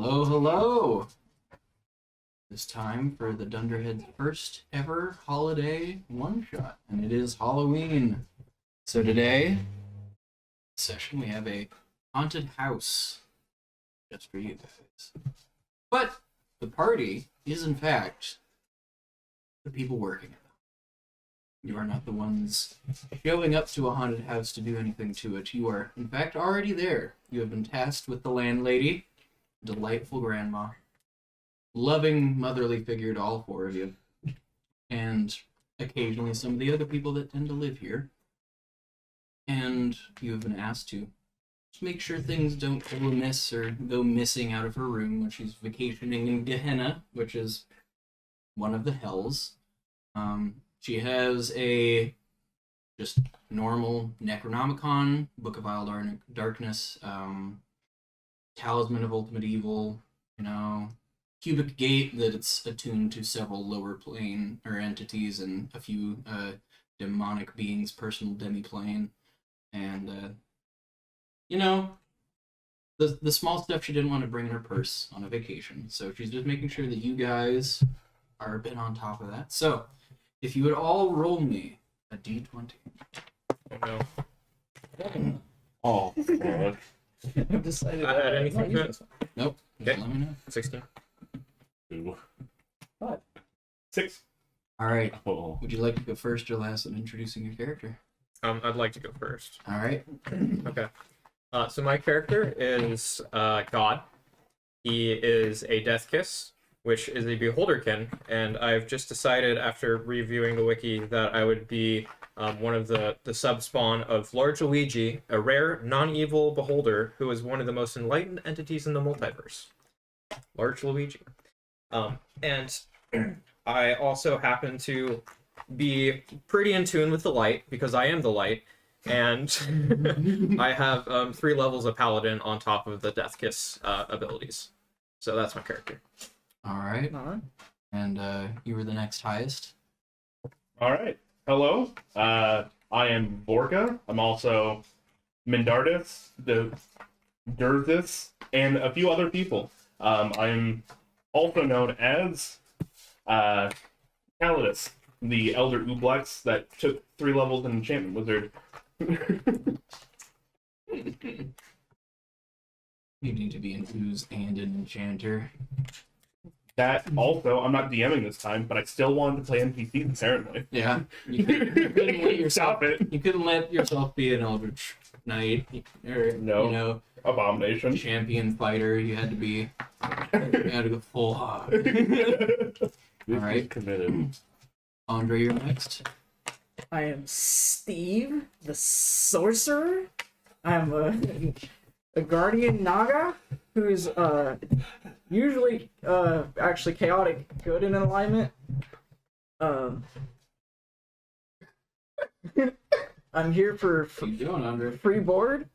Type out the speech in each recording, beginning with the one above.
Hello, hello! It's time for the Dunderhead's first ever holiday one-shot, and it is Halloween. So today, session, we have a haunted house, just for you guys. But the party is, in fact, the people working it. You are not the ones showing up to a haunted house to do anything to it. You are, in fact, already there. You have been tasked with the landlady, delightful grandma, loving motherly figure to all four of you, and occasionally some of the other people that tend to live here. And you have been asked to just make sure things don't go amiss or go missing out of her room when she's vacationing in Gehenna, which is one of the hells. She has a just normal Necronomicon, Book of Vile Darkness, Talisman of Ultimate Evil, cubic gate that it's attuned to several lower plane or entities and a few demonic beings, personal demiplane, and the small stuff she didn't want to bring in her purse on a vacation. So she's just making sure that you guys are a bit on top of that. So if you would all roll me a d20. Oh no. Oh, fuck. I've decided Add anything to it? this one. Nope. Okay. Just let me know. 16. Ooh. 6. All right. Oh. Would you like to go first or last in introducing your character? I'd like to go first. All right. Okay. So my character is God. He is a Death Kiss, which is a Beholderkin, and I've just decided after reviewing the wiki that I would be one of the sub-spawn of Large Luigi, a rare, non-evil beholder who is one of the most enlightened entities in the multiverse. Large Luigi. And I also happen to be pretty in tune with the light, because I am the light, and I have 3 levels of Paladin on top of the Death Kiss abilities. So that's my character. All right. Alright. And you were the next highest. All right. Hello. I am Borga. I'm also Mindardus, the Durthus, and a few other people. I'm also known as Calidus, the Elder Ublex that took 3 levels in Enchantment Wizard. You need to be an ooze and an enchanter. That also, I'm not DMing this time, but I still wanted to play NPCs apparently. Yeah. You couldn't let yourself. Stop it. You couldn't let yourself be an Eldritch Knight or No. Abomination. champion fighter. You had to be. You had to go full hog. All right. Committed. Andre, you're next. I am Steve, the sorcerer. I'm a guardian Naga who's usually actually chaotic good in alignment. I'm here for What are you doing, Andre? free board.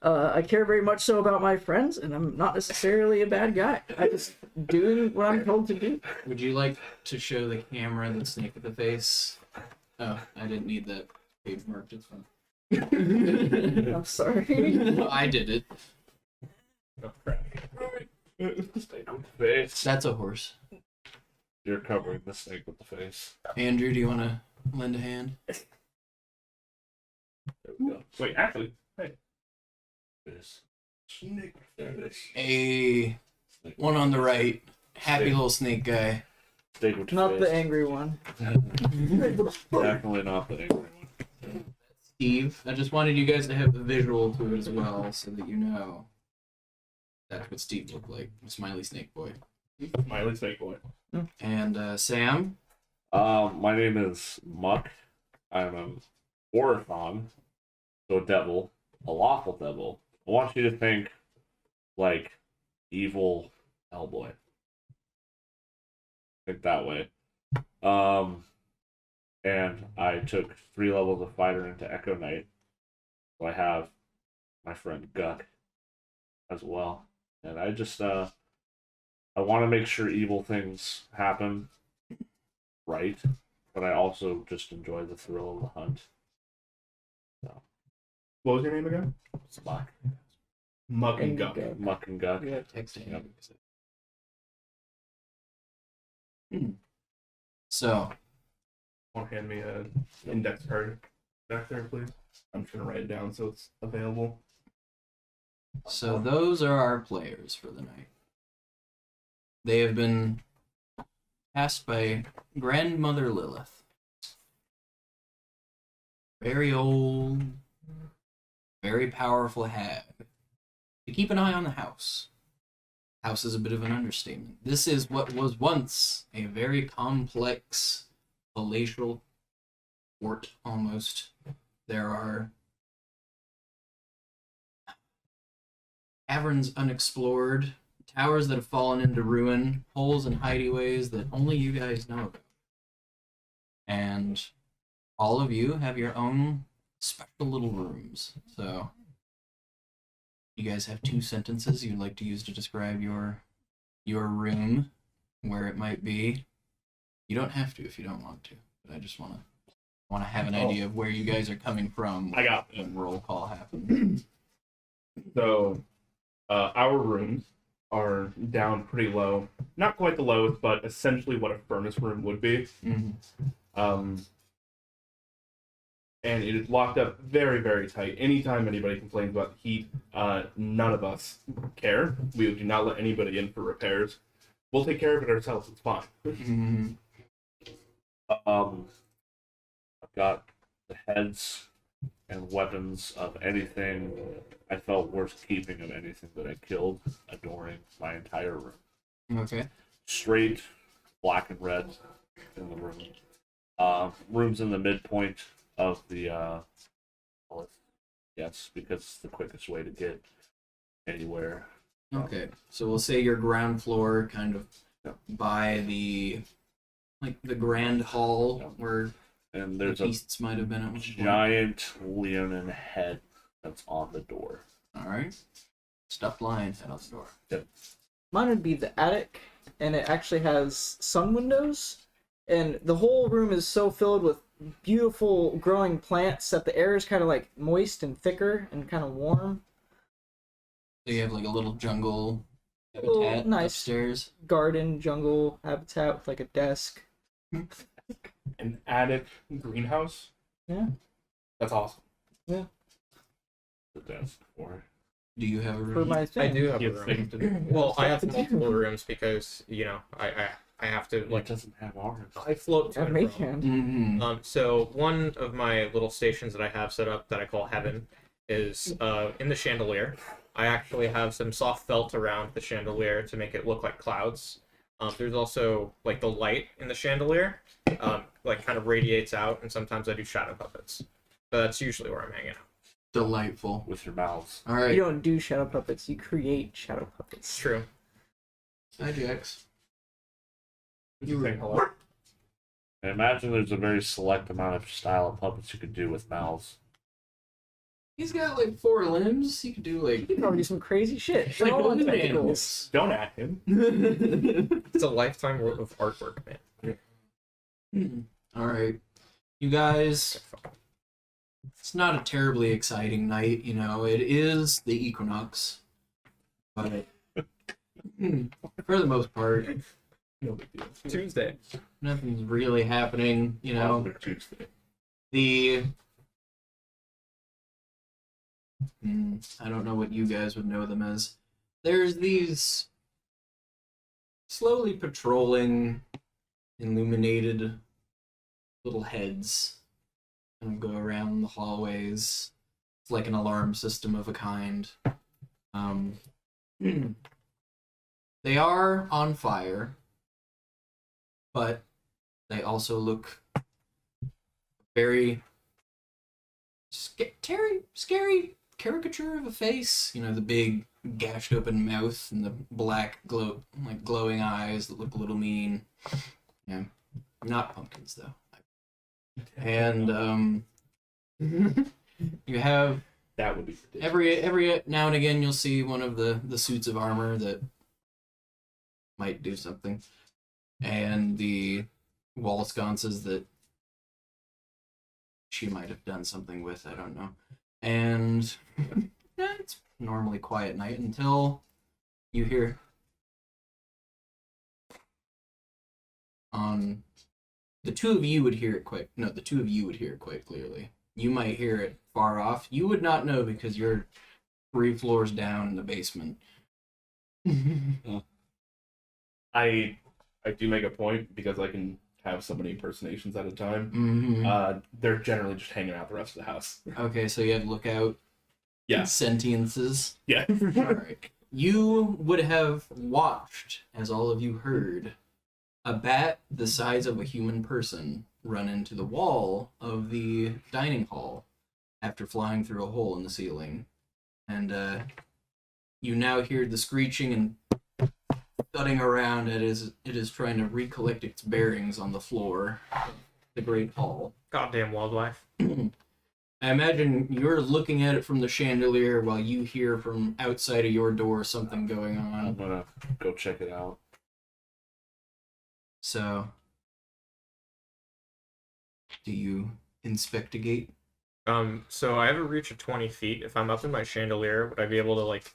I care very much so about my friends, and I'm not necessarily a bad guy. I just doing what I'm told to do. Would you like to show the camera the snake at the face? Oh, I didn't need that page marked. It's fine. I'm sorry. I did it. Oh, crap. Snake with the face. That's a horse. You're covering the snake with the face. Andrew, do you want to lend a hand? There we go. Wait, actually, hey. This snake with the face. A one on the right. Happy little snake guy. Snake with the Not face. the angry one. Definitely not the angry one. Steve, I just wanted you guys to have the visual to it as well, so that you know that's what Steve looked like. A smiley snake boy. Smiley snake boy. And Sam. My name is Muck. I'm a Orathon, so a devil, a lawful devil. I want you to think like evil Hellboy. Think that way. And I took 3 levels of fighter into Echo Knight. So I have my friend Guck as well. And I just I want to make sure evil things happen right, but I also just enjoy the thrill of the hunt. So. What was your name again? Spock. Muck and Guck. Muck and Guck. Yeah. Texting. Yep. So, Want to hand me an index card back there, please? I'm just gonna write it down so it's available. so those are our players for the night. They have been asked by Grandmother Lilith. Very old, very powerful hag. To keep an eye on the house. House is a bit of an understatement. This is what was once a very complex palatial fort, almost. There are caverns unexplored, towers that have fallen into ruin, holes and hideaways that only you guys know about. And all of you have your own special little rooms. So, you guys have 2 sentences you'd like to use to describe your room, where it might be. You don't have to if you don't want to, but I just want to have an idea of where you guys are coming from. I got when roll call happens. So, our rooms are down pretty low. Not quite the lowest, but essentially what a furnace room would be. And it is locked up very, very tight. Anytime anybody complains about the heat, none of us care. We do not let anybody in for repairs. We'll take care of it ourselves. It's fine. I've got the heads and weapons of anything I felt worth keeping of anything that I killed, adoring my entire room. Okay. Straight black and red in the room. Room's in the midpoint of the yes, because it's the quickest way to get anywhere. Okay. So we'll say your ground floor, kind of by the grand hall where And the there's a beasts might have been at one point. giant leonin head that's on the door. All right. Stuffed lion head on the door. Mine would be the attic, and it actually has sun windows, and the whole room is so filled with beautiful growing plants that the air is kind of like moist and thicker and kind of warm. So you have like a little jungle Oh, habitat nice. upstairs. Garden, jungle habitat with like a desk. An attic greenhouse. Yeah. That's awesome. The desk for it. Do you have a For room? my I thing. do have a You have things to do. room. Well, I have multiple rooms because I have to It doesn't have ours. I float to Have and Mage from. hand. Mm-hmm. So one of my little stations that I have set up that I call Heaven is in the chandelier. I actually have some soft felt around the chandelier to make it look like clouds. There's also like the light in the chandelier, like kind of radiates out, and sometimes I do shadow puppets. So that's usually where I'm hanging out. Delightful. With your mouths. All right. You don't do shadow puppets, you create shadow It's puppets. true. Hi, Jax. You say hello. I imagine there's a very select amount of style of puppets you could do with mouths. He's got like 4 limbs. He could do like You can probably do some crazy shit. like They're all on balloon tentacles. Don't at him. animals. It's a lifetime worth of artwork, man. All right, you guys. It's not a terribly exciting night, you know. It is the equinox, but for the most part, No big deal. Tuesday. nothing's really happening. You know, Positive Tuesday. the I don't know what you guys would know them as. There's these slowly patrolling, illuminated little heads kind of go around the hallways. It's like an alarm system of a kind. They are on fire, but they also look very scary caricature of a face. You know, the big gashed open mouth and the black glowing eyes that look a little mean. Yeah, not pumpkins though. And you have That would be ridiculous. every now and again you'll see one of the suits of armor that might do something, and the wall sconces that she might have done something with. I don't know. And it's normally quiet night until you hear on the two of you would hear it quite. No, the two of you would hear it quite clearly. You might hear it far off. You would not know because you're 3 floors down in the basement. I do make a point because I can have so many impersonations at a time. Mm-hmm. They're generally just hanging out the rest of the house. Okay, so you have lookout. Yeah. Sentiences. Yeah. All right. You would have watched, as all of you heard, a bat the size of a human person run into the wall of the dining hall after flying through a hole in the ceiling. And you now hear the screeching and thudding around. It is trying to recollect its bearings on the floor of the great hall. Goddamn wildlife. I imagine you're looking at it from the chandelier while you hear from outside of your door something going I'm on. gonna go check it out. So, do you inspectigate? So I have a reach of 20 feet. If I'm up in my chandelier, would I be able to, like,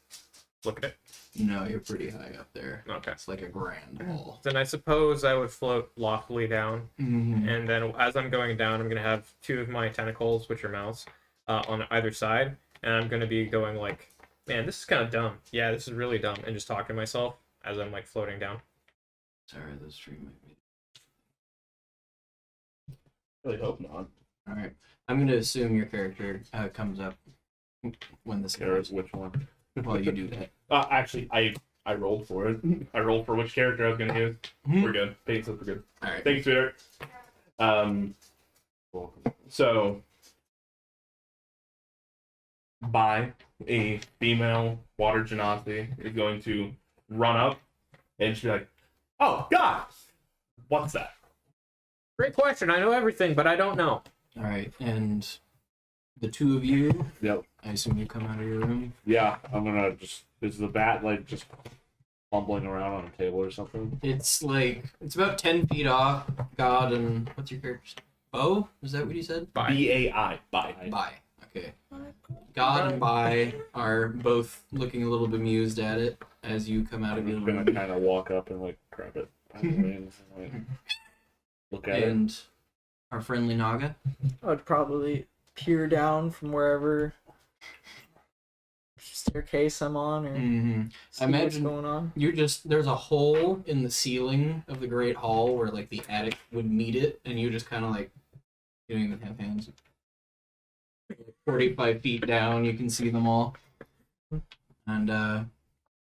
look at it? No, you're pretty high up there. Okay. It's like a grand hall. Then I suppose I would float loftily down, Mm-hmm. and then as I'm going down, I'm gonna have 2 of my tentacles, which are mouths, on either side, and I'm gonna be going like, man, this is kind of dumb. Yeah, this is really dumb, and just talking to myself as I'm like floating down. Sorry, the stream might be. Really hope not. All right, I'm gonna assume your character comes up when this Garrett, goes. which one? While you do that. Actually, I rolled for it. I rolled for which character I was gonna use. We're good. Peyton says we're good. All right. Thanks, sweetheart. So, a female water genasi is going to run up and she'll be like, "Oh God, what's that?" Great question. I know everything, but I don't know. All right, and the two of you, Yep. I assume you come out of your room. Yeah, I'm gonna just. Is the bat like just fumbling around on a table or something? It's about 10 feet off. God and what's your character's Bo? Is that what you said? Bye. BAI. Bye. Bye. Okay. God and Bai are both looking a little bemused at it as you come out of I'm your just gonna room. kind of walk up and like grab it by the wings and like look at it. And our friendly Naga. I would probably peer down from wherever staircase I'm on, or Mm-hmm. see Imagine- what's going on. There's a hole in the ceiling of the Great Hall where like the attic would meet it, and you just kind of like, you don't even have hands. 45 feet down, you can see them all. And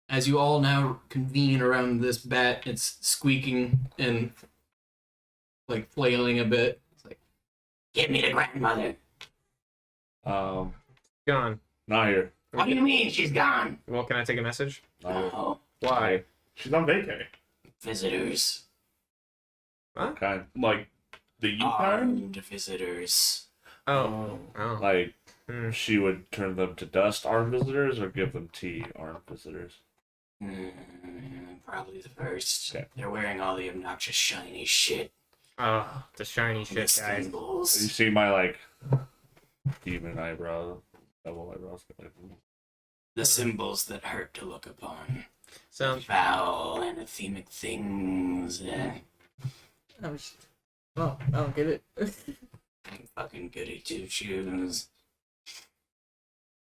as you all now convene around this bat, it's squeaking and like flailing a bit. It's like, give me the grandmother. Gone. Not here. What do you mean she's gone? Well, can I take a message? Not here. Oh, Why? She's on vacay. visitors. Kind. Like the U kind. Armed visitors. Oh. Oh. Like Hmm. she would turn them to dust, armed visitors, or give them tea, armed visitors. Probably the first. Okay. They're wearing all the obnoxious shiny shit. Oh, the shiny The shit, guys. You symbols. see my like demon eyebrow, double eyebrows. The symbols that hurt to look upon. Sounds Foul, anathemic things. I'm just, I don't get it. I'm fucking goody two shoes.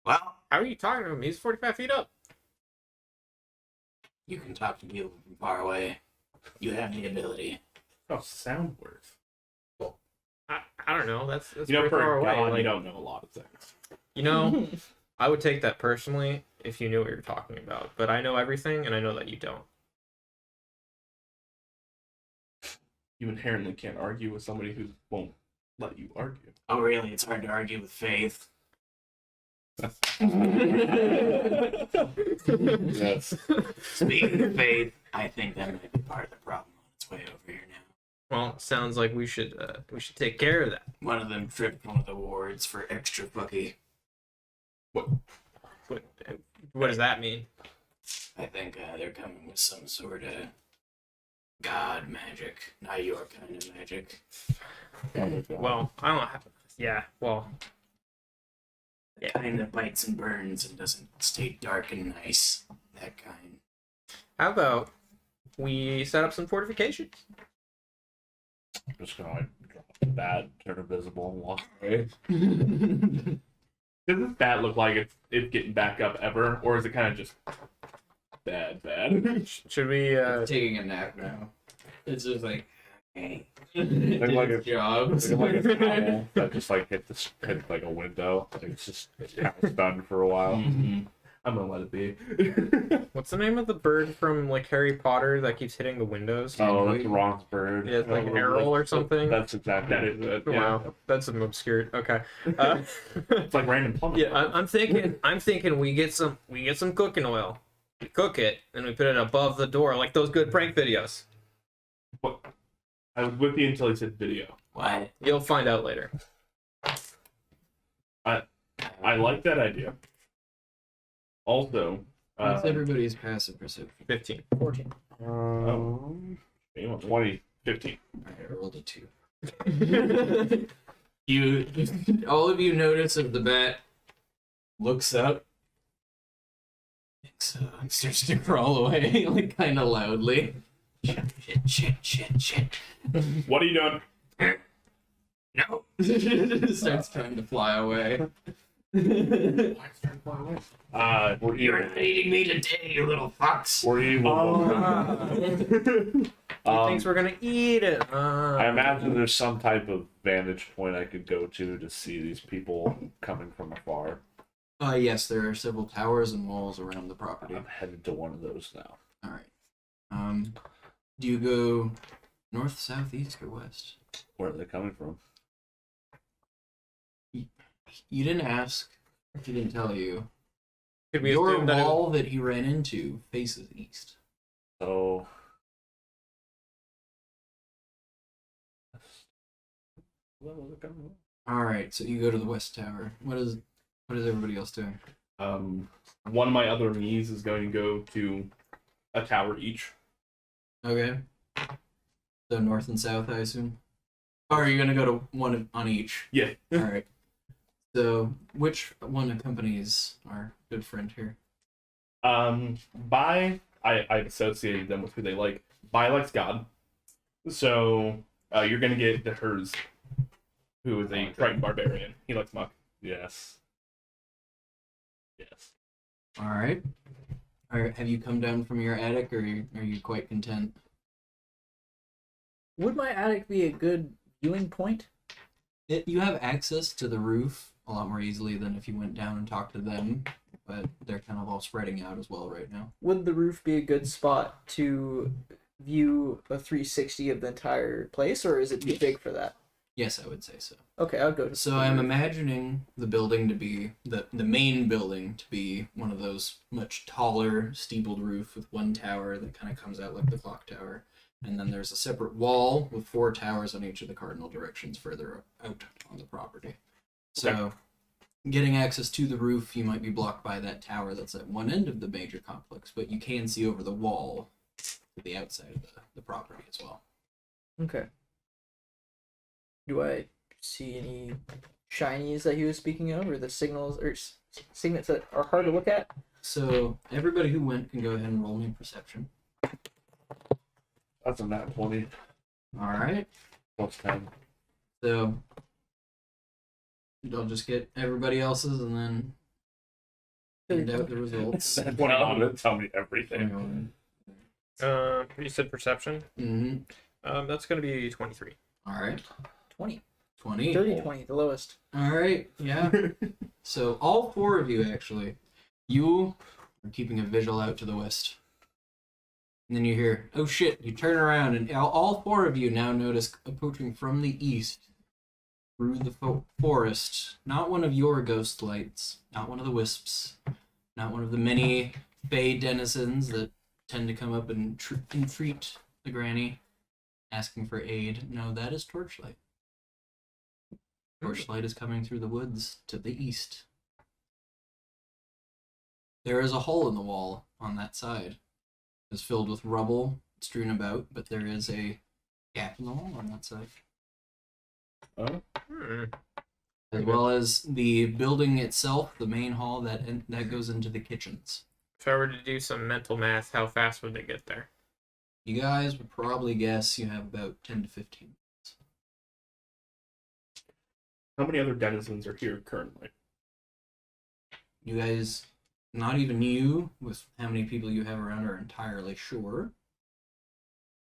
Well, How are you talking to him? He's 45 feet up. you can talk to people from far away. You have the ability. How sound works. I don't know. That's You know, pretty for far a away. god, Like, you don't know a lot of things. you know, I would take that personally if you knew what you're talking about. But I know everything, and I know that you don't. You inherently can't argue with somebody who won't let you argue. Oh, really? It's hard to argue with faith. Yes. Speaking of faith, I think that might be part of the problem on its way over here now. Well, it sounds like we should take care of that. One of them tripped one of the wards for extra fucky. What does that mean? I think they're coming with some sort of god magic, not your kind of magic. Well, I don't know. Yeah. Well, The kind that bites and burns and doesn't stay dark and nice. That kind. How about we set up some fortifications? I'm just gonna like drop the bat, turn invisible, and walk away. Does this bat look like it's getting back up ever, or is it kind of just bad? Should we? It's taking a nap now. It's just like, hey, Like, like its a- job. It's like a owl that just like hit like a window. Like, it's just kind of stunned for a while. Mhm. I'm gonna let it be. What's the name of the bird from like Harry Potter that keeps hitting the windows? Oh, it's Ron's bird. Yeah, it's like an arrow or something. That's exactly That is it. Wow, that's some obscure. Okay. It's like random plumbing. Yeah, I'm thinking we get some cooking oil, we cook it, and we put it above the door like those good prank videos. What? I was with you until he said video. What? You'll find out later. I like that idea. Also, What's everybody's passive perception? 15. 14. shame on me. 20. 15. I rolled a 2. You, all of you notice if the bat looks up, starts to crawl away, like kind of loudly. Shit. What are you doing? No. Starts trying to fly away. We're You're evil. not eating me today, you little fox. We're evil. He thinks we're gonna eat it. I imagine there's some type of vantage point I could go to see these people coming from afar. Yes, there are several towers and walls around the property. I'm headed to one of those now. All right. Do you go north, south, east, or west? Where are they coming from? You didn't ask. He didn't tell you. Could we Your assume that wall that he ran into faces east. So. All right, so you go to the west tower. What is everybody else doing? One of my other knees is going to go to a tower each. Okay. So north and south, I assume. Or are you gonna go to one on each? Yeah. All right. So which one accompanies our good friend here? I've associated them with who they like. Bai likes God. So you're going to get the Hers, who is a Triton barbarian. He likes Muck. Yes. Yes. All right. Have you come down from your attic, or are you quite content? Would my attic be a good viewing point? You have access to the roof a lot more easily than if you went down and talked to them, but they're kind of all spreading out as well right now. Would the roof be a good spot to view a 360 of the entire place, or is it too big for that? Yes, I would say so. Okay, I'll go to So the I'm roof. imagining the building to be the main building to be one of those much taller steepled roof with one tower that kind of comes out like the clock tower, and then there's a separate wall with 4 towers on each of the cardinal directions further out on the property. So getting access to the roof, you might be blocked by that tower that's at one end of the major complex, but you can see over the wall to the outside of the property as well. Okay. Do I see any shinies that he was speaking of, or the signals or signets that are hard to look at? So everybody who went can go ahead and roll me perception. That's a nat 20 All right. plus 10. So I'll just get everybody else's and then find out the results. That's what I'm gonna tell me everything. you said perception. Mm-hmm. That's gonna be 23. All right. 20. 20. 30, 20, the lowest. All right. Yeah. So all 4 of you actually, you are keeping a visual out to the west. And then you hear, oh shit, you turn around and all 4 of you now notice approaching from the east through the forest, not one of your ghost lights, not one of the wisps, not one of the many fey denizens that tend to come up and entreat the granny, asking for aid. No, that is Torchlight. Torchlight is coming through the woods to the east. There is a hole in the wall on that side. It's filled with rubble strewn about, but there is a gap in the wall on that side. Oh, as well as the building itself, the main hall that goes into the kitchens. If I were to do some mental math, how fast would they get there? You guys would probably guess you have about 10 to 15 minutes. How many other denizens are here currently? You guys, not even you, with how many people you have around, are entirely sure.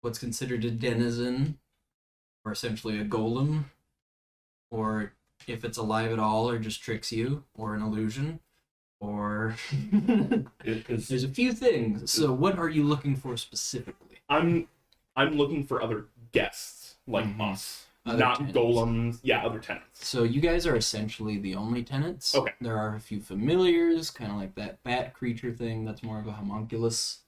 What's considered a denizen, or essentially a golem, or if it's alive at all, or just tricks you, or an illusion, or there's a few things. So, what are you looking for specifically? I'm looking for other guests like us, Other not tenants. golems. Yeah, other tenants. So you guys are essentially the only tenants. Okay. There are a few familiars, kind of like that bat creature thing. That's more of a homunculus.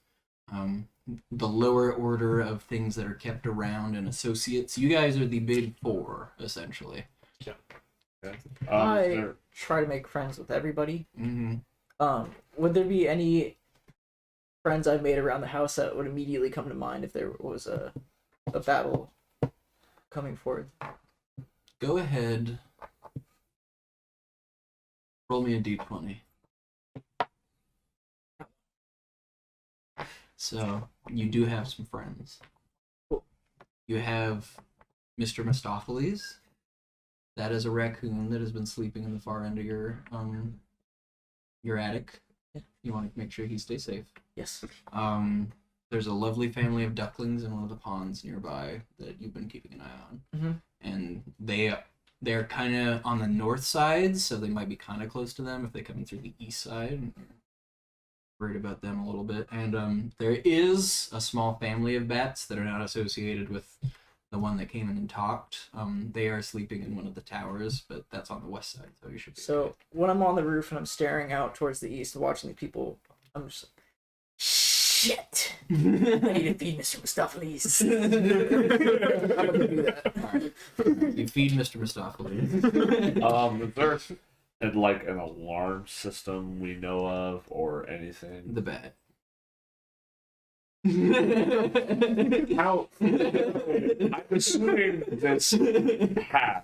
The lower order of things that are kept around and associates. You guys are the big four, essentially. Okay. I try to make friends with everybody. Mm-hmm. Would there be any friends I've made around the house that would immediately come to mind if there was a battle coming forward? Go ahead. Roll me a d20. So, you do have some friends. You have Mr. Mistopheles. That is a raccoon that has been sleeping in the far end of your attic. Yeah. You want to make sure he stays safe. Yes. There's a lovely family of ducklings in one of the ponds nearby that you've been keeping an eye on. Mm-hmm. And they're kind of on the north side, so they might be kind of close to them if they come in through the east side. Worried about them a little bit. And there is a small family of bats that are not associated with the one that came in and talked. They are sleeping in one of the towers, but that's on the west side, so you should be So okay. when I'm on the roof and I'm staring out towards the east, watching the people, I'm just like, shit! I need to feed Mr. Mistopheles. I'm gonna do that. You feed Mr. Mistopheles. Is there like an alarm system we know of or anything? The bat. How? I'm assuming this hag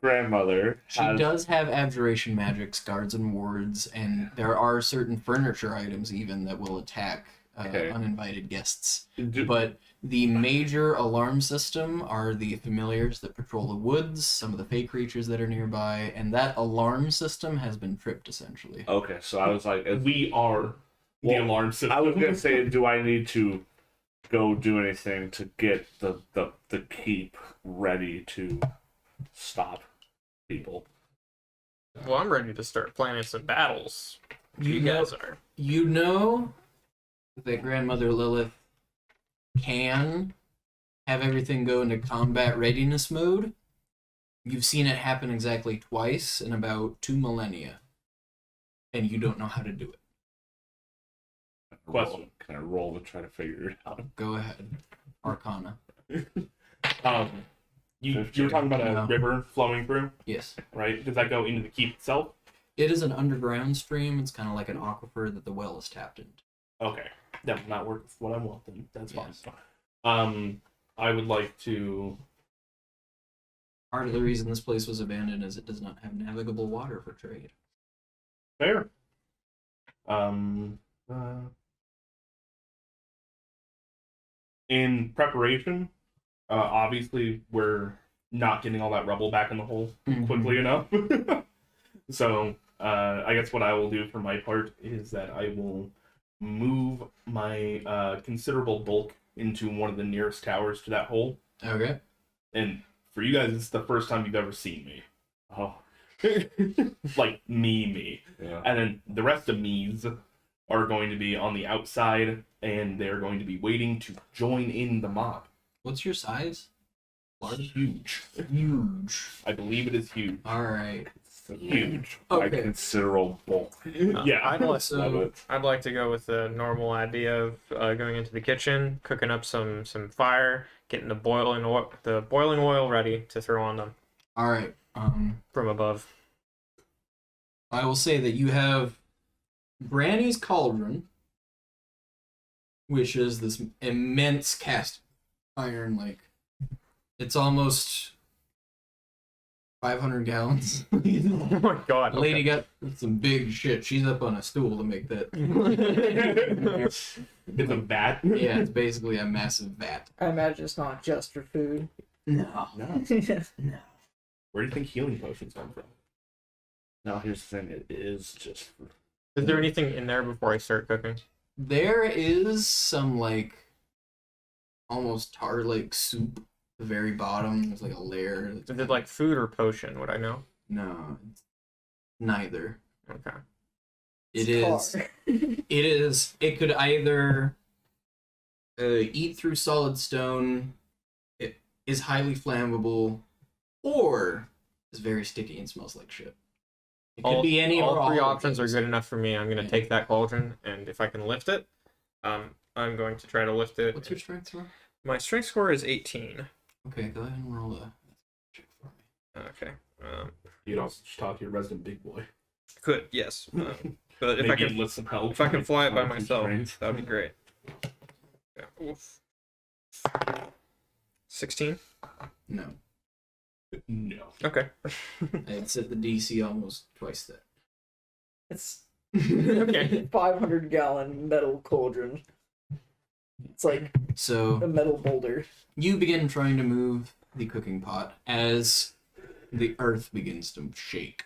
grandmother She has. does have abjuration magics, guards and wards, and there are certain furniture items even that will attack Okay. uninvited guests. do- But the major alarm system are the familiars that patrol the woods, some of the fey creatures that are nearby, and that alarm system has been tripped essentially. Okay, so I was like, We are the Well, alarm system. I was gonna say, do I need to go do anything to get the keep ready to stop people? Well, I'm ready to start planning some battles. You know- guys are. You know that Grandmother Lilith can have everything go into combat readiness mode. You've seen it happen exactly twice in about 2 millennia, and you don't know how to do it. Question. Can I roll to try to figure it out? Go ahead. Arcana. You were 15. talking about a No. river flowing through, Yes. right? Does that go into the keep itself? It is an underground stream. It's kind of like an aquifer that the well is tapped into. Okay, that will not work with what I want. Then that's fine. Yes. I would like to. Part of the reason this place was abandoned is it does not have navigable water for trade. Fair. In preparation, obviously we're not getting all that rubble back in the hole quickly enough. So I guess what I will do for my part is that I will move my considerable bulk into one of the nearest towers to that hole. Okay. And for you guys, it's the first time you've ever seen me. Oh, Like me. yeah. And then the rest of me's are going to be on the outside, and they're going to be waiting to join in the mob. What's your size? Large? Huge. Huge. I believe it is huge. All right. Huge. Like Okay. considerable. Yeah. I'd like, So I'd like to go with the normal idea of going into the kitchen, cooking up some fire, getting the boiling oil ready to throw on them all right. from above. I will say that you have Branny's Cauldron, which is this immense cast iron, like it's almost 500 gallons. Oh my god. Lady got some big shit. She's up on a stool to make that. It's a vat. Yeah, it's basically a massive vat. I imagine it's not just for food. No. No. No. Where do you think healing potions come from? Now here's the thing, it is just for... Is there anything in there before I start cooking? There is some, like, almost tar-like soup at the very bottom. There's, like, a layer. Is it like food or potion? Would I know? No, it's neither. Okay. It could either eat through solid stone, it is highly flammable, or is very sticky and smells like shit. It could be any or all three all of options are those. good enough for me. I'm gonna Yeah. take that cauldron, and if I can lift it, I'm going to try to lift it. What's your strength score? My strength score is 18. Okay, go ahead and roll a check for me. Okay. You can also just talk to your resident big boy. Could yes. But if Maybe I can, enlist some help. if I can fly it by Some myself, strength. that'd be great. Yeah. Oof. 16. No, No. Okay. I'd set the DC almost twice that. It's Okay. 500-gallon metal cauldron. It's like a So metal boulder. you begin trying to move the cooking pot as the earth begins to shake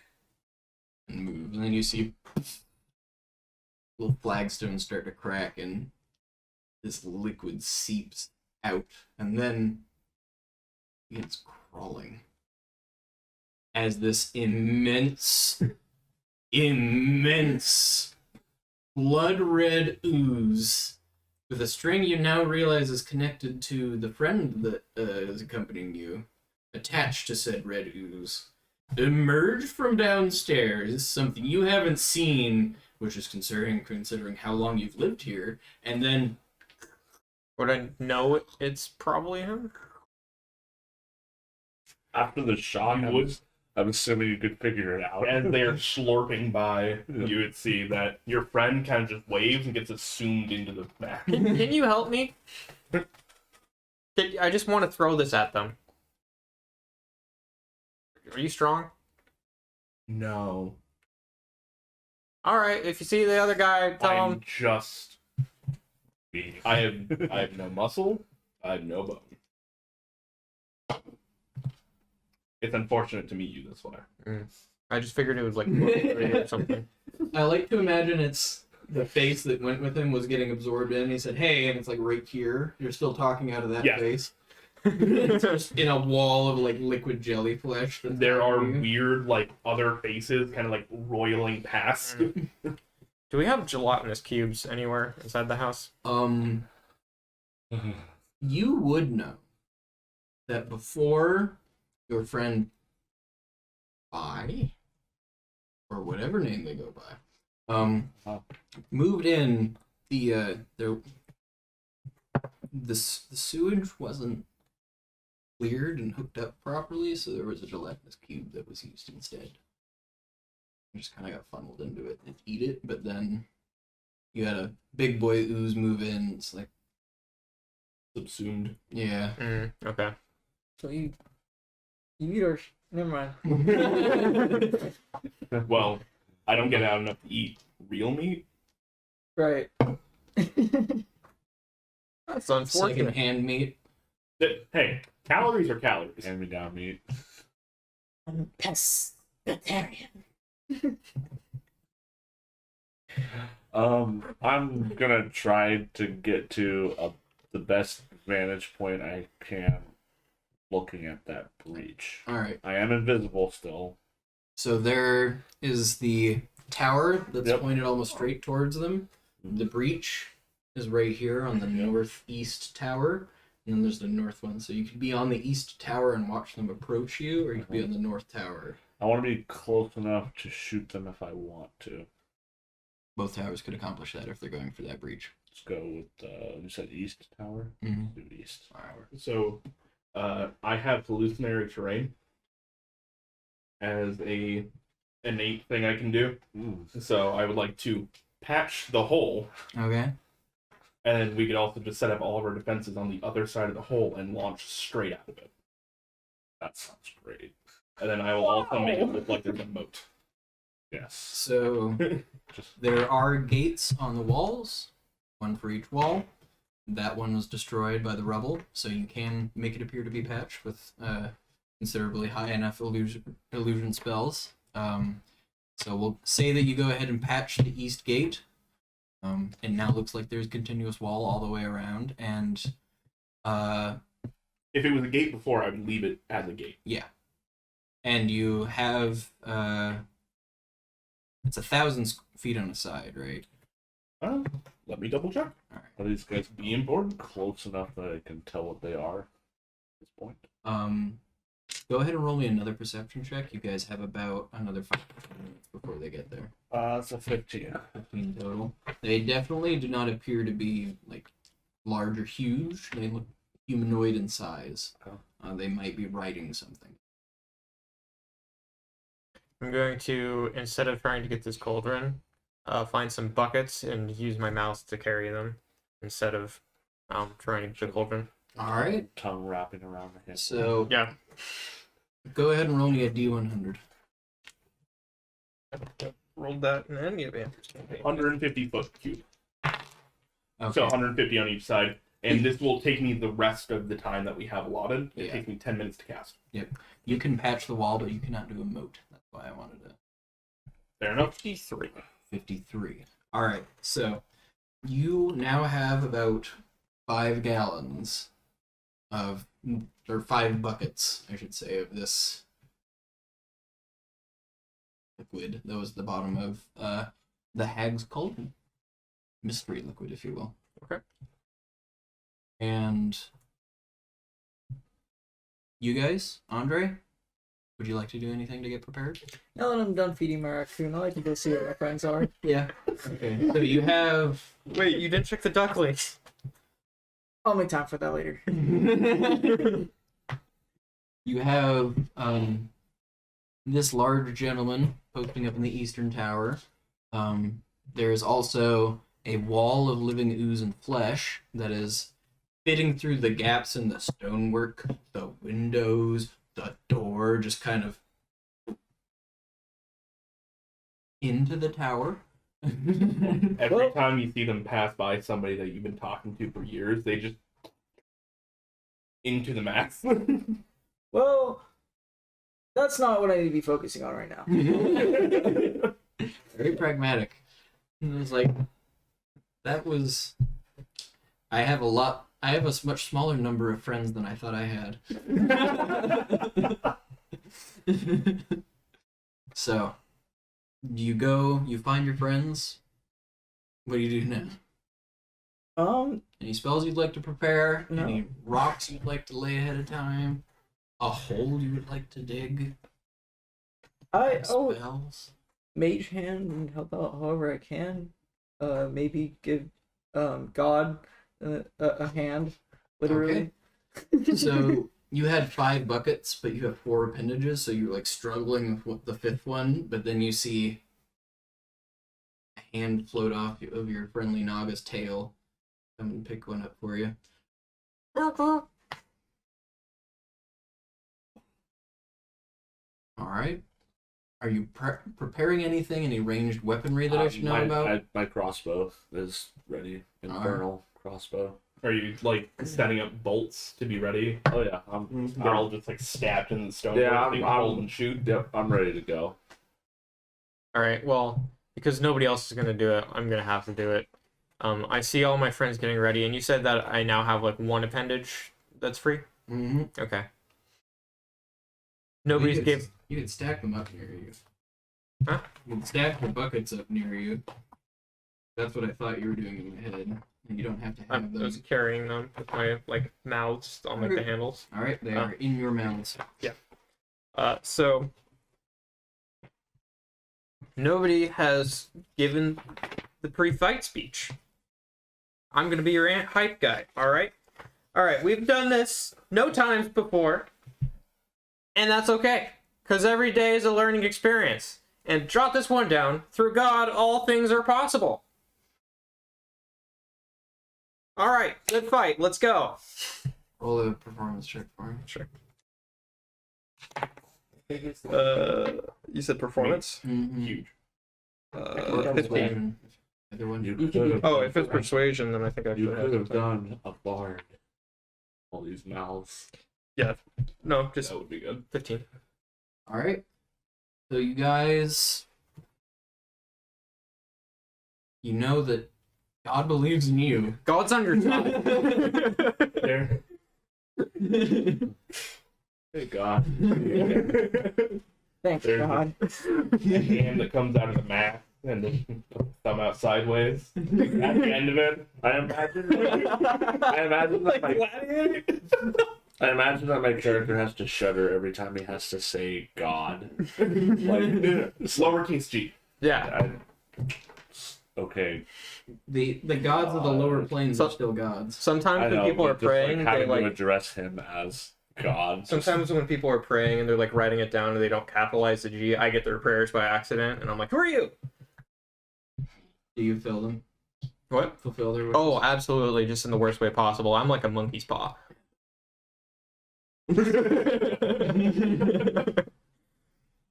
and move, and then you see little flagstones start to crack, and this liquid seeps out, and then begins crawling as this immense blood red ooze with a string you now realize is connected to the friend that is accompanying you, attached to said red ooze, emerge from downstairs, something you haven't seen, which is considering how long you've lived here, and then Would I know it's probably him? After the shock, You would. I'm assuming you could figure it out. As they are slurping by, you would see that your friend kind of just waves and gets assumed into the back. Can you help me? I just want to throw this at them. Are you strong? No. All right. If you see the other guy, tell I'm him. just. I have no muscle. I have no bone. It's unfortunate to meet you this way. I just figured it was like or something. I like to imagine it's the face that went with him was getting absorbed in. He said, "Hey," and it's like right here. You're still talking out of that Yeah. face. Just in a wall of like liquid jelly flesh. that's There are following you. weird, like, other faces kind of like roiling past. Do we have gelatinous cubes anywhere inside the house? You would know that before your friend Pi, or whatever name they go by, moved in, the sewage wasn't cleared and hooked up properly, so there was a gelatinous cube that was used instead. You just kind of got funneled into it and eat it, but then you had a big boy ooze move in. It's like, Subsumed. yeah. Okay. So you eat our... Never mind. Well, I don't get out enough to eat real meat. Right. That's unfortunate. Second-hand meat. Hey, calories are calories. Hand me down meat. I'm a pescatarian. I'm gonna try to get to the best vantage point I can, looking at that breach. All right. I am invisible still. So there is the tower that's Yep. pointed almost straight towards them. The breach is right here on the northeast tower, and then there's the north one. So you could be on the east tower and watch them approach you, or you could be on the north tower. I want to be close enough to shoot them if I want to. Both towers could accomplish that if they're going for that breach. Let's go with you said east tower. Mhm. Do east tower. So, I have hallucinatory terrain as a innate thing I can do. So I would like to patch the hole, Okay. and we could also just set up all of our defenses on the other side of the hole and launch straight out of it. That sounds great. and then I will also make it look like there's a moat. Yes. So Just there are gates on the walls, one for each wall. That one was destroyed by the rubble, so you can make it appear to be patched with considerably high enough illusion spells. So we'll say that you go ahead and patch the east gate, and now it looks like there's a continuous wall all the way around, and If it was a gate before, I would leave it as a gate. yeah, and you have it's 1,000 feet on a side, right? Let me double check. are these guys being bored close enough that I can tell what they are at this point? Go ahead and roll me another perception check. You guys have about another 5 minutes before they get there. It's a 15. 15 total. They definitely do not appear to be like large or huge. They look humanoid in size. Okay. They might be riding something. I'm going to, instead of trying to get this cauldron, find some buckets and use my mouth to carry them instead of trying to get the cauldron. All right. Tongue wrapping around the head. So Yeah. go ahead and roll me a D100. Rolled that and then 150 foot cube. Okay. So 150 on each side. And this will take me the rest of the time that we have allotted. It Yeah. takes me 10 minutes to cast. You can patch the wall, but you cannot do a moat. That's why I wanted to. Fair enough. 53. 53. All right. So you now have about 5 gallons of, or 5 buckets, I should say, of this liquid that was at the bottom of the Hag's Cauldron. Mystery liquid, if you will. Okay. And you guys, Andre, would you like to do anything to get prepared? Now that I'm done feeding my raccoon, I like to go see what my friends are. Yeah. Okay. So you have Wait, you didn't check the ducklings. I'll make time for that later. you have this large gentleman posting up in the eastern tower. There is also a wall of living ooze and flesh that is fitting through the gaps in the stonework, the windows, the door, just kind of into the tower. Every time you see them pass by somebody that you've been talking to for years, they just into the max. Well, that's not what I need to be focusing on right now. Very pragmatic. And it was like, that was. I have a much smaller number of friends than I thought I had. So, you go, you find your friends. What do you do now? Any spells you'd like to prepare? No. Any rocks you'd like to lay ahead of time? A hole you would like to dig? Spells? Mage hand and help out however I can. Maybe give God a hand, literally. Okay. So you had 5 buckets, but you have 4 appendages, so you're like struggling with the 5th one, but then you see a hand float off of your friendly Naga's tail. Come and pick one up for you. Alright. Are you preparing anything? Any ranged weaponry that I should know about? My crossbow is ready. Infernal crossbow. Are you like setting up bolts to be ready? Oh yeah, They're all just like stabbed in the stone. Yeah, so you can I'm- hold and shoot. Yep, I'm ready to go. Alright, well, because nobody else is going to do it, I'm going to have to do it. I see all my friends getting ready, and you said that I now have like 1 appendage that's free? Mm-hmm. Okay. Nobody's gave. You could stack them up near you. Huh? You could stack the buckets up near you. That's what I thought you were doing in my head. And you don't have to I have was them. carrying them with my like mouths on like the handles. Alright, they are in your mouths. So nobody has given the pre-fight speech. I'm gonna be your hype guy. All right. We've done this no times before, and that's okay, because every day is a learning experience. And jot this one down: through God, all things are possible. All right, good fight. Let's go. Roll a performance check for me. Sure. You said performance? Mhm. Huge. Or 15. persuasion. Either one. You You could can have. Oh, if it's persuasion, then I think I You should could have have. done a bard. All these mouths. No, just That would be good. 15. All right. So you guys, you know that God believes in you. God's on your side. There. Hey God. Thanks, There's God. A hand that comes out of the mask and the thumb out sideways. At the end of it, I imagine that my character has to shudder every time he has to say God. Like, lowercase g. Yeah. okay. The gods of the lower planes So- are still gods. Sometimes I when know, people are but just, praying, like, they having to like. address him as God. Sometimes when people are praying and they're like writing it down and they don't capitalize the G, I get their prayers by accident, and I'm like, "Who are you?" Do you fill them? What? Fulfill their wishes? Oh, absolutely, just in the worst way possible. I'm like a monkey's paw.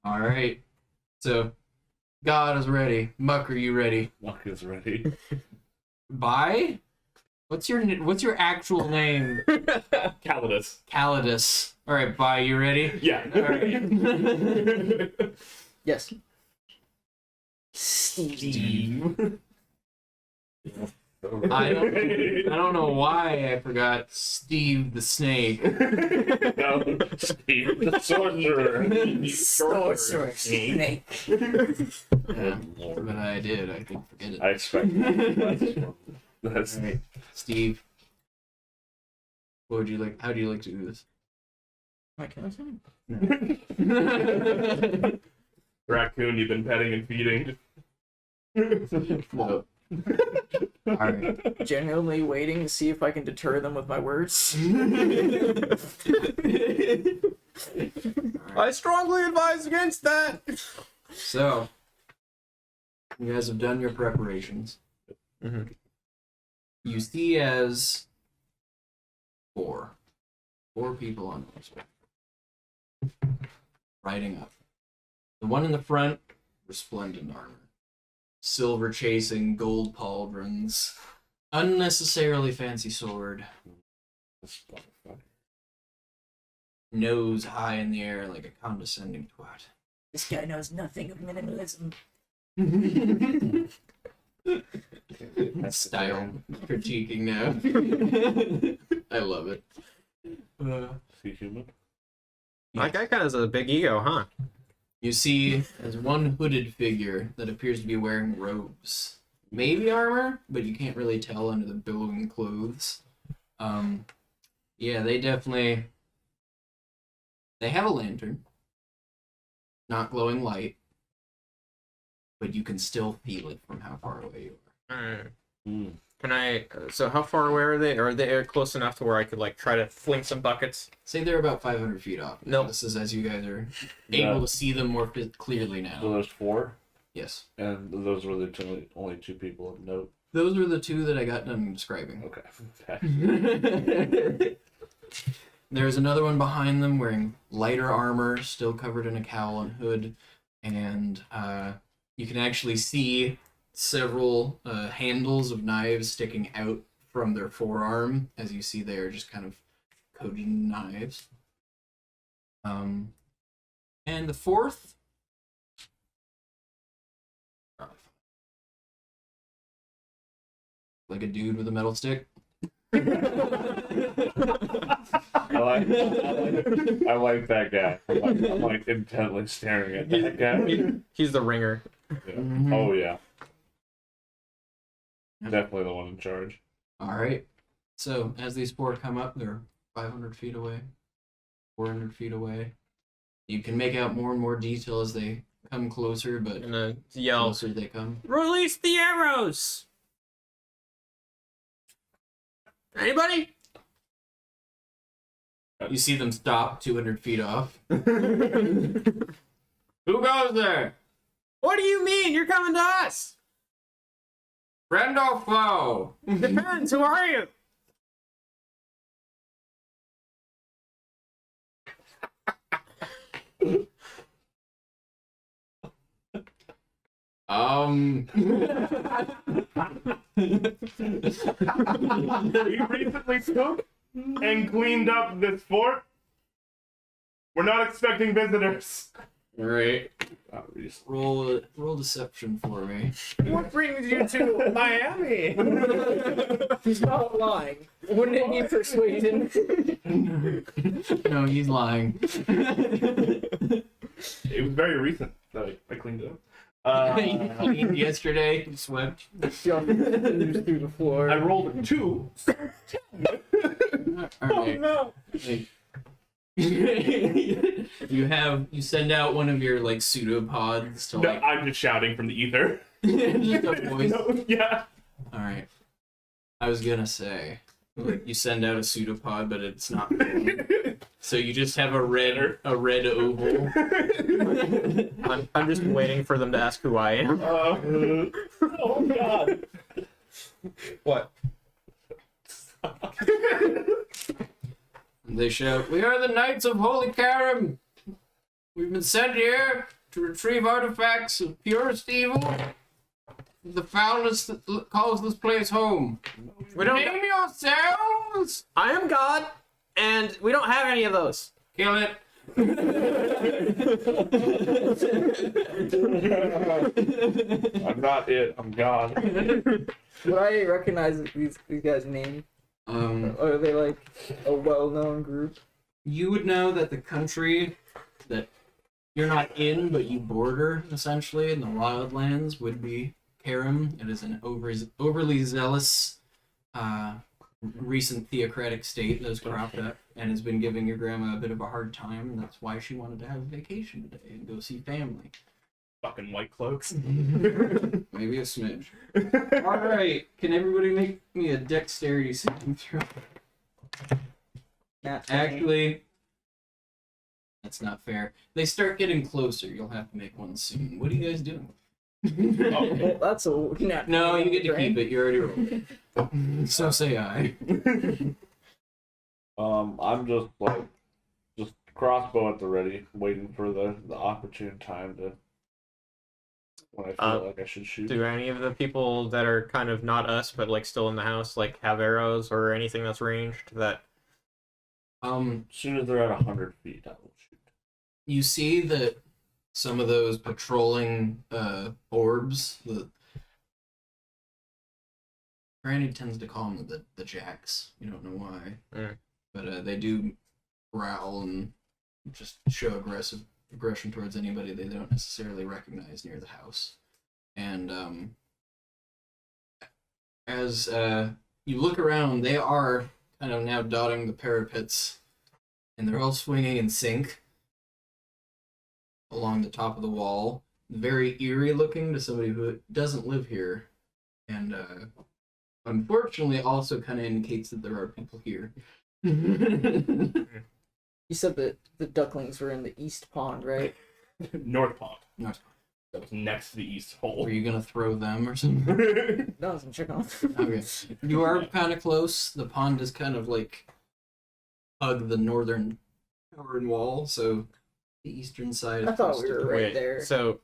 All right. So, God is ready. Muck, are you ready? Luck is ready. Bye. What's your actual name? Calidus. Calidus. All right, Bye. You ready? Yeah. All right. Yes. Steve. I don't know why I forgot Steve the Snake. No, Steve the Sorcerer. Snake. Yeah, Lord. but I did. I did forget it. I expect that's All right, Steve. What would you like? How do you like to do this? Why can't I say? Raccoon you've been petting and feeding. No. All right. Genuinely waiting to see if I can deter them with my words. I strongly advise against that. So, you guys have done your preparations. Mm-hmm. You see as four people on horseback riding up. The one in the front, resplendent armor, silver chasing, gold pauldrons, unnecessarily fancy sword, nose high in the air like a condescending twat. This guy knows nothing of minimalism. Style critiquing now. I love it. Is he human? That guy kind of has a big ego, huh? You see as one hooded figure that appears to be wearing robes. Maybe armor, but you can't really tell under the billowing clothes. Yeah, they have a lantern. Not glowing light. But you can still feel it from how far away you are. Can I? So how far away are they? Are they close enough to where I could like try to fling some buckets? Say they're about 500 feet off. Nope. This is as you guys are Yeah. able to see them more clearly So now. there's four, Yes. and those were the only two people of note. Those are the two that I got done describing. Okay. There's another one behind them wearing lighter armor, still covered in a cowl and hood, and you can actually see several handles of knives sticking out from their forearm, as you see they are just kind of coated in knives. And the fourth, like a dude with a metal stick. I like that guy. I'm like intently staring at that guy. He's the ringer. Yeah. Mhm. Oh yeah. Definitely the one in charge. All right. So as these four come up, they're 500 feet away, 400 feet away. You can make out more and more detail as they come closer, but And yell, closer they come. "Release the arrows!" Anybody? You see them stop 200 feet off. Who goes there? What do you mean? You're coming to us? Friend or foe? Depends. Who are you? We recently took and cleaned up this fort. We're not expecting visitors. All right. Not recent. Roll deception for me. What brings you to Miami? He's not lying. Wouldn't it be persuasion? No, he's lying. It was very recent that I cleaned it up. You cleaned yesterday. You swept. Young through the floor. I rolled a 2. All right. no! Like, you send out one of your like pseudopods to No, like I'm just shouting from the ether. just a voice. No, yeah. All right. I was gonna say like, you send out a pseudopod, but it's not. So you just have a red oval. I'm just waiting for them to ask who I am. Oh god. What? They shout, "We are the Knights of Holy Karam. We've been sent here to retrieve artifacts of purest evil. The foulness that calls this place home. We don't. Name yourselves! I am God, and we don't have any of those. Kill it." I'm not it. I'm God. Would I recognize these guys' name? Or are they like a well-known group? You would know that the country that you're not in, but you border, essentially, in the wildlands, would be Karam. It is an overly zealous, recent theocratic state that has cropped up and has been giving your grandma a bit of a hard time, and that's why she wanted to have a vacation today and go see family. Fucking white cloaks. Maybe a smidge. All right, can everybody make me a dexterity saving throw? Nat 20. Actually, that's not fair. They start getting closer. You'll have to make one soon. What are you guys doing? Well, that's a nat No, 20, you get to right? keep it. You already rolled. So say I. I'm just crossbow at the ready, waiting for the opportune time to when I feel like I should shoot. Do any of the people that are kind of not us, but like still in the house, like have arrows or anything that's ranged? That As soon as they're at 100 feet, I will shoot. You see that some of those patrolling orbs, Granny tends to call them the jacks. You don't know why. Mm. But they do growl and just show aggression towards anybody they don't necessarily recognize near the house. And as you look around, they are kind of now dotting the parapets, and they're all swinging in sync along the top of the wall. Very eerie looking to somebody who doesn't live here, and unfortunately also kind of indicates that there are people here. You said that the ducklings were in the East Pond, right? North Pond. North. That was next to the East Hole. Were you gonna throw them or something? No, I was checking on. Okay. You are kind of close. The pond is kind of like hug the northern wall, so the eastern side is I thought close we to were the- right there. So,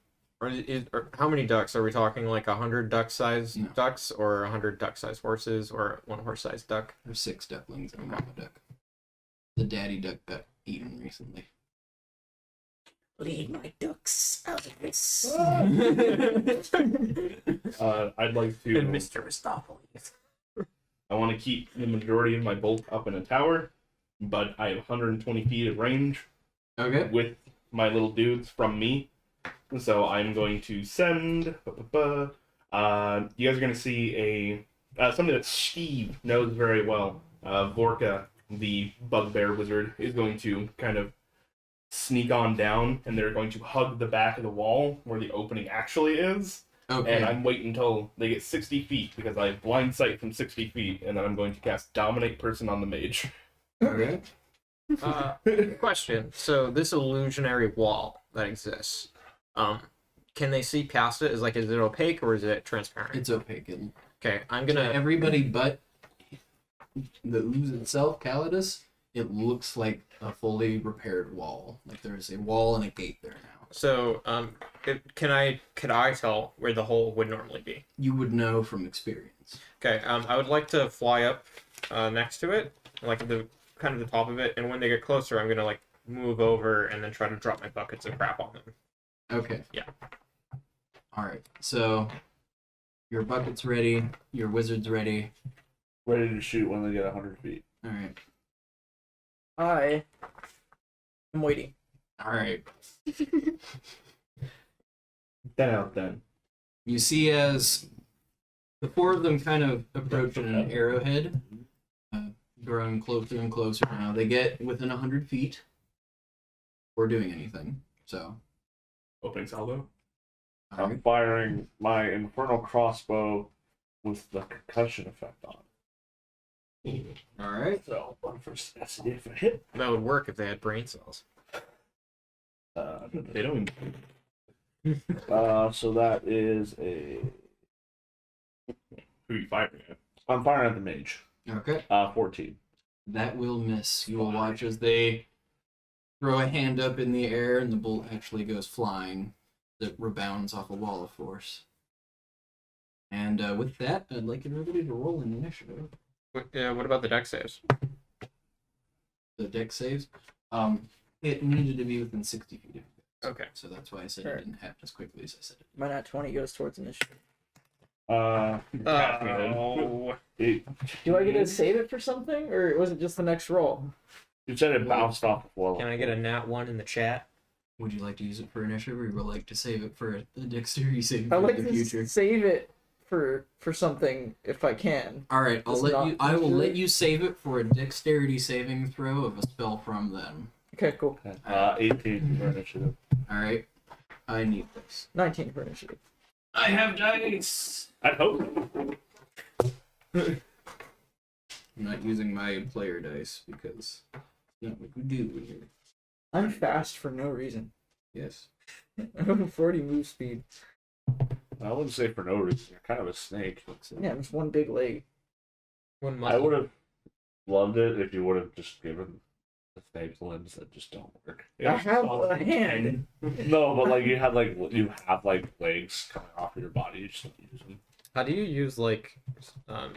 how many ducks are we talking? Like 100 duck-sized No. ducks, or 100 duck-sized horses, or one horse-sized duck? There's 6 ducklings and a mama duck. The daddy duck got eaten recently. Lead my ducks out of this. I'd like to. Mr. Ristopoulos. I want to keep the majority of my bolt up in a tower, but I have 120 feet of range Okay. with my little dudes from me. So I'm going to send. You guys are going to see something that Steve knows very well. Vorka, the bugbear wizard, is going to kind of sneak on down, and they're going to hug the back of the wall where the opening actually is. Okay. And I'm waiting until they get 60 feet because I have blind sight from 60 feet, and then I'm going to cast Dominate Person on the mage. Okay. Question. So this illusionary wall that exists, can they see past it? Is it opaque or is it transparent? It's opaque. Okay, I'm gonna. Everybody but the ooze itself, Calidus, it looks like a fully repaired wall. Like there's a wall and a gate there now. So, can I tell where the hole would normally be? You would know from experience. Okay. I would like to fly up, next to it, like the kind of the top of it, and when they get closer, I'm gonna like move over and then try to drop my buckets of crap on them. Okay. Yeah. All right. So your bucket's ready. Your wizard's ready. Ready to shoot when they get 100 feet. All right. I am waiting. All right. 10 out of 10. You see as the four of them kind of approach in an arrowhead, growing closer and closer now. They get within 100 feet before doing anything. So, Opening salvo. all I'm right. firing my infernal crossbow with the concussion effect on. All right. So, first, see if I hit. That would work if they had brain cells. They don't. So that is a. Who are you firing at? I'm firing at the mage. Okay. 14. That will miss. You will watch as they throw a hand up in the air and the bolt actually goes flying. That rebounds off a wall of force. And with that, I'd like everybody to roll an initiative. What about the deck saves? The deck saves. It needed to be within 60 feet of you. Okay. So that's why I said Sure. it didn't happen as quickly as I said it. My nat 20 goes towards initiative. Oh. It, Do I get to save it for something, or was it just the next roll? you said it bounced off the wall. Can I get a nat 1 in the chat? Would you like to use it for initiative, or you would like to save it for the dexterity saving I for like the to future? save it for something if I can. All right, It's not I will let initiative? you save it for a dexterity saving throw of a spell from them. Okay, cool. 18 for initiative. All right, I need this. 19 for initiative. I have dice. I'd hope. I'm not using my player dice because not what we do here. I'm fast for no reason. Yes. I have 40 move speed. I wouldn't say for no reason. You're kind of a snake. Yeah, just one big leg. One I muscle. would have loved it if you would have just given the snake limbs that just don't work. I have a hand. No, but like you have like legs coming off of your body. You just don't use them. How do you use like,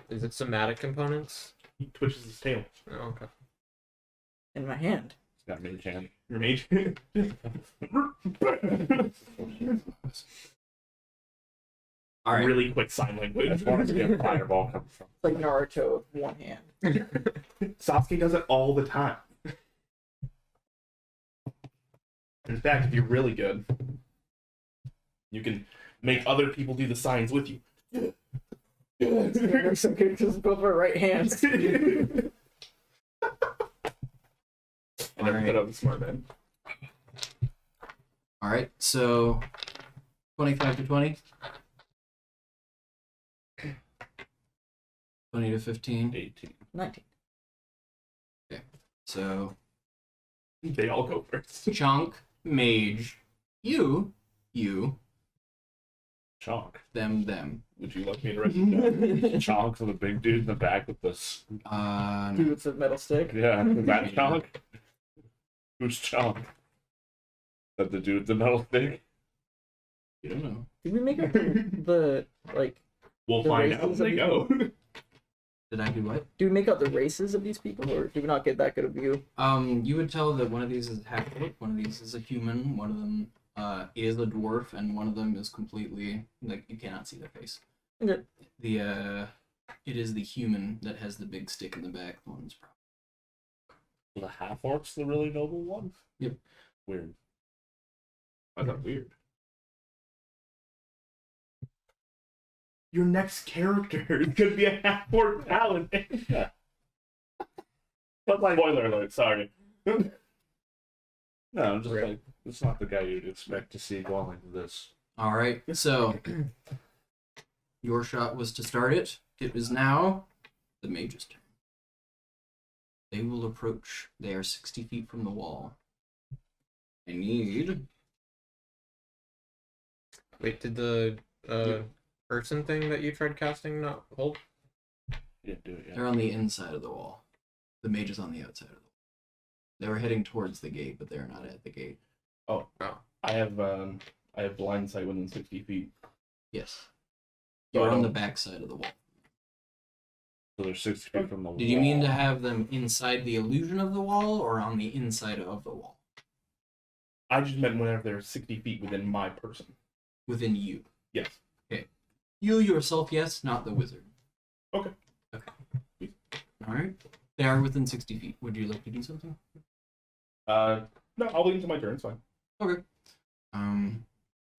is it somatic components? He twitches his tail. Oh, okay. In my hand. It's got mage hand. Your mage. All right. Really quick sign I language. just want to see a fireball come from. It's like Naruto with one hand. Sasuke does it all the time. In fact, if you're really good, you can make other people do the signs with you. It's gonna work so good because both our right hands. I never Alright. thought I was a smart man. All right. So 25 to 20. 20 to 15. 18. 19. So They all go first. Chunk, Mage, you, Chonk. them. Would you like me to write it down? Chonk for the big dude in the back with this. Dude with the metal stick. Yeah, that Chonk. Who's Chonk? That the dude with the metal stick? You don't know. Did we make up the like? We'll The find out races when they of go. Did I do what? Do we make out the races of these people, or do we not get that good of view? You would tell that one of these is half orc, one of these is a human, one of them is a dwarf, and one of them is completely like you cannot see their face. Okay. It is the human that has the big stick in the back. The one's probably The half orc's the really noble one? Yep. Weird. Why is that weird? Your next character is gonna be a half-orc paladin. But like, Spoiler alert, sorry. no, I'm just Rip. like, it's not the guy you'd expect to see going like this. all right. So your shot was to start it. It is now the mage's turn. They will approach. They are 60 feet from the wall. I need. Wait, did the person thing that you tried casting not hold? Yeah, do it. Yeah. They're on the inside of the wall. The mage is on the outside of the wall. They were heading towards the gate, but they're not at the gate. I have blind sight within 60 feet. Yes. So You're I on the don't- back side of the wall. So they're 60 feet from the wall. Did you mean to have them inside the illusion of the wall or on the inside of the wall? I just meant whenever they're 60 feet within my person. Within you. Yes. You yourself, yes, not the wizard. Okay. Alright. They are within 60 feet. Would you like to do something? No, I'll wait until my turn. It's fine. Okay.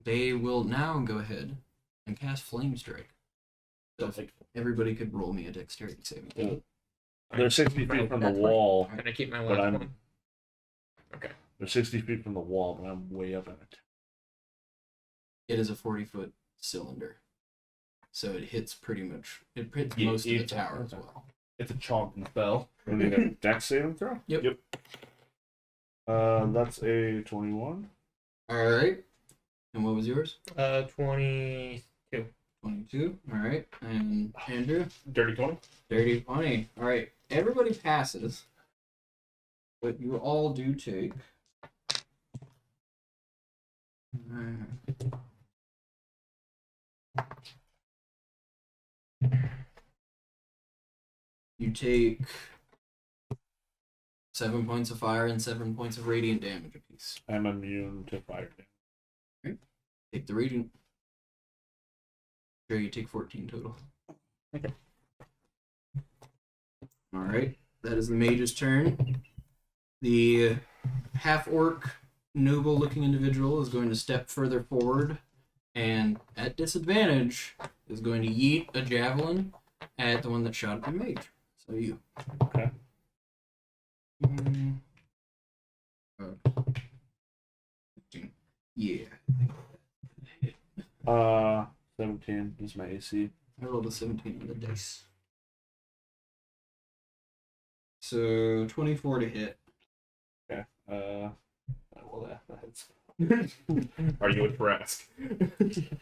They will now go ahead and cast Flame Strike. So if everybody could roll me a dexterity saving. Yeah. They're 60 feet from the That's fine. wall. I'm gonna keep my But last I'm- one. They're 60 feet from the wall, but I'm way up in it. It is a 40-foot cylinder. So it hits pretty much, it hits Yeah, most of the it's- tower as well. It's a chomping spell. We need a dex saving throw? Yep. That's a 21. Alright. And what was yours? 22. 22. Alright. And Andrew? Dirty 20. Dirty 20. Alright. Everybody passes. But you all do take. You take 7 points of fire and 7 points of radiant damage apiece. I'm immune to fire damage. Take the radiant. Sure, you take 14 total. Okay. Alright, that is the mage's turn. The half-orc, noble-looking individual is going to step further forward and, at disadvantage, is going to yeet a javelin at the one that shot at the mage. So you. Okay. Oh. 15. Yeah. 17 is my AC. I rolled a 17 on the dice. So 24 to hit. Okay. Well, that hits. Are you at Brask?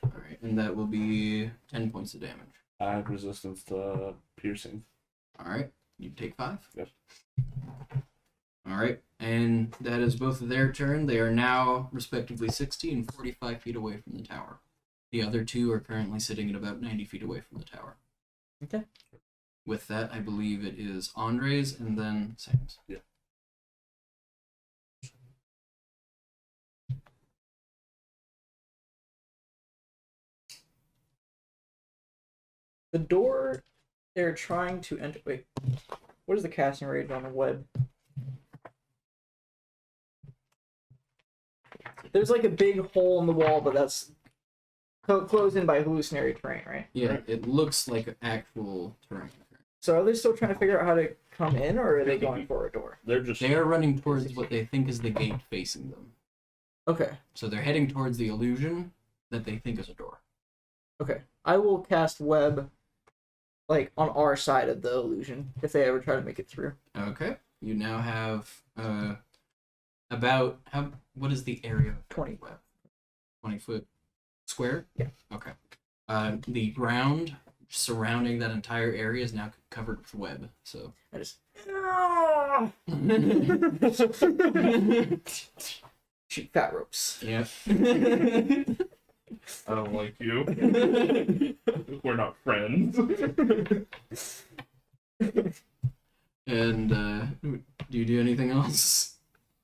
Alright, and that will be 10 points of damage. I have resistance to piercing. Alright, you take 5. Yes. Alright, and that is both of their turn. They are now respectively 60 and 45 feet away from the tower. The other two are currently sitting at about 90 feet away from the tower. Okay. With that, I believe it is Andre's and then Sam's. Yeah. The door they're trying to enter. Wait, what is the casting range on the web? There's like a big hole in the wall, but that's closed in by hallucinatory terrain, right? Yeah, it looks like actual terrain. So are they still trying to figure out how to come in, or are they going for a door? They're just. They are running towards what they think is the gate facing them. Okay, So they're heading towards the illusion that they think is a door. okay. I will cast web, like on our side of the illusion, if they ever try to make it through. Okay. You now have about what is the area of 20. web? 20 foot square? Yeah. Okay. The ground surrounding that entire area is now covered with web. So I just. Shoot fat ropes. yeah. I don't like you. We're not friends. And do you do anything else?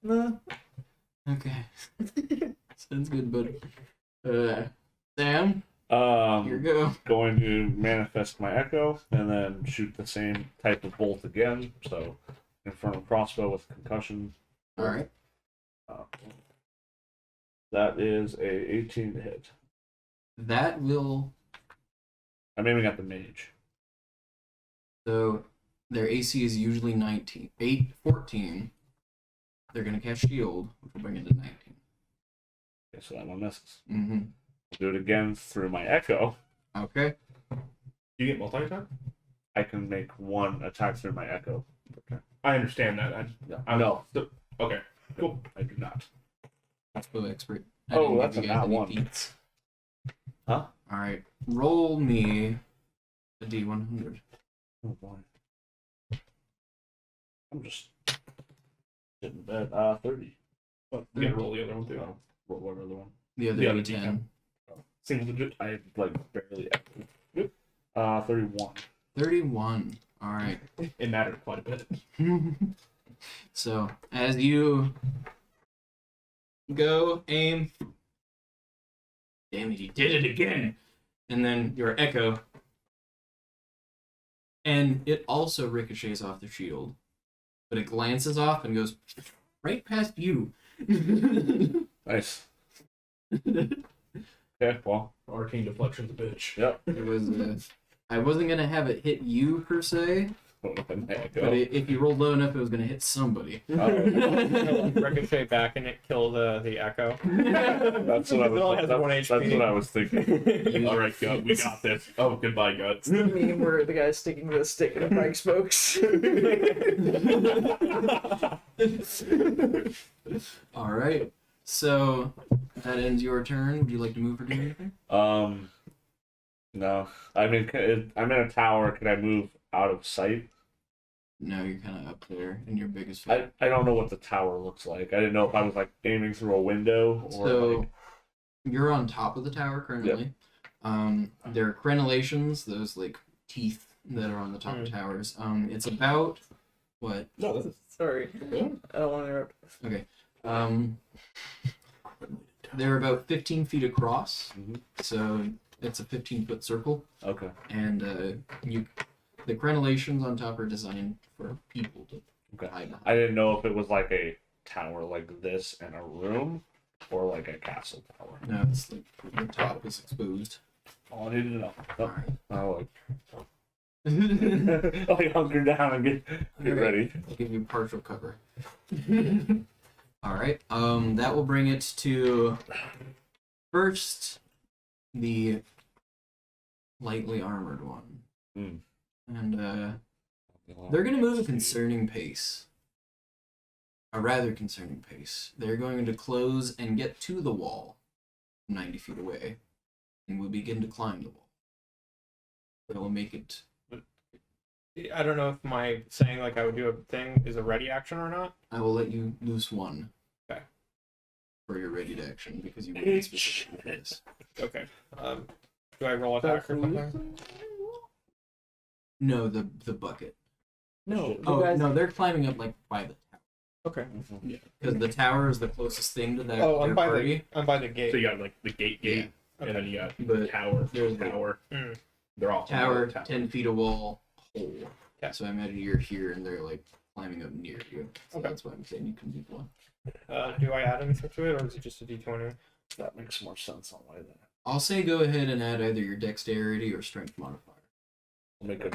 No. Okay. Sounds good, bud. Sam, here Um, go. going to manifest my echo and then shoot the same type of bolt again. So, infernal crossbow with concussion. All right. That is a 18 to hit. That will. I'm aiming at the mage. So their AC is usually 14. They're gonna cast shield, which will bring it to 19. Okay, so that one misses. Mm-hmm. I'll do it again through my echo. Okay. You get multi-attack? I can make one attack through my echo. I understand that. No, Okay, cool. I do not. That's expert. I Oh, didn't give that's you a guys nat any one. feats. Huh? All right. Roll me a D100. Oh boy. I'm just Shit, bet 30. You gotta roll the other one too. Roll one other one. The other The other D10. Single digit. I like barely. 31. 31. All right. It mattered quite a bit. So as you go aim, damn it, he did it again. And then your echo, and it also ricochets off the shield, but it glances off and goes right past you. Nice. Okay, well. Arcane deflection's a bitch. Yep. It was. I wasn't gonna have it hit you per se, but if you rolled low enough, it was gonna hit somebody. Ricochet back and it kill the echo. That's what I It only was. has That's, 1 that's HP. what I was thinking. All right, Gut, we got this. Oh, goodbye, Guts. The meme where the guy's sticking the stick in a pipe smokes. All right. So that ends your turn. Would you like to move or do anything? No. I mean, I'm in a tower. Can I move out of sight? No, you're kind of up there in your biggest. I don't know what the tower looks like. I didn't know if I was like aiming through a window or So like... you're on top of the tower currently. There are crenellations, those like teeth that are on the top of towers. It's about what? No, this is... Sorry, I don't want to interrupt. Okay. They're about 15 feet across, so it's a 15-foot circle, Okay. and the crenellations on top are designed for people to Okay. hide behind. I didn't know if it was like a tower like this in a room or like a castle tower. No, it's like the top is exposed. All I needed to know. All right. Oh, like hunker down and get ready. I'll give you partial cover. All right. That will bring it to first the lightly armored one, and they're going to move a concerning pace. A rather concerning pace. They're going to close and get to the wall, 90 feet away, and will begin to climb the wall. That will make it. I don't know if my saying like I would do a thing is a ready action or not. I will let you loose one. Okay. For your ready to action because you wouldn't specifically for this. Okay. Do I roll attack or something? No, the bucket. No, you Oh guys. no, they're climbing up like by the tower Okay. because the tower is the closest thing to that. Oh, their I'm by party. the gate. So you got like the gate, Yeah. and then you got But tower, there's tower. Mm. They're all tower, 10 feet of wall, hole. Yeah. So I imagine you're here and they're like climbing up near you. So Okay. that's why I'm saying you can do one. Do I add anything to it or is it just a d20? That makes more sense on why that. I'll say go ahead and add either your dexterity or strength modifier. I'll make it.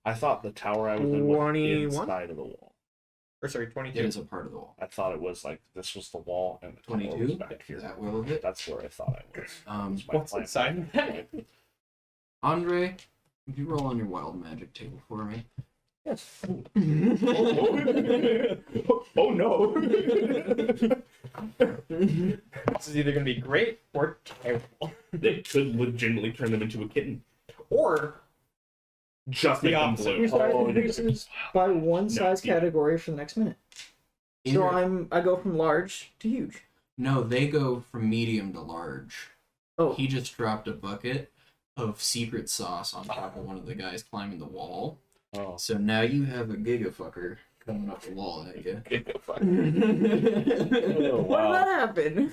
I thought the tower I was in was 21? inside of the wall. Or sorry, 22. It is a part of the wall. I thought it was like this was the wall and the tower 22? was back here. That will hit. That's where I thought I was. Was my What's plan. inside that? Andre, would you roll on your wild magic table for me? Yes. Oh no! This is either going to be great or terrible. They could legitimately turn them into a kitten. Or Just The make them opposite. blue. Your size Oh, increases by one size yeah. category for the next minute. In So your- I go from large to huge. No, they go from medium to large. Oh, He just dropped a bucket of secret sauce on top of one of the guys climbing the wall. Oh. So now you have a gigafucker coming up the wall at you. Oh, what did wow. that happen?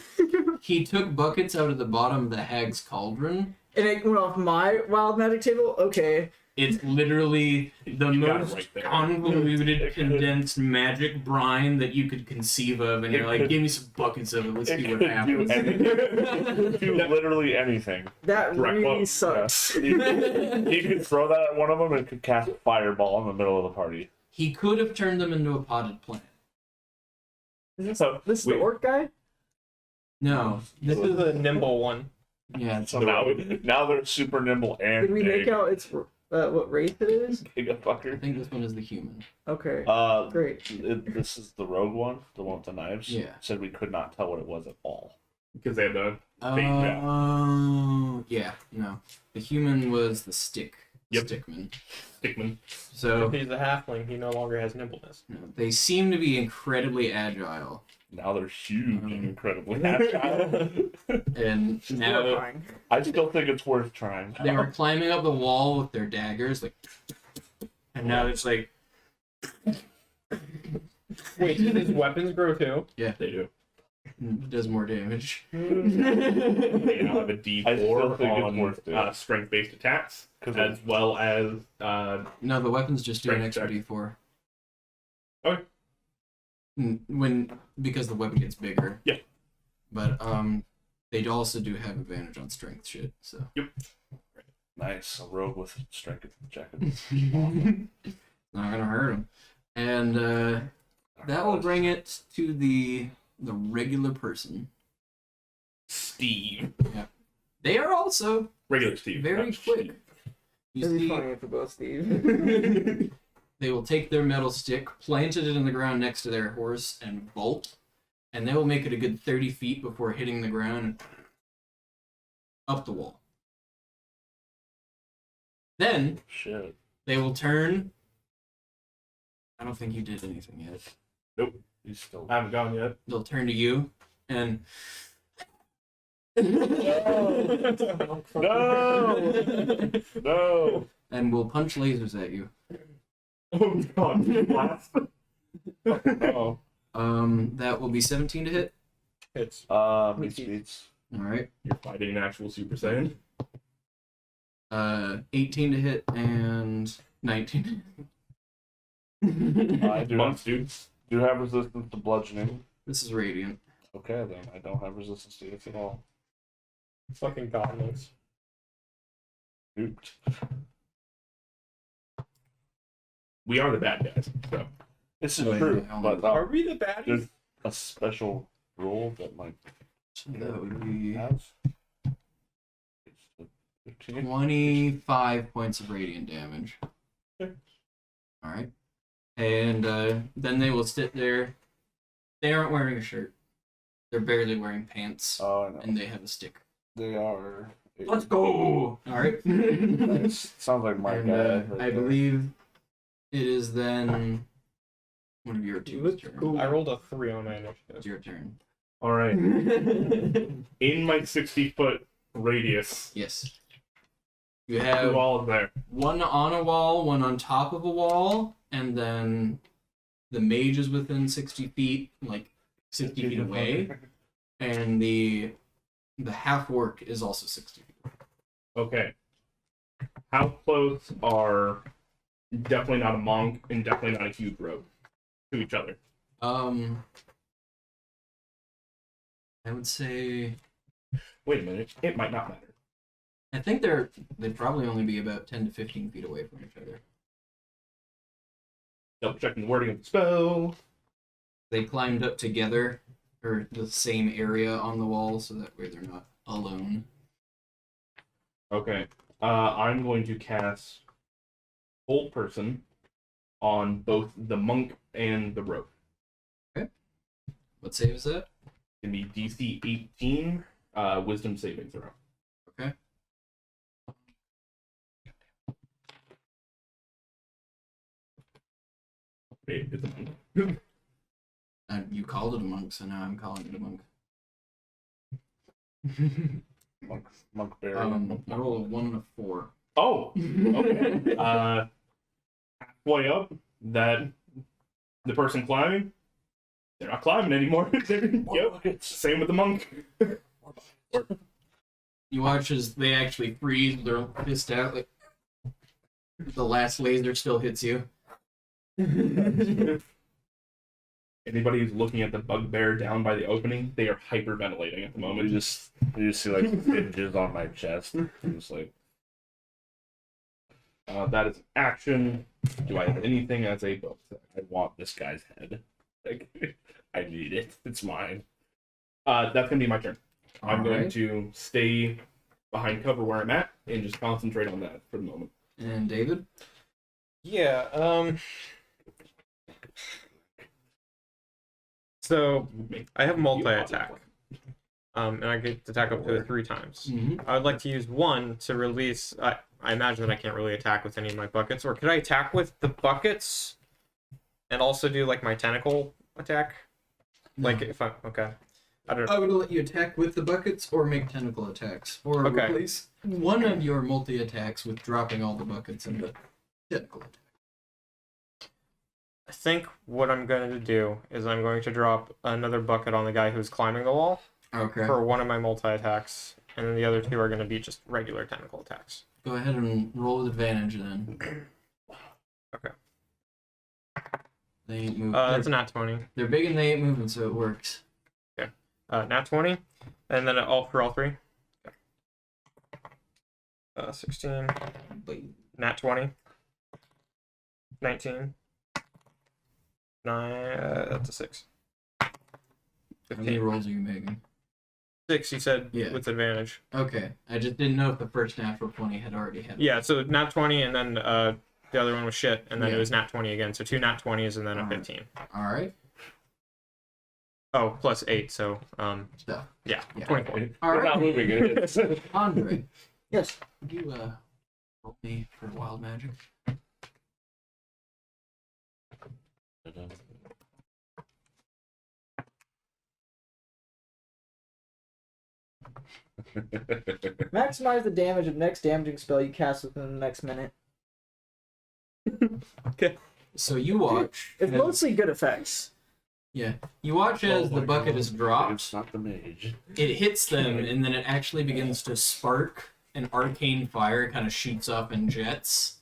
He took buckets out of the bottom of the hag's cauldron. And it went off my wild magic table. Okay. It's literally the You got it most right there. convoluted, condensed magic brine that you could conceive of, and you're It like, could- give me some buckets of it, let's It see what could do happens. anything. Do literally anything. That Direct really quote, sucks. You could throw that at one of them and it could cast a fireball in the middle of the party. He could have turned them into a potted plant. So This is the orc guy? No, this is the nimble one. yeah, So now they're super nimble and Did we make out it's what race it is? I gigafucker. think this one is the human. Okay. Great. This is the rogue one, the one with the knives. Yeah. Said we could not tell what it was at all. Because they have the Oh, yeah, no. The human was the stick Yep. stickmen. Stickman. So If he's a halfling, he no longer has nimbleness. they seem to be incredibly agile. Now they're huge and Um, incredibly agile. And now Terrifying. I still think it's worth trying. they were climbing up the wall with their daggers, like, and now it's like, Wait, did his weapons grow too? yeah, They do. does more damage. They now have a I still D4 think it's on worth doing. strength-based attacks, 'Cause as well as No, the weapons just do an Strength extra check. d4. Okay. Because the weapon gets bigger. Yeah. But they also do have advantage on strength shit. So. Nice, a rogue with strength jacket. Not gonna hurt them. And that will bring it to the regular person. Steve. They are also Regular Steve. very not quick. Steve. You It'd be see, funny if it was Steve. they will take their metal stick, plant it in the ground next to their horse, and bolt. And they will make it a good 30 feet before hitting the ground and up the wall. Then Shit. they will turn. I don't think you did anything yet. He's still. I haven't gone yet. They'll turn to you and. No! No! And will punch lasers at you. Oh god, blast. No. That will be 17 to hit. It's Meets beats. All right. You're fighting an actual Super Saiyan. 18 to hit and 19 to hit. I Months, dude. do have resistance to bludgeoning. This is radiant. Okay, then I don't have resistance to it at all. fucking goblins. Ooped. We are the bad guys, so. This is Oh, yeah, true, yeah, but Are we the baddies? there's a special rule that might So that would be have. It's the 15. 25 points of radiant damage. Okay. All right. And then they will sit there. They aren't wearing a shirt. They're barely wearing pants. Oh, I know. And they have a stick. They are. Let's go! All right. Nice. Sounds like my And, guy. I right there. believe it is then one of your two. Let's turn. go. I rolled a 3 on my initiative. It's your turn. Alright. In my 60-foot radius, Yes. You who have all is there? one on a wall, one on top of a wall, and then the mage is within 60 feet, like 60 feet away, and the half orc is also 60 feet. Okay. How close are definitely not a monk and definitely not a huge rogue to each other? I would say Wait a minute. It might not matter. I think they'd probably only be about 10 to 15 feet away from each other. Double checking the wording of the spell. They climbed up together, or the same area on the wall, so that way they're not alone. Okay. I'm going to cast Hold Person on both the monk and the rogue. What save is that? It's going to be DC 18, Wisdom saving throw. Okay. Wait, it's a monk. You called it a monk, so now I'm calling it a monk. Monk berry. I roll a 1 and a 4. Oh! Okay. Halfway up, that the person climbing, they're not climbing anymore. Yep. Same with the monk. You watch as they actually freeze, they're pissed out, like the last laser still hits you. Anybody who's looking at the bugbear down by the opening, they are hyperventilating at the moment. You just see like hinges on my chest. I'm just like, That is an action. Do I have anything as a bonus? I want this guy's head. Like, I need it. It's mine. that's gonna be my turn. I'm going Alright. to stay behind cover where I'm at and just concentrate on that for the moment. And David? Yeah, so I have multi-attack. And I get to attack up to 3 times. Mm-hmm. I would like to use one to release. I imagine that I can't really attack with any of my buckets. Or could I attack with the buckets and also do like my tentacle attack? Like if I okay. I don't know. I would let you attack with the buckets or make tentacle attacks. Or Okay. replace one of your multi-attacks with dropping all the buckets into tentacle attack. I think what I'm going to do is I'm going to drop another bucket on the guy who's climbing the wall Okay. for one of my multi-attacks, and then the other two are going to be just regular tentacle attacks. Go ahead and roll with advantage then. Okay. They ain't moving. That's a nat 20. They're big and they ain't moving, so it works. Nat 20, and then all for all three. Okay. 16, nat 20, 19, 9, that's a 6. How many 15. rolls are you making? 6, you said, Yeah. with advantage. Okay. I just didn't know if the first natural 20 had already hit. Yeah, so nat 20, and then the other one was shit, and then Yeah. it was nat 20 again, so 2 nat 20s, and then a Alright. 15. Alright. Oh, plus 8, so, Stuff. yeah, Yeah. 24. We're Alright. not moving it. Andre, Yes. would you roll me for wild magic? Maximize the damage of next damaging spell you cast within the next minute. So you watch. It's as- mostly good effects. Yeah. You watch as the bucket is dropped. It's not the mage. It hits them, and then it actually begins to spark. An arcane fire kind of shoots up in jets.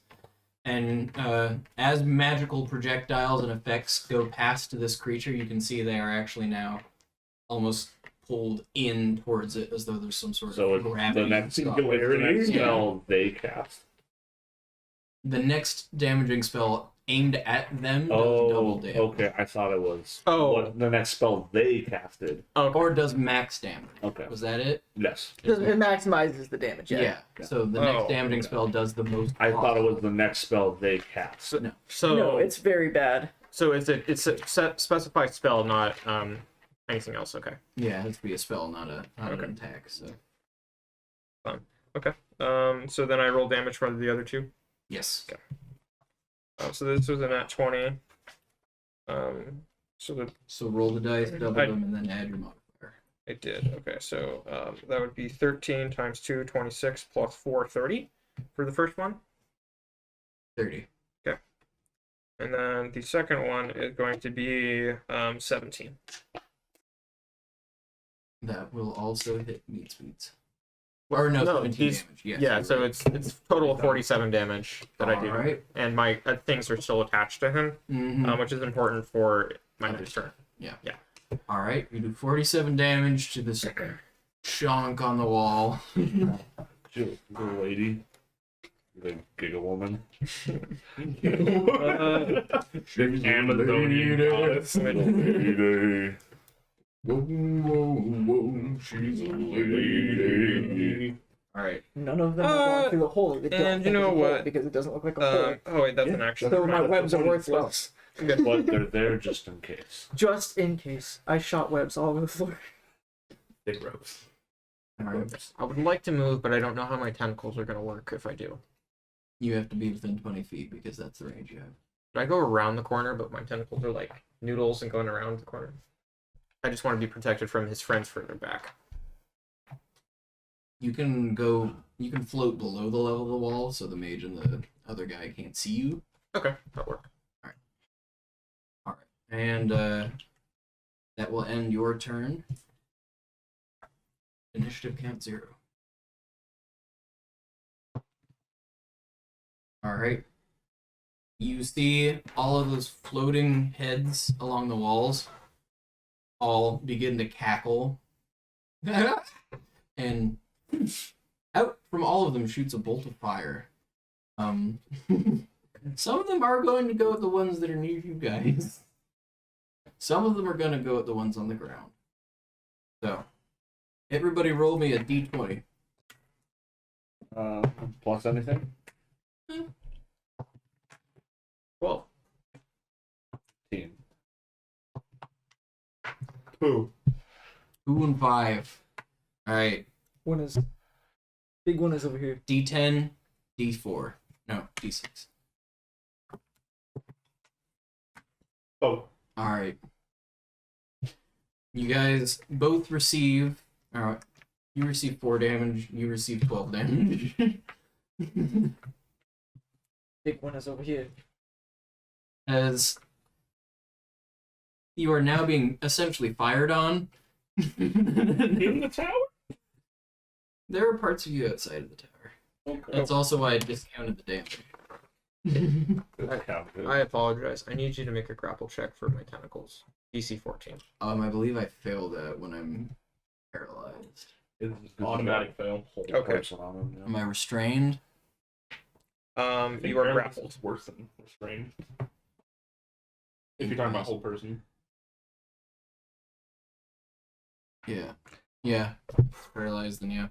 And as magical projectiles and effects go past this creature, you can see they are actually now almost pulled in towards it as though there's some sort So of it's gravity. the next stop. singularity Yeah. spell they cast. The next damaging spell aimed at them does double Oh, damage. okay. I thought it was the next spell they casted. Or does max damage. Okay. Was that it? Yes. It maximizes the damage. Yeah. Yeah. So the next Oh, damaging okay. spell does the most. I thought it was possible. the next spell they cast. So, No, it's very bad. so it's a specified spell, not anything else. Okay. Yeah, it has to be a spell, not Okay. an attack. So So then I roll damage for the other two. yes. So this was a nat 20. So So roll the dice, double I- them, and then add your modifier. it did. Okay, so that would be 13 times 2, 26 plus 4, 30 for the first one. 30. And then the second one is going to be 17. That will also hit meat speeds. Or no, 17 these- damage. Yes, Yeah, you're so right. it's total of 47 damage that I do. Alright. And my things are still attached to him, Mhm. which is important for my next turn. Alright, you do 47 damage to this shonk on the wall. The lady. The Giga Woman. She's Amazonian goddess. The lady. Whoa, whoa, whoa, she's a lady. Alright. None of them are going through the hole. They don't and you think know it's a hole what? because it doesn't look like a hole. Oh wait, that's an action. So my webs are worthless. But they're there just in case. Just in case. I shot webs all over the floor. Big ropes. Alright. I would like to move, but I don't know how my tentacles are going to work if I do. You have to be within 20 feet because that's the range you have. Should I go around the corner, but my tentacles are like noodles and going around the corner? I just want to be protected from his friends further back. You can float below the level of the wall so the mage and the other guy can't see you. Okay, that'll work. Alright. And that will end your turn. Initiative count 0. Alright. You see all of those floating heads along the walls all begin to cackle. And out from all of them shoots a bolt of fire. Some of them are going to go at the ones that are near you guys. Some of them are going to go at the ones on the ground. So, everybody roll me a d20. Plus anything? 12. Team. 2. 2 and 5. Alright. Big one is over here. D10, D4. No, D6. Oh, All right. You guys both receive. You receive 4 damage. You receive 12 damage. Big one is over here. As you are now being essentially fired on. in the tower? There are parts of you outside of the tower. Okay. That's also why I discounted the damage. I apologize. I need you to make a grapple check for my tentacles. DC 14. I believe I failed that when I'm paralyzed. It's an automatic fail. Okay. Am I restrained? I think You are paralysis grappled. is worse than restrained. If you're talking about whole person. Yeah. Yeah. Paralyzed, then yeah.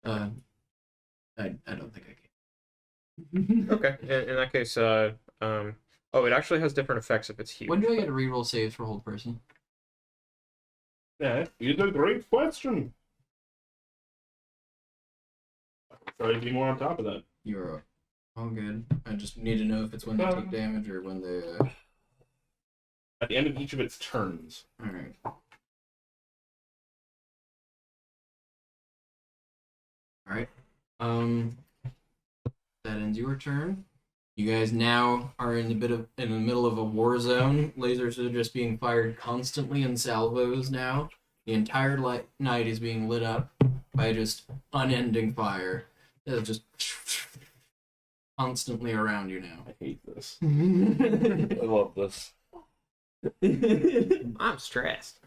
I don't think I can. Okay. In that case, oh, it actually has different effects if it's huge. When do I get a reroll saves for hold person? Yeah, it's a great question. Try to be more on top of that. You're all good. I just need to know if it's when they take damage or when they. At the end of each of its turns. All right. All right. That ends your turn. You guys now are in the middle of a war zone. Lasers are just being fired constantly in salvos now. The entire night is being lit up by just unending fire. It's just constantly around you now. I hate this. I love this. I'm stressed.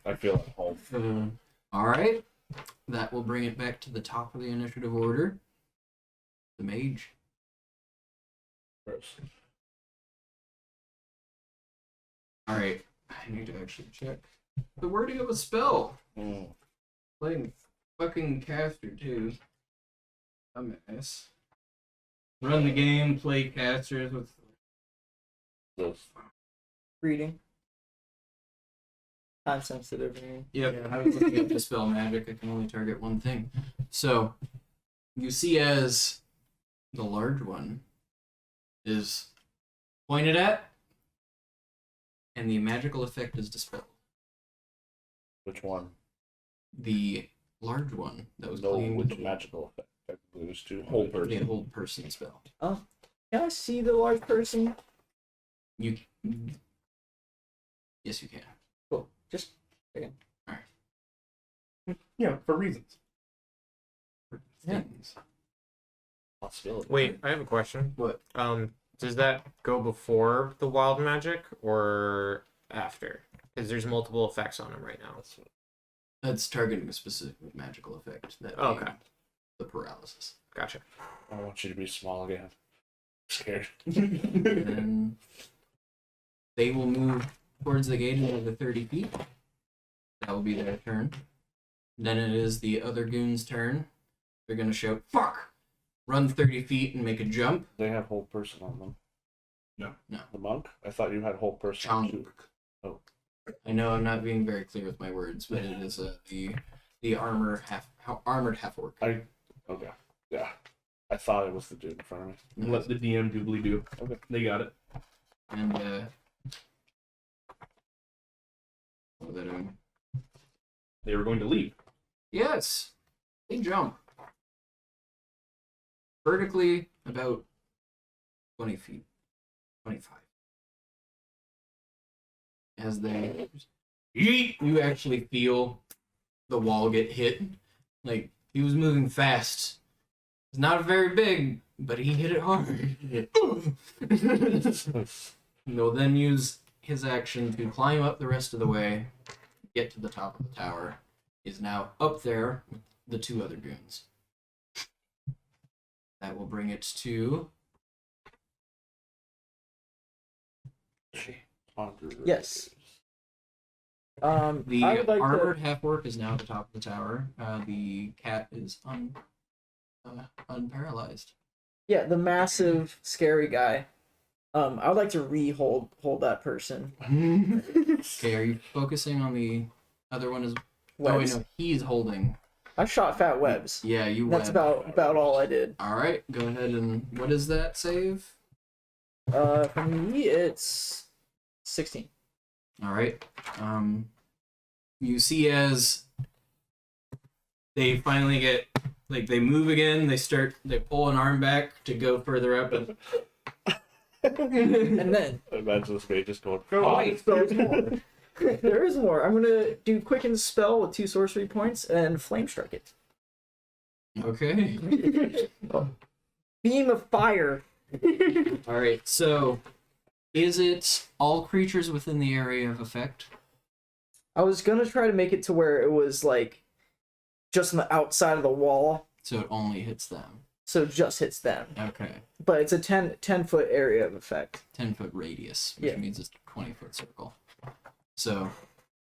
I feel at home. All right. That will bring it back to the top of the initiative order. The mage. Gross. All right. I need to actually check the wording of a spell. Playing fucking caster too. A mess. Run the game. Play casters with. This. Reading. Time sensitive. Yep, I was looking up to spell magic. I can only target one thing. So, you see as the large one is pointed at, and the magical effect is dispelled. Which one? The large one that was No, clinging which to the magical effect? Technically, there's two. Whole person. the hold person spell. Can I see the large person? You, yes, you can. Cool. Just Yeah, for reasons. For Yeah. things. Possibility. Wait, I have a question. What? Does that go before the wild magic or after? Because there's multiple effects on him right now. That's targeting a specific magical effect. That Okay. being the paralysis. Gotcha. I want you to be small again. Scared. And they will move towards the gate of the 30 feet. That will be their turn. Then it is the other goon's turn. They're going to shout, "Fuck!" Run 30 feet and make a jump. They have whole person on them. No. The monk? I thought you had whole person. Chunk. too. Oh. I know I'm not being very clear with my words, but it is the armored half orc. Okay. Yeah. I thought it was the dude in front of me. Let the DM doobly do. Okay. They got it. And what are they doing? They were going to leave. Yes, they jump vertically about 20 feet, 25. As they yeet, you actually feel the wall get hit. Like, he was moving fast. It's not very big, but he hit it hard. He'll then use his action to climb up the rest of the way, get to the top of the tower. Is now up there with the two other goons. That will bring it to. Yes. The I would like armored half-orc is now at the top of the tower. The cat is unparalyzed. Yeah, the massive, scary guy. I would like to hold that person. Okay, are you focusing on the other one? Oh, wait, Webs. no, he's holding. I shot fat webs. Yeah, you That's web. about all I did. All right, go ahead and what is that save? For me, it's 16. All right. You see as they finally get like they move again, they pull an arm back to go further up, and And then I imagine this mage just going, oh, wait, there's more. There is more. I'm gonna do quicken spell with 2 sorcery points and flame strike it. okay. Beam of fire. All right. So, is it all creatures within the area of effect? I was gonna try to make it to where it was like just on the outside of the wall, So it only hits them. so it just hits them. Okay. But it's a 10 foot area of effect. 10-foot radius, which Yeah. means it's a 20-foot circle. So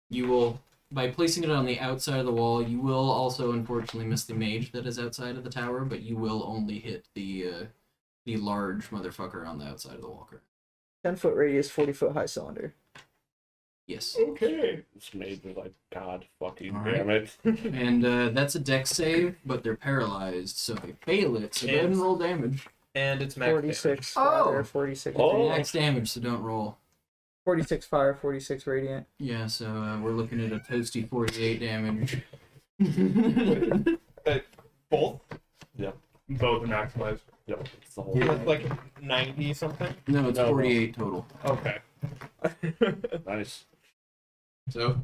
you will, by placing it on the outside of the wall, you will also unfortunately miss the mage that is outside of the tower, but you will only hit the large motherfucker on the outside of the wall. 10 foot radius, 40 foot high cylinder. Yes. okay. This mage is like, God fucking All damn it. And that's a dex save, but they're paralyzed, so they fail it. So go ahead and roll damage. And it's max 46 Oh! fire, 46 Oh! radiant. Max damage, so don't roll. 46 fire, 46 radiant. Yeah, so we're looking at a toasty 48 damage. Both? Both are maximized. Yep. It's the whole Yeah. That's like 90 something? No, it's No. 48 total. Okay. Nice. So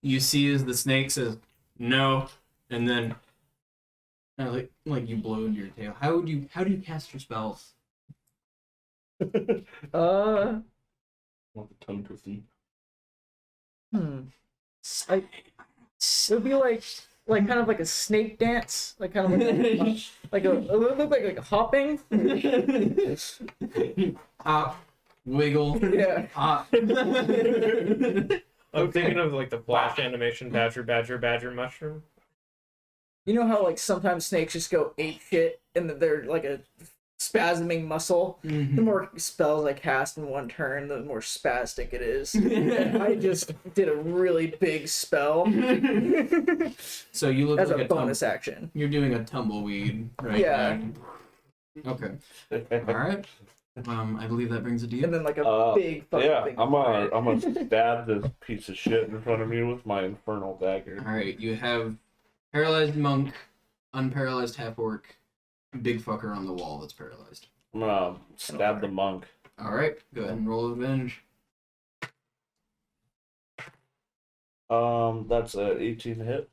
you see as the snake says no, and then like you blow into your tail. How do you cast your spells? Want the tongue twisting. It would be like kind of like a snake dance, like kind of like it would look like hopping. Hop, wiggle, Yeah. hop. I'm thinking of like the flash animation badger, badger, badger, mushroom. You know how like sometimes snakes just go ape shit and that they're like a spasming muscle. The more spells I cast in one turn, the more spastic it is. I just did a really big spell So you look as like a bonus action. You're doing a tumbleweed, right? Yeah. Okay. All right. I believe that brings a deal. And then like a big fucking Yeah, thing. I'm gonna stab this piece of shit in front of me with my infernal dagger. All right, you have paralyzed monk, unparalyzed half orc, big fucker on the wall that's paralyzed. I'm gonna stab the monk. All right, go ahead and roll advantage. That's a 18 to hit.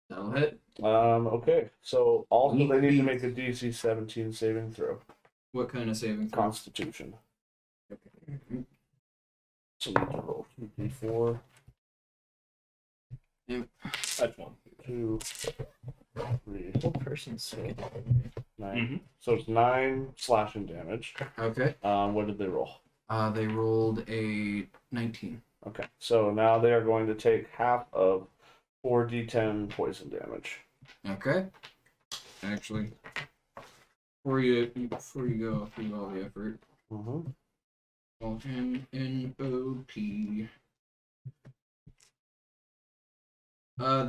That'll hit. Okay. So also Neat they need to feat. make a DC 17 saving throw. What kind of saving throw? Constitution. So we need to roll 2d4. That's one. 2, 3, Whole person's sweet. 9. So it's 9 slashing damage. Okay. What did they roll? They rolled a 19. Okay. So now they are going to take half of 4d10 poison damage. Okay. Actually, before you go through all the effort, Mm-hmm. roll MNOP.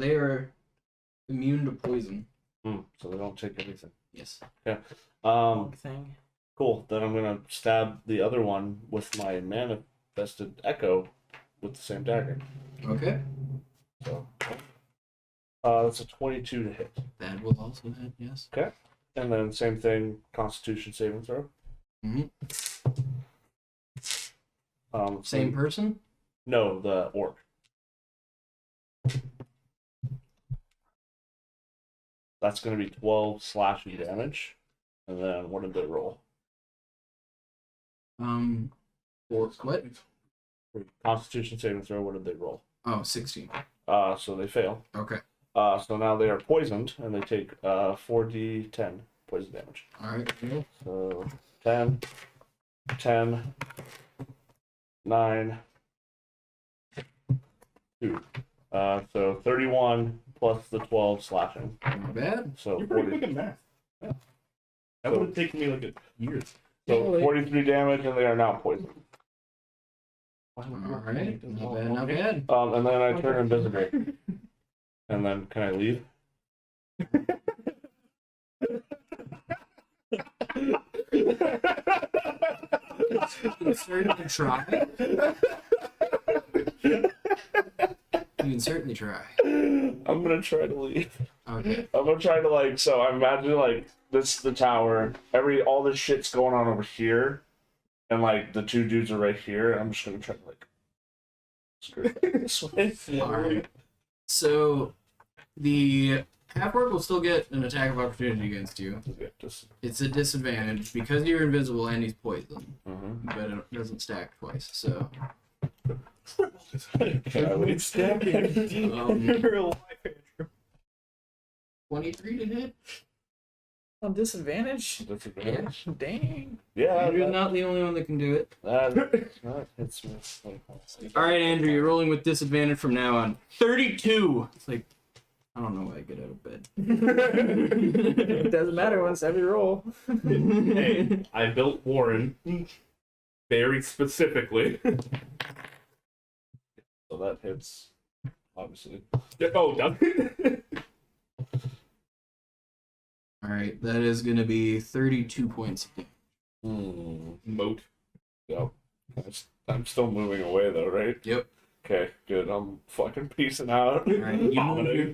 They are immune to poison. So they don't take anything. Yes. Thing. Cool. Then I'm gonna stab the other one with my manifested echo with the same dagger. Okay. So that's a 22 to hit. That will also hit. Yes. And then same thing, Constitution saving throw. Mm-hmm. Same Same. person. No, the orc. That's gonna be 12 slashing damage. And then what did they roll? Or what? Constitution saving throw. What did they roll? Oh, 16. So they fail. Okay. So now they are poisoned, and they take 4d10 poison damage. All right. Cool. So 10, 10, 9, 2. So 31 plus the 12 slashing. Not bad. So You're pretty 40, good at math. Yeah. That would have taken me like a year. so 43 damage, and they are now poisoned. All right. Not bad. Not bad. And then I turn invisible. And then can I leave? can certainly try. You can certainly try. I'm gonna try to leave. Okay. I'm gonna try to like. So I imagine like this is the tower. All this shit's going on over here, and like the two dudes are right here. I'm just gonna try to like skirt back this way. Alright. So the half-orc will still get an attack of opportunity against you. It's a disadvantage because you're invisible and he's poisoned. But it doesn't stack twice, so. It's stacking. Real life, Andrew. 23 to hit? On disadvantage? That's a bad. Dang. Yeah, You're not the only one that can do it. that hits me. Alright, Andrew, you're rolling with disadvantage from now on. 32! It's like, I don't know why I get out of bed. It doesn't matter once every roll. Hey, I built Warren very specifically. So that hits, obviously. Oh, done. Alright, that is going to be 32 points of damage. Moat. Yep. I'm still moving away though, right? Yep. Okay, good. I'm fucking peacing out. Alright,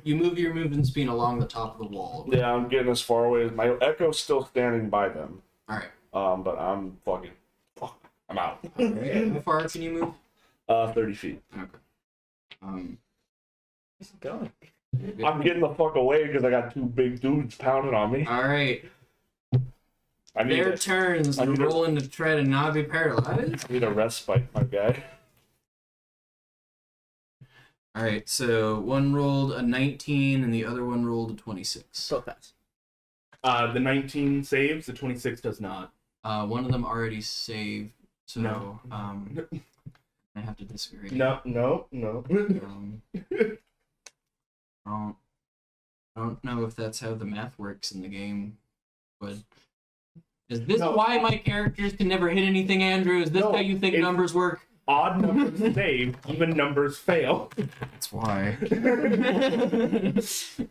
you move your movement speed along the top of the wall. Yeah, I'm getting as far away as my echo's still standing by them. Alright. But I'm I'm out. Alright, how far can you move? 30 feet. Okay. Where's it going? I'm getting the fuck away because I got two big dudes pounding on me. Alright. I need Their turns. I They're need a- rolling to try to not be paralyzed. I need a respite, my guy. Alright, so one rolled a 19 and the other one rolled a 26. Both pass. The 19 saves, the 26 does not. One of them already saved, so No. I have to disagree. No. I don't know if that's how the math works in the game, but is this No. why my characters can never hit anything, Andrew? Is this No, how you think it's- numbers work? Odd numbers save, even numbers fail. That's why.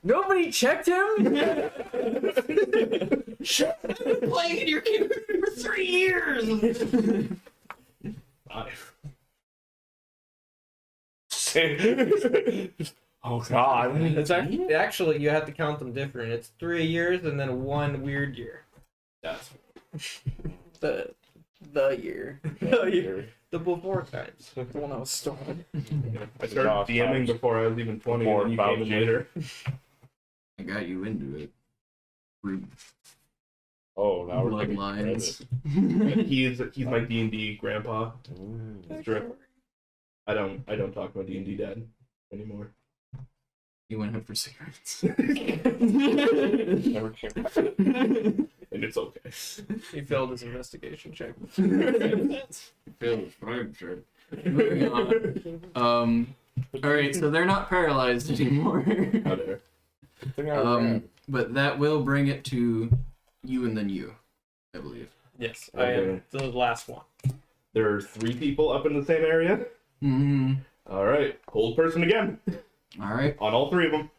Nobody checked him? I've been playing your character for 3 years! Oh god. It's actually you have to count them different. It's 3 years and then 1 weird year. That's The year. The before times. The one I was stolen. I started DMing before I was even 20, and then you came in later. I got you into it. Rude Oh, now we're getting bloodlines. He's my D&D grandpa. credit. It's true. I don't talk to my D&D dad anymore. He went out for cigarettes. Never came back. And it's okay. He failed his investigation check. Moving on. Alright, so they're not paralyzed anymore. Out there. I think I ran. But that will bring it to you and then you, I believe. Yes, I am the last one. There are 3 people up in the same area. Mm-hmm. All right, hold person again Alright. on all 3 of them.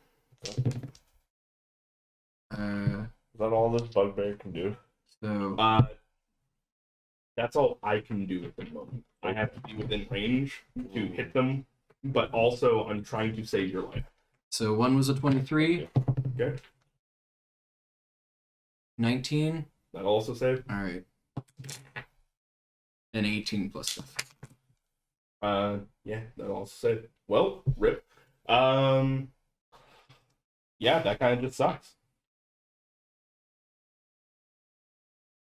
Is that all this bugbear can do? So That's all I can do at the moment. I have to be within range to hit them, but also I'm trying to save your life. one was a 23. Okay, 19. that also save. Alright. And 18 plus stuff. Yeah, that also save. Well, rip. Yeah, that kind of just sucks.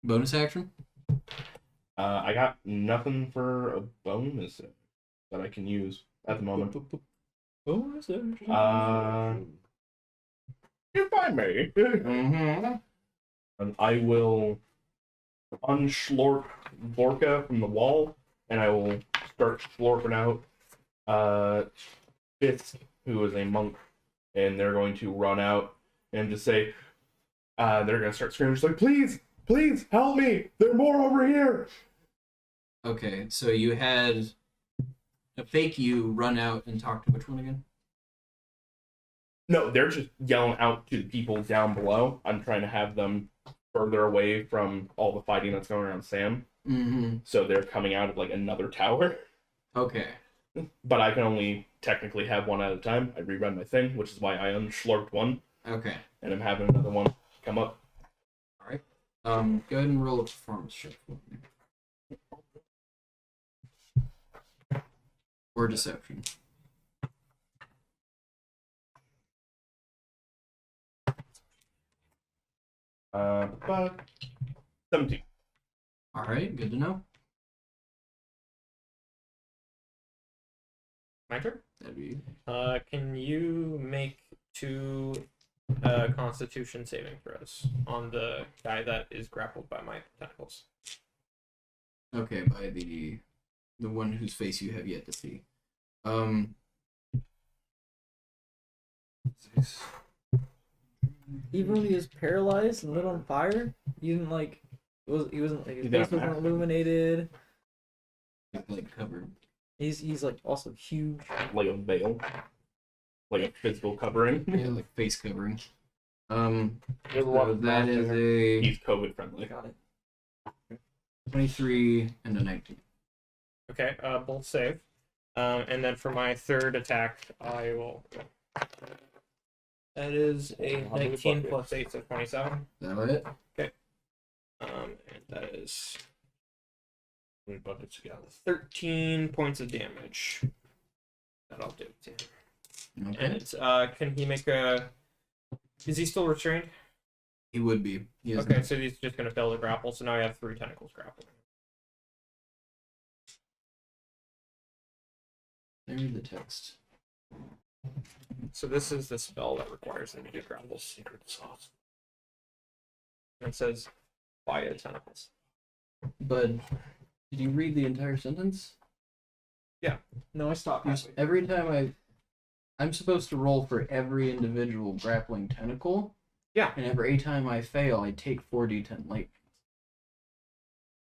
Bonus action? I got nothing for a bonus that I can use at the moment. If I may, and I will unschlorp Vorka from the wall, and I will start schlorping out Fisk, who is a monk, and they're going to run out and just say, they're going to start screaming, just like, please, help me! There are more over here! Okay, so you had a fake you run out and talk to which one again? No, they're just yelling out to the people down below. I'm trying to have them further away from all the fighting that's going around Sam. Mm-hmm. So they're coming out of like another tower. Okay. But I can only technically have one at a time. I rerun my thing, which is why I unslurped one, Okay. and I'm having another one come up. All right. Go ahead and roll a performance check for me. Or deception. But 17. All right. Good to know. My turn. That'd be Can you make 2 Constitution saving throws on the guy that is grappled by my tentacles? okay. By the one whose face you have yet to see. 6. Even though he was paralyzed and lit on fire, he didn't like. He wasn't like his He face didn't wasn't illuminated. Like covered. He's like also huge. Like a veil. Like a physical covering. Yeah, like face covering. There's a lot of that is a He's COVID friendly. Got it. 23 and a 19. Okay, both save. And then for my third attack, I will. That is a How many 19 buckets? plus 8, so 27. Is that it? And that is How many buckets you got? 13 points of damage. That'll do it to him. Okay. And it's, can he make a. Is he still restrained? He would be. He is Okay, not. so he's just going to fail the grapple, so now I have 3 tentacles grappling. There's the text. So this is the spell that requires him to do grapple. Secret sauce. And it says via tentacles. But did you read the entire sentence? No, I stopped. Just every time I'm supposed to roll for every individual grappling tentacle. Yeah. And every time I fail, I take 4d10 lightning.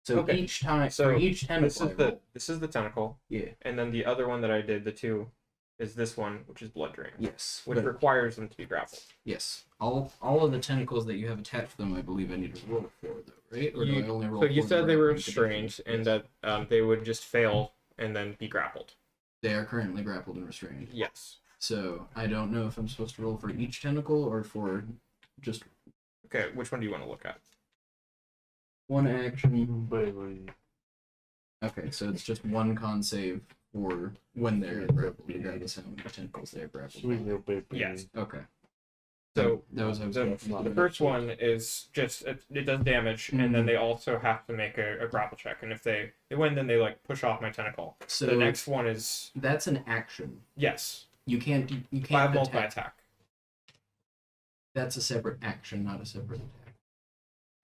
So Okay. each time, So for each tentacle, this is the tentacle, yeah, and then the other one that I did, the 2, is this one, which is blood drain, yes, which but- requires them to be grappled. yes. All of the tentacles that you have attached to them, I believe I need to roll for though, right? Or do I only roll? So you for said the they were grappling restrained, condition? and Yes. that they would just fail and then be grappled. They are currently grappled and restrained. Yes. So I don't know if I'm supposed to roll for each tentacle or for just Okay, which one do you want to look at? one action. Baby. Okay, so it's just one con save for when they're grappled, regardless of how many tentacles they're grappled. Sweet little baby. Yes. Okay. So that was the first one is just it does damage, and then they also have to make a grapple check, and if they win, then they like push off my tentacle. So The next one is that's an action. yes, You can't 5 multiply attack. attack. That's a separate action, not a separate attack.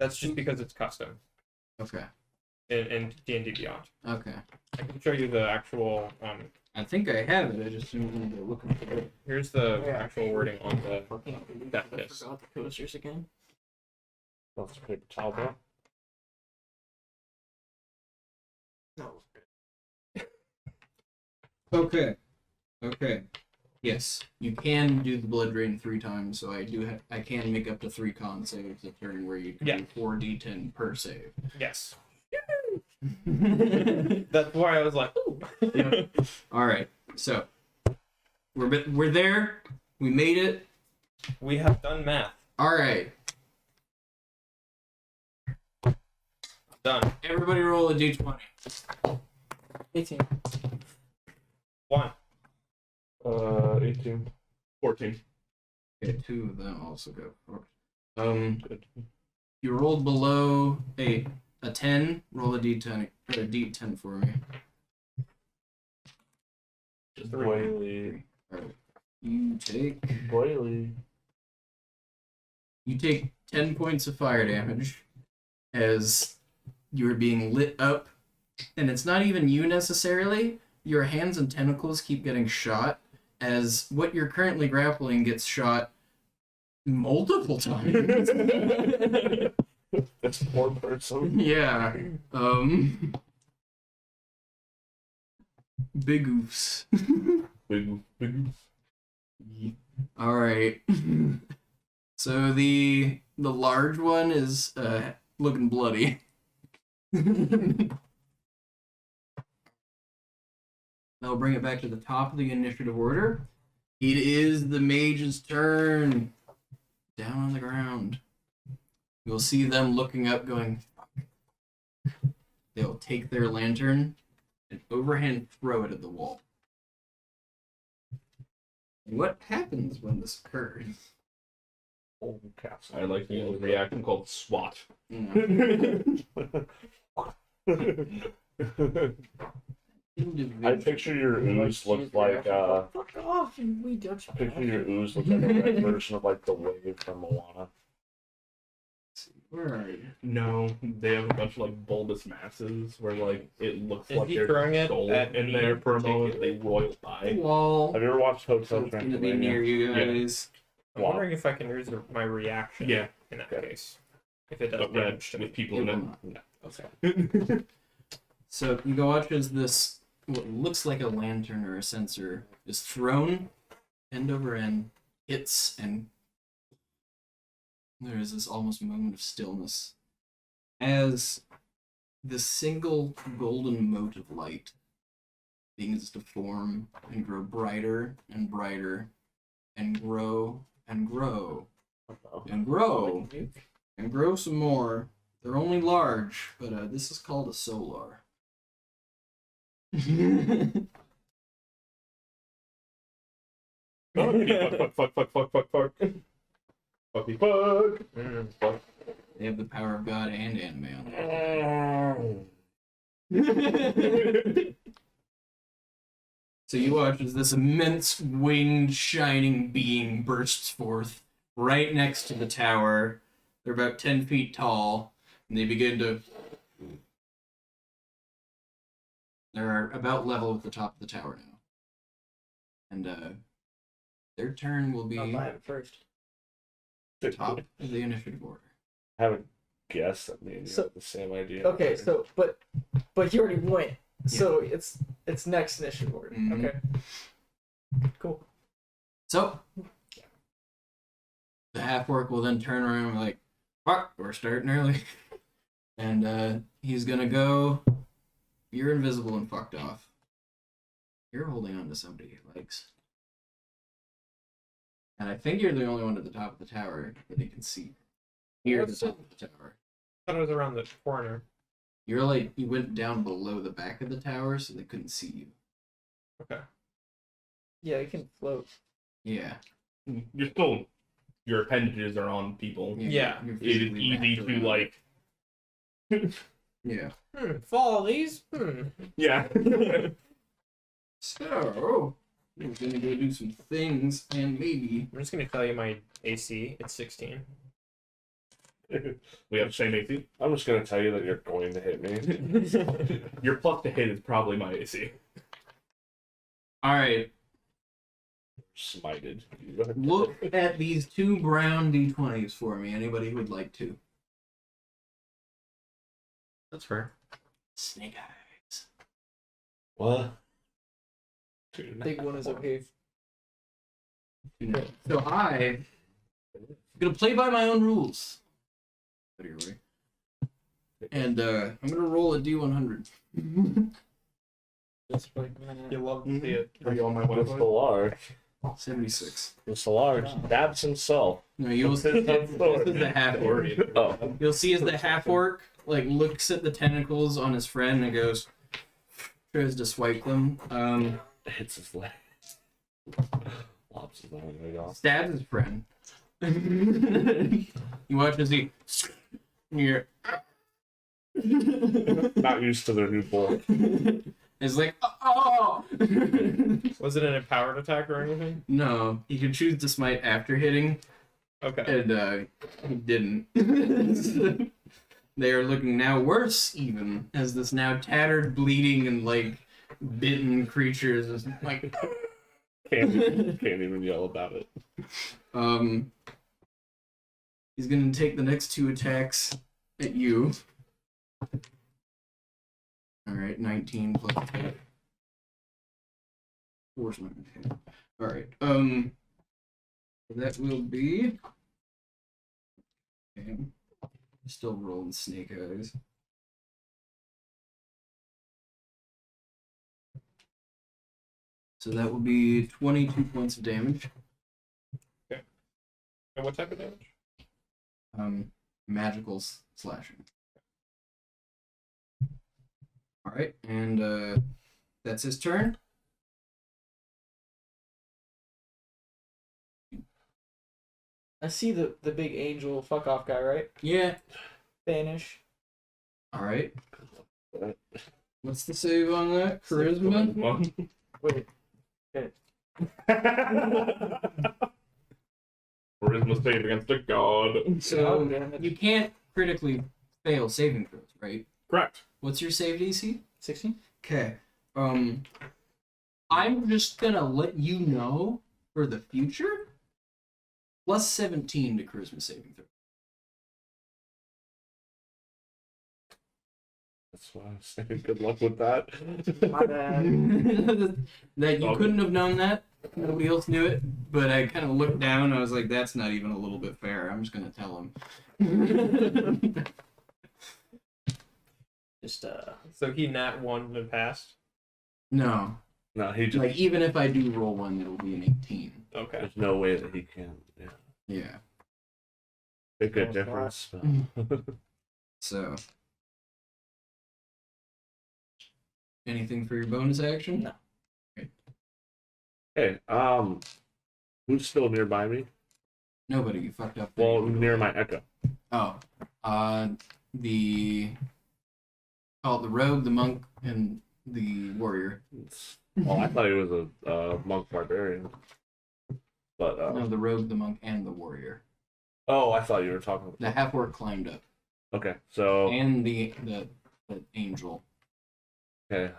That's just because it's custom Okay. in D&D Beyond. Okay. I can show you the actual. I think I have it. I just didn't remember looking for it. Here's the actual wording on the death I kiss. forgot the coasters again. That's paper towel, bro. No. Okay. Okay. Yes, you can do the blood drain 3 times, so I can make up to 3 con saves a turn where you can Yeah. do 4d10 per save. Yes. That's why I was like, ooh. All right, so we're there. We made it. We have done math. All right, Done. everybody roll a d20. 18. 1. 18. 14. Okay, 2 of them also go. Good. You rolled below a 10. Roll a d10 or a d10 for me. Just boily. All right. You take 10 points of fire damage as you're being lit up, and it's not even you necessarily. Your hands and tentacles keep getting shot as what you're currently grappling gets shot multiple times. This poor person. Yeah. Big oofs. Big. All right. So the large one is looking bloody. I'll bring it back to the top of the initiative order. It is the mage's turn. Down on the ground. You'll see them looking up, going, fuck. They'll take their lantern and overhand throw it at the wall. What happens when this occurs? Oh, cats. I like the old reaction called SWAT. I picture your ooze looks like Fuck off, and we judge. picture your ooze looks like a red version of like the wave from Moana. Where are you? No, they have a bunch of like bulbous masses where like it looks Is like he there's throwing it gold at in me there for a moment. particularly? They roil by. Wall. Have you ever watched So Hotel it's going to be near Transylvania? you guys. I'm Wow. wondering if I can use my reaction Yeah, in that Okay. case. If it does but red damage to me. with people It in will it. not. Okay. So you go watch as this, what looks like a lantern or a censer, is thrown end over end, hits, and there is this almost moment of stillness as the single golden mote of light begins to form and grow brighter and brighter and grow and grow and grow and grow some more. They're only large, but this is called a solar. Fuck. Fucky fuck. They have the power of God and anime on it. So you watch as this immense winged shining being bursts forth right next to the tower. They're about 10 feet tall, and they begin to... They're about level with the top of the tower now. And their turn will be first. top of the initiative order. I haven't guessed that maybe So- the same idea. Okay, so but you already went. So it's next initiative order. Mhm. Okay. Cool. So, the half-orc will then turn around and be like, fuck, we're starting early. And he's gonna go, you're invisible and fucked off. You're holding on to somebody he likes. And I think you're the only one at the top of the tower that he can see. You're at the top of the tower. I thought it was around the corner. You're like, you went down below the back of the tower so they couldn't see you. Okay. Yeah, you can float. Yeah. You're still, your appendages are on people. Yeah. you're It is physically easy wrapped to around. like. Yeah. Follow these? Yeah. So, we're gonna go do some things, and maybe... I'm just gonna tell you my AC. It's 16. We have the same AC. I'm just gonna tell you that you're going to hit me. Your plus to hit is probably my AC. Alright, Smited. look at these two brown d20s for me. Anybody who would like to. That's fair. Snake eyes. What? Big one is okay. So I'm gonna play by my own rules. Out of your way. And I'm gonna roll a d100. You love Mhm. to see it. Are you on my With the website? large. 76. With the large. Dabs himself. No, you'll see this is the half orc. Oh. You'll see as the half orc like looks at the tentacles on his friend and goes, tries to swipe them. Hits his leg. Lops his leg off. Stabs his friend. You watch as he. You're. Not used to their new boy. It's like, oh! Was it an empowered attack or anything? No, he could choose to smite after hitting, Okay. and he didn't. They are looking now worse, even, as this now tattered, bleeding, and like bitten creature is like. Can't even yell about it. He's gonna take the next two attacks at you. Alright, 19 plus 10. Force my hit. Alright, That will be. Okay. Still rolling snake eyes. So that will be 22 points of damage. And what type of damage? Magical slashing. Alright, and that's his turn. I see the big angel fuck off guy, right? Yeah. Banish. Alright. What's the save on that? Charisma? Wait. Charisma save against a god. So damn it. you can't critically fail saving throws, right? Correct. What's your save DC? 16? Okay. I'm just gonna let you know for the future. Plus 17 to charisma saving throw. That's why I'm saying good luck with that. My bad. That you Okay. couldn't have known that. Nobody else knew it. But I kind of looked down. I was like, that's not even a little bit fair. I'm just gonna tell him. Just, So he nat 1 and passed. No. No, he just. Like, even if I do roll one, it'll be an 18. Okay. There's no way that he can. Yeah. Yeah. Make a Almost difference. spell. So. Anything for your bonus action? No. Hey, who's still nearby me? Nobody. You fucked up. Well, near my echo. Oh. Call it the rogue, the monk, and the warrior. Well, I thought he was a monk barbarian. But No, the rogue, the monk, and the warrior. oh, I thought you were talking. The half-orc climbed up. Okay, so And the angel. okay.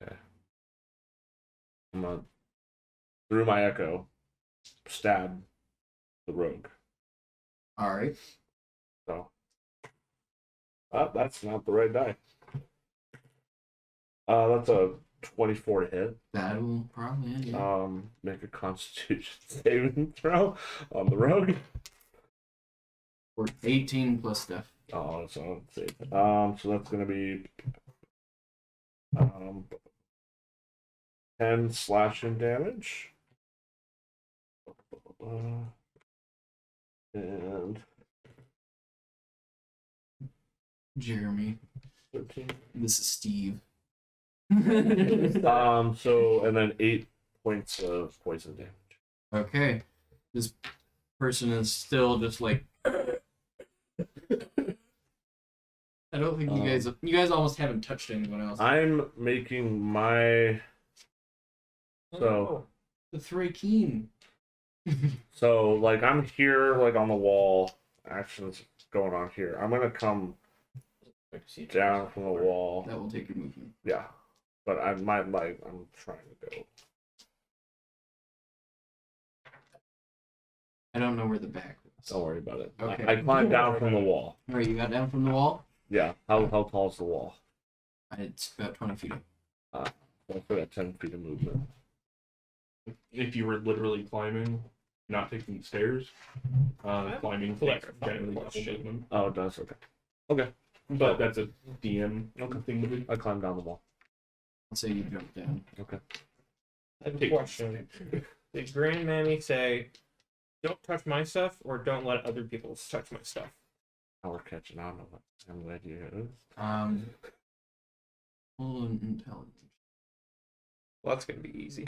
Okay. I'm gonna through my echo stab the rogue. Alright. So that's not the right die. That's a 24 to hit. That'll probably end it. Make a Constitution saving throw on the rogue. Or 18 plus stuff. Oh, so let's see. So that's gonna be 10 slashing damage. And Jeremy. 13. This is Steve. So and then 8 points of poison damage. Okay. This person is still just like. I don't think you guys almost haven't touched anyone else. I'm making my so The Thrakeen. so like I'm here like on the wall. Actions going on here. I'm gonna come down from the wall. That will take your movement. Yeah, but I'm trying to go. I don't know where the back was. Don't worry about it. Okay. I climbed down from the wall. Alright, you got down from the wall? Yeah. How tall is the wall? It's about 20 feet up. Well, for that 10 feet of movement. If you were literally climbing, not taking stairs, climbing takes generally double movement. Oh, it does. Okay. Okay. But that's a DM Okay. thing to do. I climbed down the wall. I'll say you jump down. Okay. I have a question. Did Grand Mammy say, don't touch my stuff, or don't let other people touch my stuff? Now we're catching on to what I'm glad you hear this. Full intelligence. Well, that's going to be easy.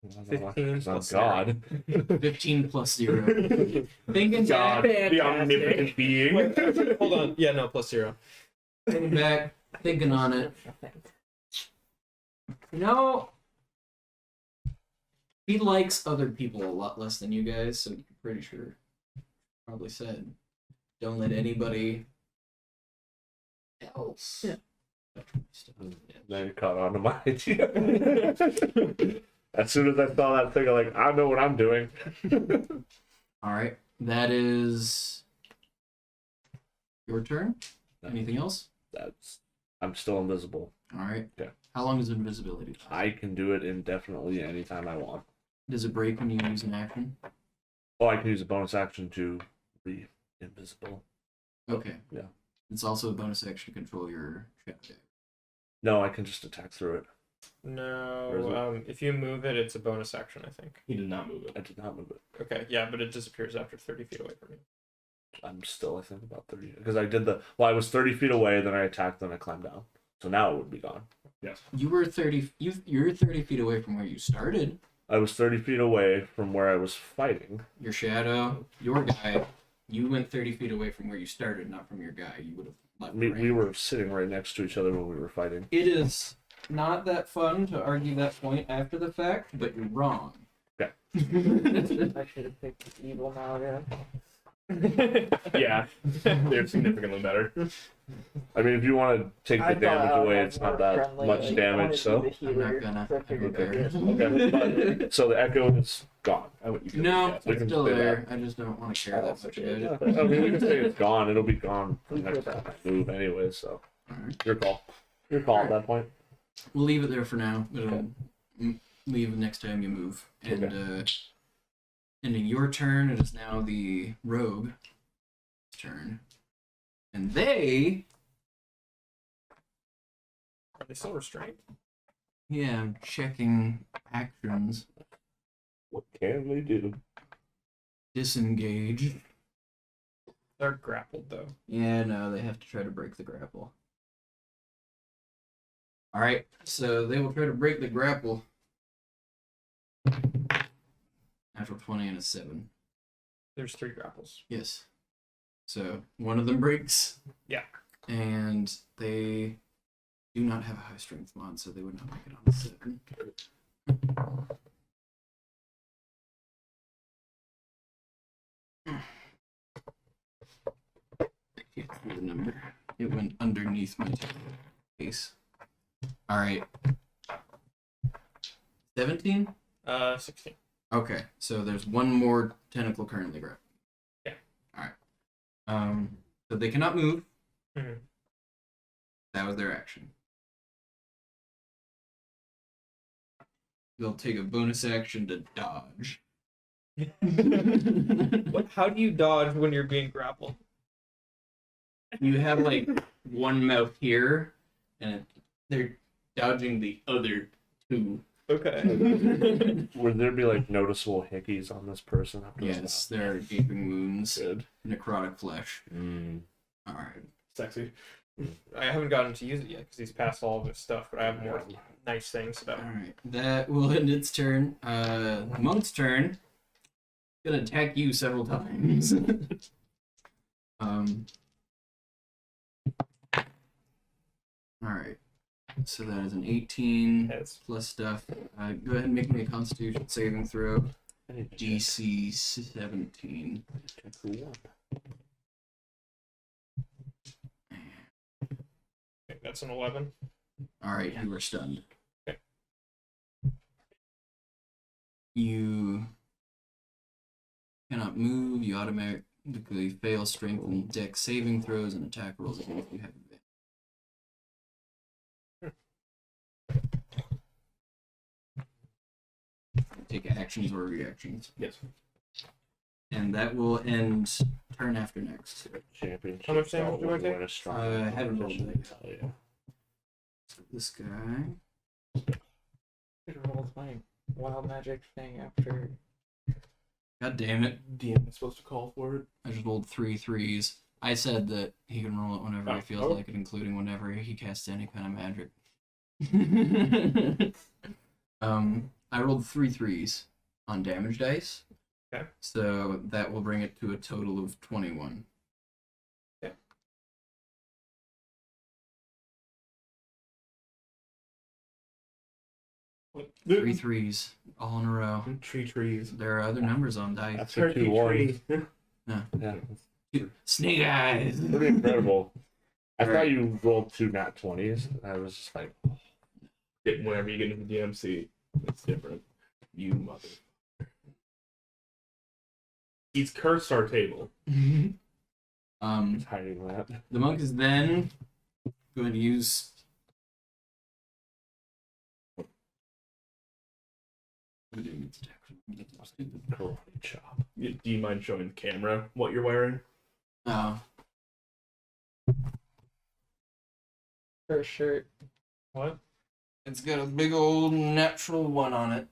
15 15 plus God. 15 plus 0. Thinking God, back, the omnipotent being. Wait, hold on. Yeah, no, plus 0. thinking back, thinking on it. You know, he likes other people a lot less than you guys, so I'm pretty sure. Probably said, don't let anybody else touch my stuff. Now you caught on to my idea. As soon as I saw that thing, I'm like, I know what I'm doing. Alright, that is your turn. Anything else? I'm still invisible. Alright. Okay. How long is invisibility? I can do it indefinitely anytime I want. Does it break when you use an action? Oh, I can use a bonus action to be invisible. Okay. Yeah. It's also a bonus action to control your shadow. No, I can just attack through it. No, if you move it, it's a bonus action, I think. He did not move it. I did not move it. Okay, yeah, but it disappears after 30 feet away from you. I'm still, I think, about 30. Because I did I was 30 feet away, then I attacked, then I climbed down. So now it would be gone. Yes. You were 30. You're 30 feet away from where you started. I was 30 feet away from where I was fighting. Your shadow, your guy. You went 30 feet away from where you started, not from your guy. You would have left. We were sitting right next to each other when we were fighting. It is not that fun to argue that point after the fact, but you're wrong. Okay. I should have picked evil now, Yeah, they're significantly better. I mean, if you want to take the damage away, it's not that much damage, so. I'm not gonna. Okay. So the echo is gone. I would No, We it's can still say there. I just don't want to care that much about it. I mean, we can say it's gone. It'll be gone for the next time I move anyway, so. Alright. Your call. Your call at that point. We'll leave it there for now. It'll leave next time you move. And ending your turn, it is now the rogue turn. And they, Are they still restrained? yeah, I'm checking actions. What can they do? Disengage. They're grappled, though. Yeah, no, they have to try to break the grapple. Alright, so they will try to break the grapple. Natural 20 and a 7. There's 3 grapples. Yes. So one of them breaks. Yeah. And they do not have a high strength mod, so they would not make it on a 7. I can't see the number. It went underneath my case. Alright. 17? 16. Okay, so there's one more tentacle currently grabbed. Yeah. Alright. So they cannot move. Mhm. That was their action. They'll take a bonus action to dodge. How do you dodge when you're being grappled? You have like one mouth here, and they're dodging the other two. Okay. Would there be like noticeable hickeys on this person after Yes, there are gaping wounds, Good. necrotic flesh. Mm. Alright. Sexy. I haven't gotten to use it yet because he's passed all of his stuff, but I have more nice things about him. Alright. That will end its turn. Monk's turn. Gonna attack you several times. Alright. So that is an 18 Hits. plus stuff. Go ahead and make me a constitution saving throw. I need to check- DC 17. check for one. Okay, that's an 11. Alright, you are stunned. Okay. You cannot move. You automatically fail strength and dex saving throws and attack rolls against you have advantage. Take actions or reactions. Yes. And that will end turn after next. Championship. How much damage do I belt, take? win a strong I haven't rolled competition. that Hell yeah. So this guy. Should roll my wild magic thing after. God damn it. DM is supposed to call for it. I just rolled 3 threes. I said that he can roll it whenever he feels like it, including whenever he casts any kind of magic. I rolled 3 threes on damage dice. Okay. So that will bring it to a total of 21. Okay. Three threes, all in a row. Trees. There are other numbers on dice. That's a 2-1. No. Yeah. Snake eyes. Pretty incredible. I Alright. thought you rolled 2 nat 20s. I was just like, Whenever you get into the DMC, it's different. You mother. He's cursed our table. he's hiding that. The monk is then going to use. What did it attack? Stupid. Karate chop. Do you mind showing the camera what you're wearing? Oh, Her shirt. What? it's got a big old natural one on it.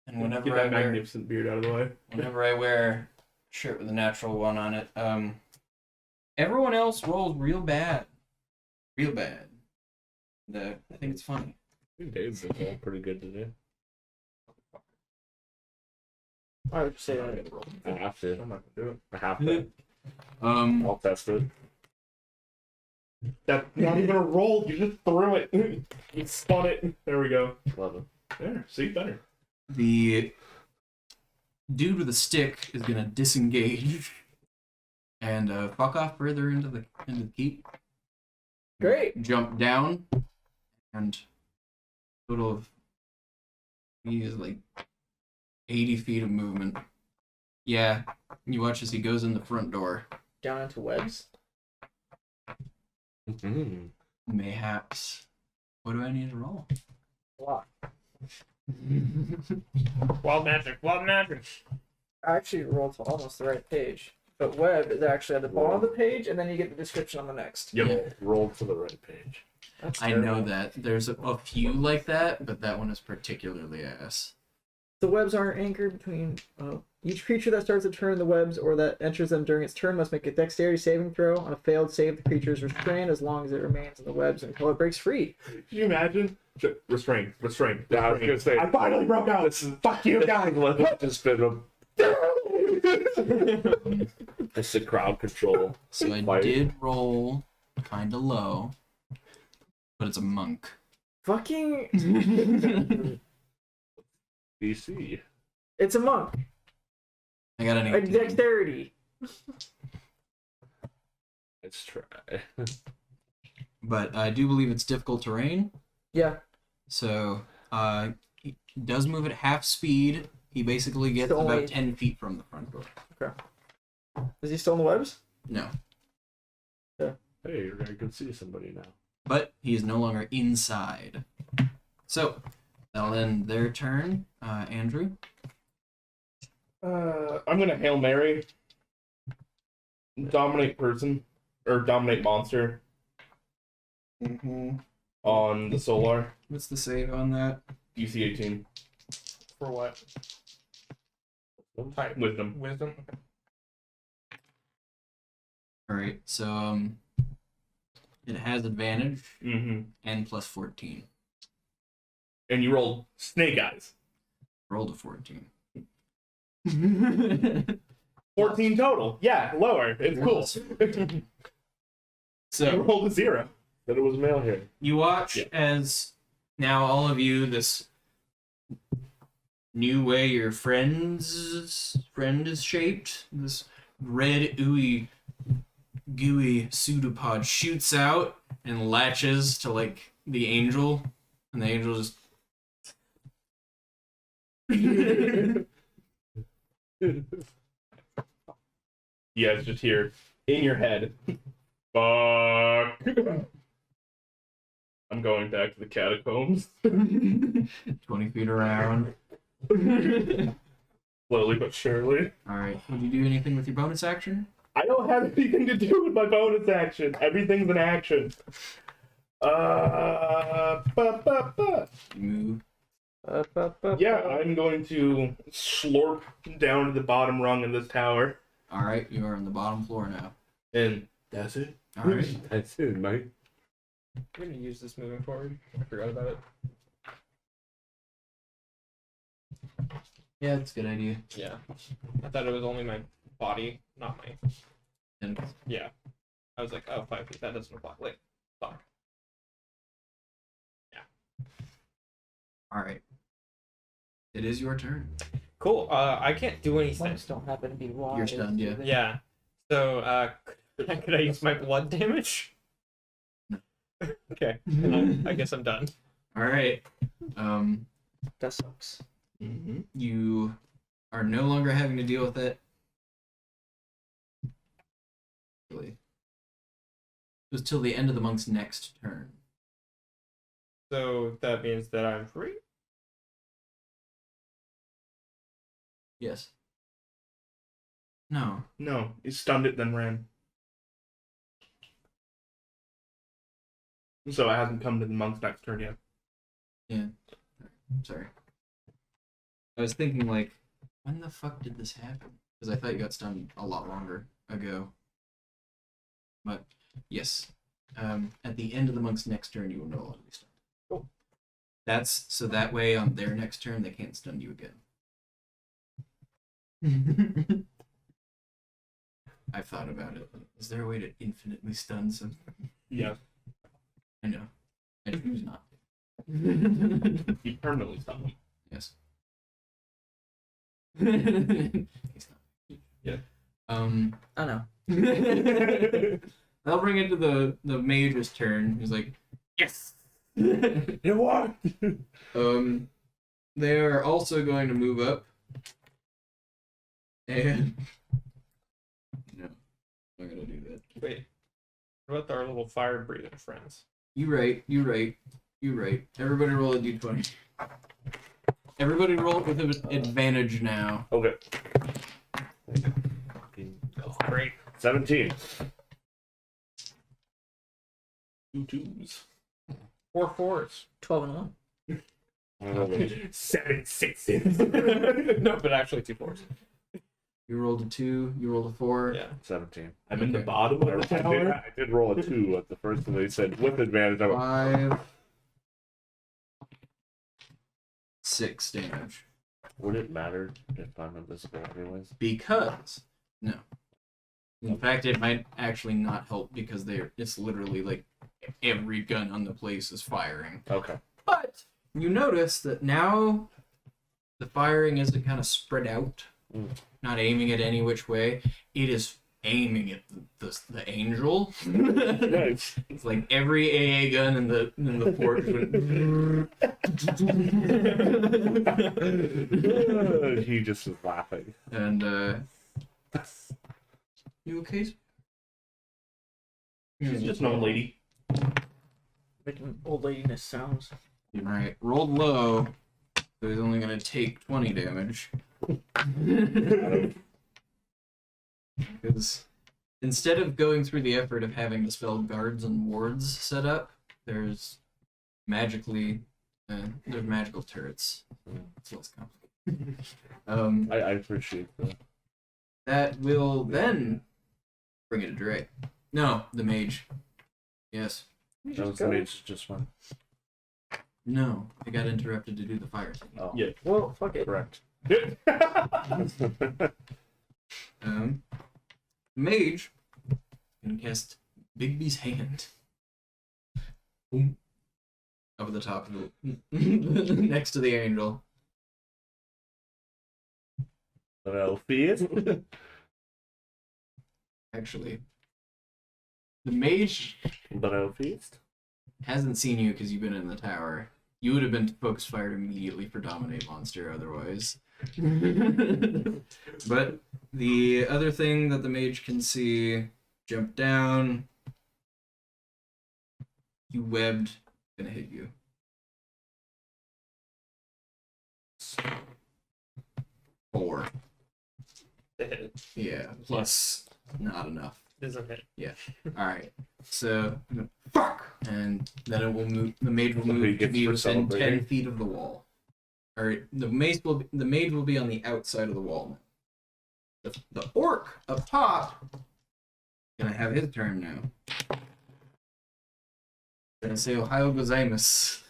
And Get whenever that I wear, magnificent beard out of the way. whenever I wear a shirt with a natural one on it, everyone else rolls real bad. Real bad. And, I think it's funny. I think Dave's been all pretty good today. I would say I'm that. gonna roll. I have to. I'm not gonna do it. I have to. Um, I'll test it. That's not even a roll. You just threw it. You spun it. There we go. 11. There. See, better. the dude with a stick is gonna disengage and fuck off further into the keep. Great. Jump down and total of he is like 80 feet of movement. Yeah, you watch as he goes in the front door. Down into webs. Mm-hmm. Mayhaps. What do I need to roll? Block. Wild magic. Wild magic. I actually rolled to almost the right page. But web is actually at the bottom of the page, and then you get the description on the next. Yep. Yeah. Roll to the right page. That's I know terrible. that. There's a few like that, but that one is particularly ass. The webs aren't anchored between. Each creature that starts a turn in the webs or that enters them during its turn must make a dexterity saving throw. On a failed save, the creature is restrained as long as it remains in the webs until it breaks free. Can you imagine? Restrained. Restrained. Yeah, I was gonna say. I finally broke out. Fuck you guys. Just been a. It's the crowd control. So I Fight. did roll kind of low, but it's a monk. Fucking. DC. It's a monk. I got an A 18. dexterity. Let's try. But I do believe it's difficult terrain. Yeah. So he does move at half speed. He basically gets So only- about 10 feet from the front door. Is he still in the webs? No. Hey, you're gonna go see somebody now. But he is no longer inside. So that'll end their turn. Andrew. I'm gonna Hail Mary. Dominate person. Or dominate monster Mm-hmm. on the Solar. What's the save on that? DC 18. For what? Type. Wisdom. Wisdom. All right. So it has advantage Mm-hmm. and plus 14. And you rolled Snake Eyes. Rolled a 14. 14 total. Yeah, lower. It's cool. You So rolled a 0. But it was male here. you watch Yeah. as now all of you, this new way your friend is shaped, this red ooey gooey pseudopod shoots out and latches to like the angel, and the angel just You guys just hear in your head, fuck. I'm going back to the catacombs. 20 feet around. Slowly but surely. Alright, would you do anything with your bonus action? I don't have anything to do with my bonus action. Everything's an action. Ba, ba, ba. You move. Yeah, I'm going to slurp down to the bottom rung of this tower. Alright, you are on the bottom floor now. And that's it. Alright. That's it, mate. I'm gonna use this moving forward. I forgot about it. Yeah, that's a good idea. Yeah. I thought it was only my body, not my. And Yeah. I was like, oh, 5 feet. That doesn't apply. Wait. Fuck. alright. It is your turn. Cool. I can't do anything. Monks don't happen to be wise. You're stunned, yeah. Yeah. So, could I use my blood damage? No. Okay. I guess I'm done. Alright. That sucks. Mm-hmm. You are no longer having to deal with it. Really. It was till the end of the monk's next turn. So that means that I'm free? Yes. No. No, he stunned it, then ran. So it hasn't come to the monk's next turn yet. Yeah. Sorry. I was thinking, like, when the fuck did this happen? Because I thought you got stunned a lot longer ago. But, yes. At the end of the monk's next turn, you will no longer be stunned. Cool. That's so that way on their next turn, they can't stun you again. I've thought about it. Is there a way to infinitely stun something? Yeah. I know. I choose not to. He permanently stunned me. Yes. He's not. Yeah. I know. I'll bring it to the mage's turn. He's like, yes. It worked. They are also going to move up. And no, I'm not gonna do that. Wait. What about our little fire breathing friends? You right. Everybody roll a d20. Everybody roll with an advantage now. Okay. That's great. 17. 2 twos. 4 4s. 12 and 1. 7 6s. No, but actually 2 4s. You rolled a 2. You rolled a 4. Yeah. 17. I'm in the Okay. bottom of the tower. I did roll a 2 at the first, and they said with advantage. I went, 5. 6 damage. would it matter if I'm invisible anyways? Because no. In fact, it might actually not help because it's literally like every gun on the place is firing. Okay. But you notice that now the firing isn't kind of spread out, not aiming at any which way. It is aiming at the angel. Nice. It's like every AA gun in the fort went. He just was laughing. And you okay? She's just an old lady. Making old ladiness sounds. Alright, rolled low, so he's only gonna take 20 damage. Because instead of going through the effort of having to spell guards and wards set up, there's magical turrets. It's less complicated. I appreciate that. That will then bring it to Dre. No, the mage. Yes. That was the mage just one. No, I got interrupted to do the fire thing. Oh, Yeah. Well, fuck it. correct. Mage can cast Bigby's hand. Boom. Over the top of the next to the angel. Well, feast. Actually, the mage But feast. hasn't seen you because you've been in the tower. You would have been focus fired immediately for dominate monster otherwise. But the other thing that the mage can see, jump down. You webbed, gonna hit you. Four. It hit. Yeah, plus not enough. Doesn't hit. Alright. So fuck! And then it will move the mage will Somebody move to gets be for within 10 celebrating. feet of the wall. Or the mage will be on the outside of the wall. The orc up top gonna have his turn now. Gonna say Ohio gozaimasu.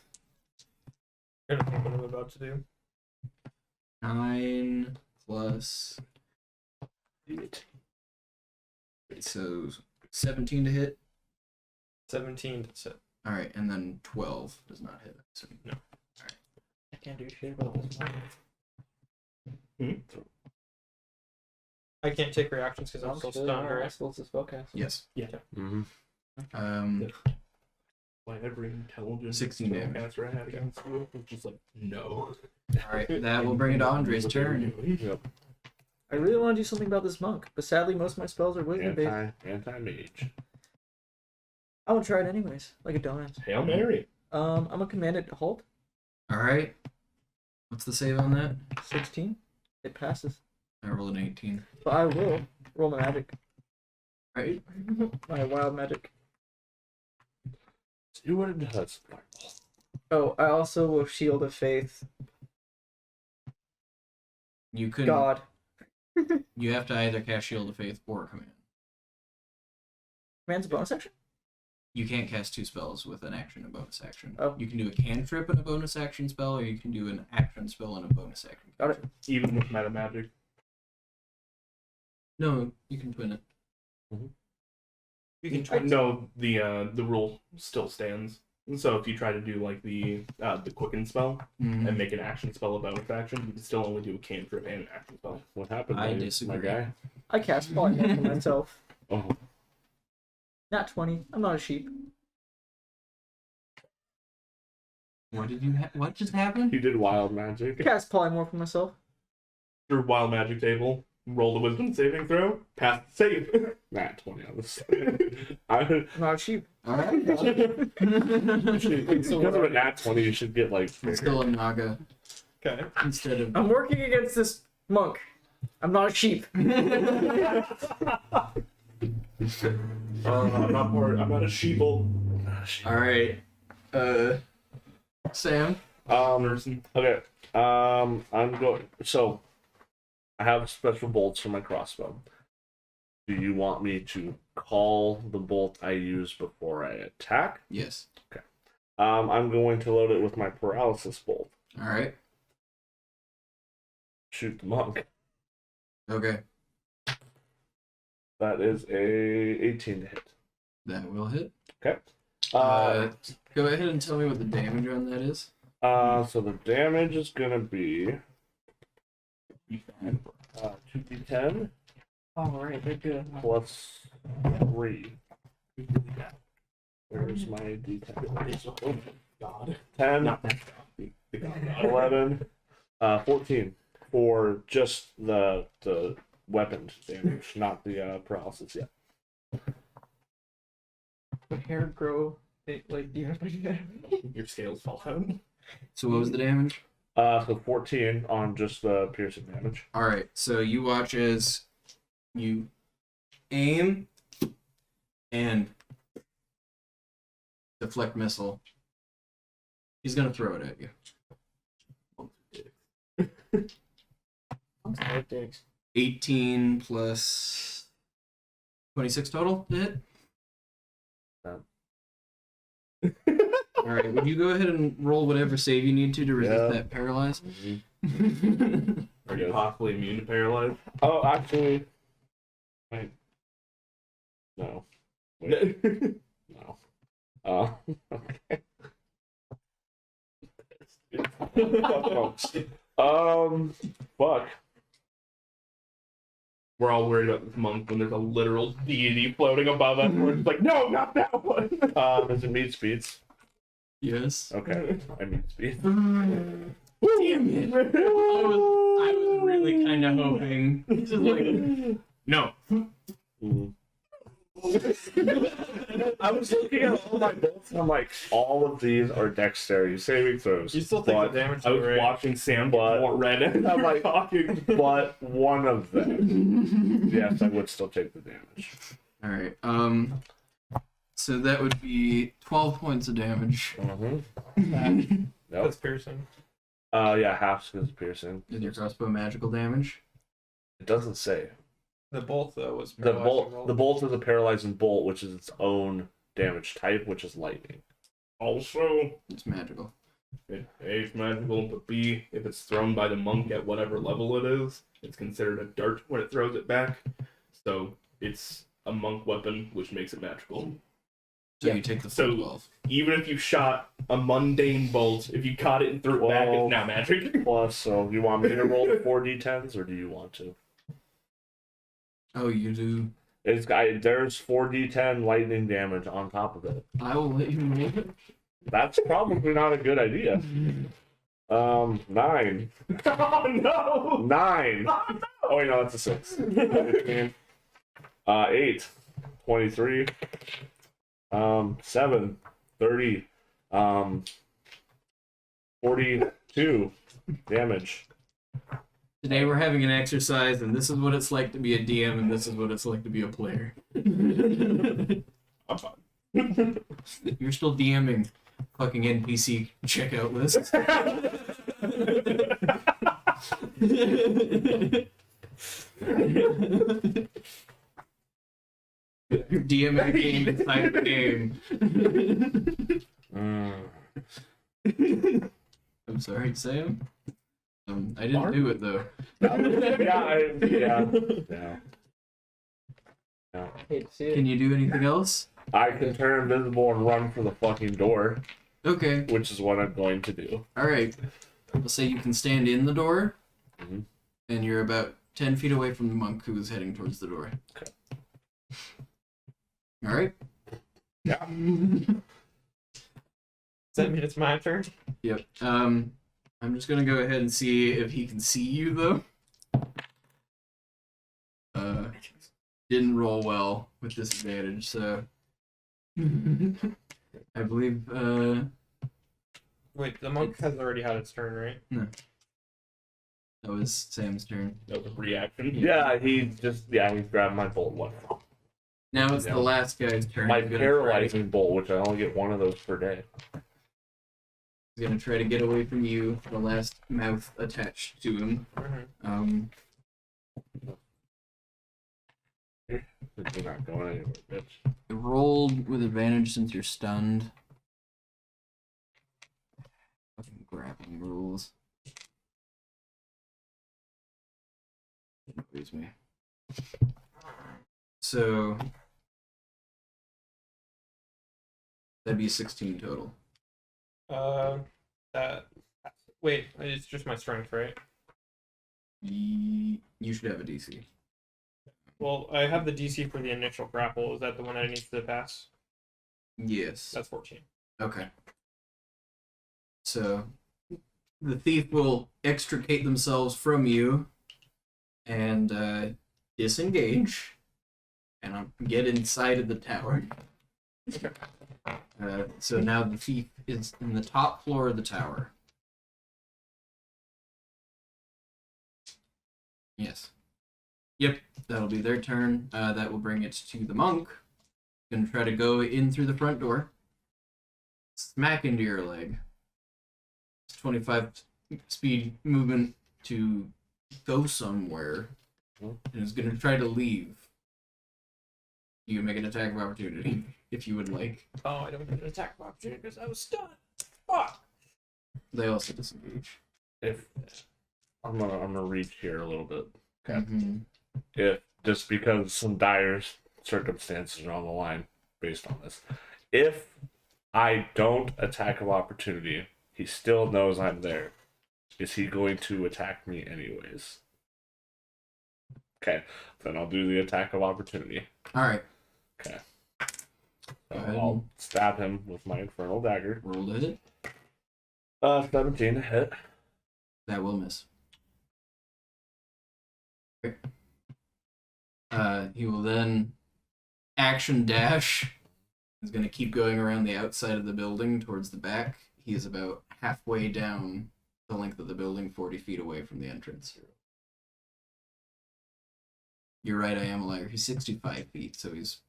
I don't know what I'm about to do. 9 plus so 17 to hit. 17 to hit. Alright, and then 12 does not hit. So No. I can't do shit about this one. I can't take reactions because I'm still stunned, right? It's a spellcast. yes. Mm-hmm. Why every intelligent 16 damage. spellcaster I had against you was just like, no. Alright, that will bring it to Andre's turn. Yep. I really want to do something about this monk, but sadly most of my spells are wisdom based. Anti-mage. I will try it anyways, like a dumbass. Hail Mary. I'm gonna command it to halt. Alright. What's the save on that? 16. It passes. I rolled an 18. But I will roll my magic. Right? My wild magic. See what it does. Oh, I also will Shield of Faith. You can. God. You have to either cast Shield of Faith or Command. Command's a bonus action? You can't cast 2 spells with an action and bonus action. Oh. You can do a cantrip and a bonus action spell, or you can do an action spell and a bonus action. Got it. Even with meta magic. No, you can twin it. You can try. No, the rule still stands. So if you try to do like the quicken spell and make an action spell a bonus action, you can still only do a cantrip and an action spell. What happened? I my disagree. guy? I cast polymorph for myself. Oh, Not 20. I'm not a sheep. What did you? What just happened? he did wild magic. Cast polymorph for myself. Through wild magic table, roll the wisdom saving throw, pass the save. Nat 20 on this. I'm not a sheep. All right. Because of a nat 20, you should get like. It's still a Naga Okay. instead of. I'm working against this monk. I'm not a sheep. I'm not a sheeple. All right. Sam. Okay. I'm going. So, I have special bolts for my crossbow. Do you want me to call the bolt I use before I attack? Yes. I'm going to load it with my paralysis bolt. All right. Shoot the monk. Okay. That is a 18 to hit. That will hit. Okay. Go ahead and tell me what the damage on that is. So the damage is gonna be 2d10 Alright, they're good. plus 3. Where's my d10? God. 10, Not that God. The God. 11, 14 for just the weapon damage, not the paralysis yet. When hair grow, like, do you have to do that? Your scales fall out. So what was the damage? So 14 on just the piercing damage. All right. So you watch as you aim and deflect missile. He's gonna throw it at you. I'm sorry, dicks. 18 plus 26 total to hit. All right. Would you go ahead and roll whatever save you need to resist that paralyze? Are you possibly immune to paralyze? Oh, actually, wait. No. Wait. No. Okay. Fuck. We're all worried about this monk when there's a literal deity floating above us. We're just like, no, not that one. Is it meat speeds? Yes. Okay, I meat speed. Damn it! I was really kind of hoping. Just like, no. I was looking at all my bolts and I'm like, all of these are dexterity saving throws. You still take but the damage. I was right? watching Sam get But- more red and I'm like, talking. but one of them, yes, I would still take the damage. All right. So that would be 12 points of damage. Nope. That's piercing. Yeah, half because piercing. Is your crossbow magical damage? It doesn't say. The bolt though was The paralyzing bolt. The bolt is a paralyzing bolt, which is its own damage type, which is lightning. Also, It's magical. it's magical, but B, if it's thrown by the monk at whatever level it is, it's considered a dart when it throws it back. So it's a monk weapon, which makes it magical. So Yeah. you take the So- full 12. Even if you shot a mundane bolt, if you caught it and threw it back, Well- it's now magic. Plus, so you want me to roll 4d10s, or do you want to? Oh, you do. There's 4d10 lightning damage on top of it. I will let you roll it. That's probably not a good idea. 9. Oh no! 9. Oh wait, no, that's a 6. 8. 23. 7. 30. 42 damage. Today we're having an exercise, and this is what it's like to be a DM, and this is what it's like to be a player. I'm fine. You're still DMing fucking NPC checkout lists. You're DMing a game inside the game. I'm sorry, Sam. I didn't do it though. Yeah. Hate to see it. Can you do anything else? I can turn invisible and run for the fucking door, Okay. which is what I'm going to do. All right. We'll say you can stand in the door, Mhm. and you're about 10 feet away from the monk who is heading towards the door. Okay. All right. Yeah. Does that mean it's my turn? Yep. I'm just gonna go ahead and see if he can see you though. Didn't roll well with disadvantage, so I believe Wait, the monk has already had its turn, right? that was Sam's turn. That was a reaction. Yeah, he's grabbed my bolt one. Now it's Yeah. the last guy's turn. My He's gonna paralyzing bolt, which I only get one of those per day. He's gonna try to get away from you. The last mouth attached to him. You're not going anywhere, bitch. I rolled with advantage since you're stunned. Fucking grappling rules. It annoys me. So that'd be 16 total. Wait, it's just my strength, right? You should have a DC. Well, I have the DC for the initial grapple. Is that the one I need to pass? Yes. That's 14. Okay. So the thief will extricate themselves from you and disengage and get inside of the tower. So now the thief is in the top floor of the tower. Yes. Yep, that'll be their turn. That will bring it to the monk. Gonna try to go in through the front door. Smack into your leg. It's 25 speed movement to go somewhere. And is gonna try to leave. You can make an attack of opportunity if you would like. Oh, I don't get an attack of opportunity because I was stunned. Fuck. They also disengage. If I'm gonna reach here a little bit. Okay. Mm-hmm. If just because some dire circumstances are on the line based on this, if I don't attack of opportunity, he still knows I'm there. Is he going to attack me anyways? Okay, then I'll do the attack of opportunity. All right. Okay. Go So ahead. I'll stab him with my infernal dagger. Roll to hit. 17 to hit. That will miss. Okay. He will then action dash. He's going to keep going around the outside of the building towards the back. He is about halfway down the length of the building, 40 feet away from the entrance. You're right, I am a liar. He's 65 feet, so he's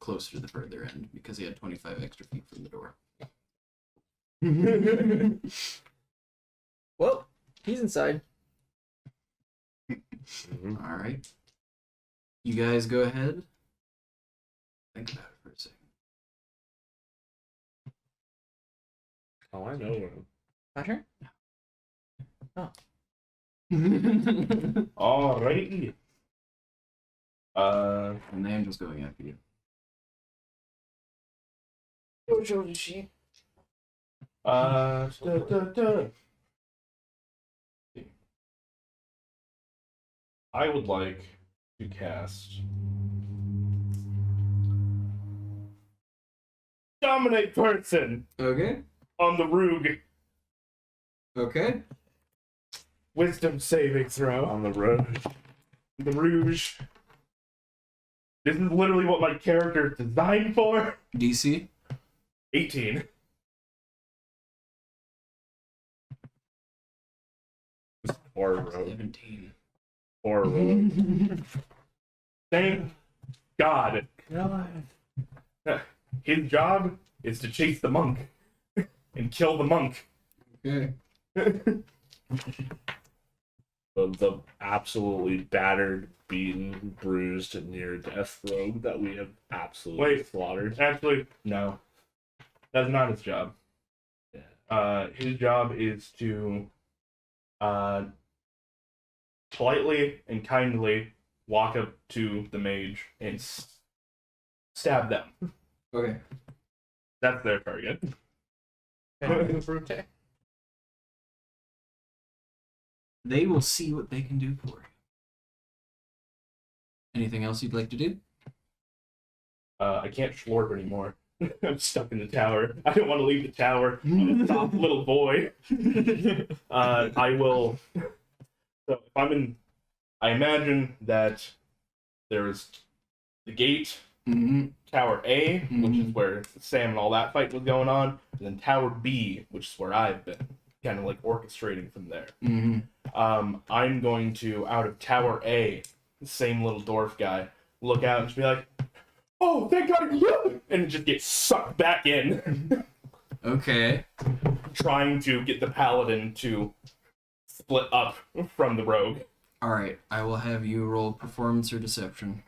closer to the further end because he had 25 extra feet from the door. Well, he's inside. Mhm. All right. You guys go ahead. Think about it for a second. Oh, I know him. My turn? Alrighty. And the angel's going after you. I would like to cast Dominate Person Okay. on the Rogue. Okay. Wisdom saving throw. On the road. The Rouge. This is literally what my character is designed for. DC. 18. Or rogue. 17. Or rogue. Thank God. His job is to chase the monk and kill the monk. Okay. The absolutely battered, beaten, bruised, near death rogue that we have absolutely slaughtered. Actually, no. That's not his job. His job is to politely and kindly walk up to the mage and stab them. Okay. That's their target. They will see what they can do for you. Anything else you'd like to do? I can't schlorp anymore. I'm stuck in the tower. I don't want to leave the tower. I'm a soft little boy. I will. So if I'm in, I imagine that there's the gate, Tower A, which is where Sam and all that fight was going on, and then Tower B, which is where I've been, kind of like orchestrating from there. I'm going to, out of Tower A, the same little dwarf guy, look out and just be like, "Oh, thank God you!" and just get sucked back in. Okay. Trying to get the paladin to split up from the rogue. Alright, I will have you roll performance or deception.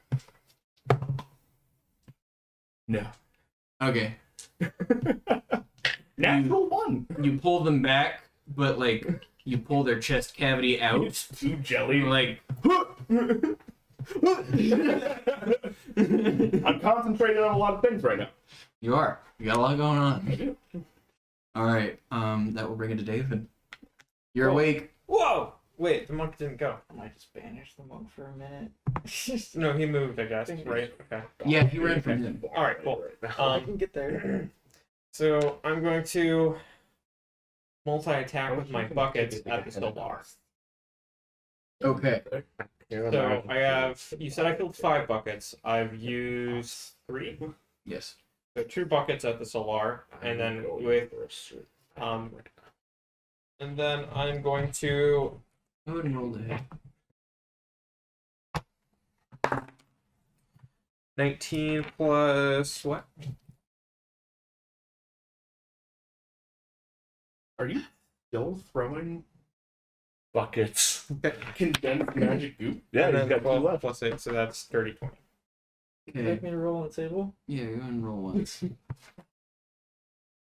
No. Okay. Natural one. You pull them back, but like you pull their chest cavity out. It's too jelly. Like I'm concentrating on a lot of things right now. you are. You got a lot going I on. do. Alright, that will bring it to David. You're Whoa. awake. Whoa! Wait, the monk didn't go. I might just banish the monk for a minute. No, he moved, I guess, right? Okay. Yeah, he ran from him. Alright, cool. I can get there. So I'm going to multi-attack with my buckets at the Solar. Okay. So I have, you said I filled 5 buckets. I've used 3. Yes. So 2 buckets at the Solar, and then with, and then I'm going to, Go ahead and roll the hit. 19 plus what? Are you still throwing Buckets. condensed magic goop? Yeah, And he's then got 2 12 left. plus 8, so that's 30, 20. Would you Okay. like me to roll on the table? Yeah, go ahead and roll once.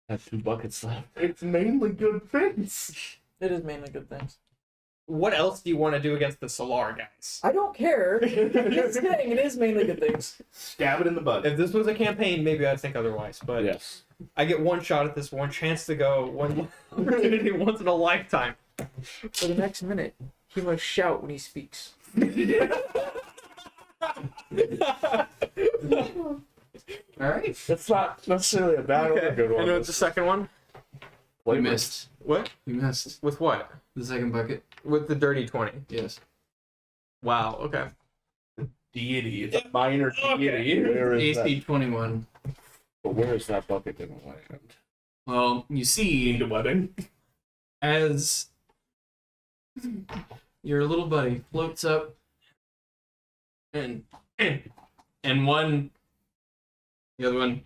Have 2 buckets left. It's mainly good things. It is mainly good things. What else do you want to do against the Solar guys? I don't care. I'm just saying, it is mainly good things. Stab it in the butt. If this was a campaign, maybe I'd think otherwise, but Yes. I get one shot at this, one chance to go, one opportunity once in a lifetime. For the next minute, he must shout when he speaks. Alright. That's not necessarily a bad or a good one. And what's the second one? You missed. What? You missed. With what? The second bucket? With the dirty 20. Yes. Wow, okay. Deity. It's a minor deity. Where is AC that? 21. But where is that bucket going to land? Well, you see, Into webbing. as your little buddy floats up and one, the other one,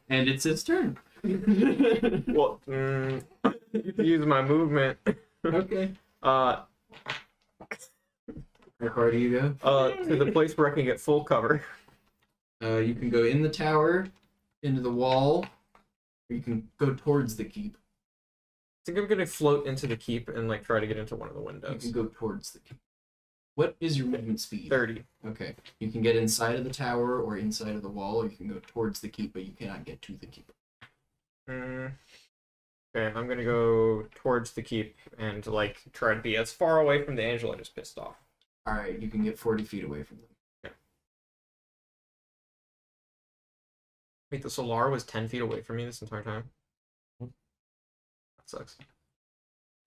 and it's its turn. Well, use my movement. Okay. How far do you go? to the place where I can get full cover. You can go in the tower, into the wall, or you can go towards the keep. I think I'm gonna float into the keep and like try to get into one of the You windows. can go towards the keep. What is your movement speed? 30. Okay. You can get inside of the tower or inside of the wall, or you can go towards the keep, but you cannot get to the keep. Okay, I'm gonna go towards the keep and like try to be as far away from the angel I just pissed off. Alright, you can get 40 feet away from them. Wait, the Solar was 10 feet away from me this entire time? That sucks.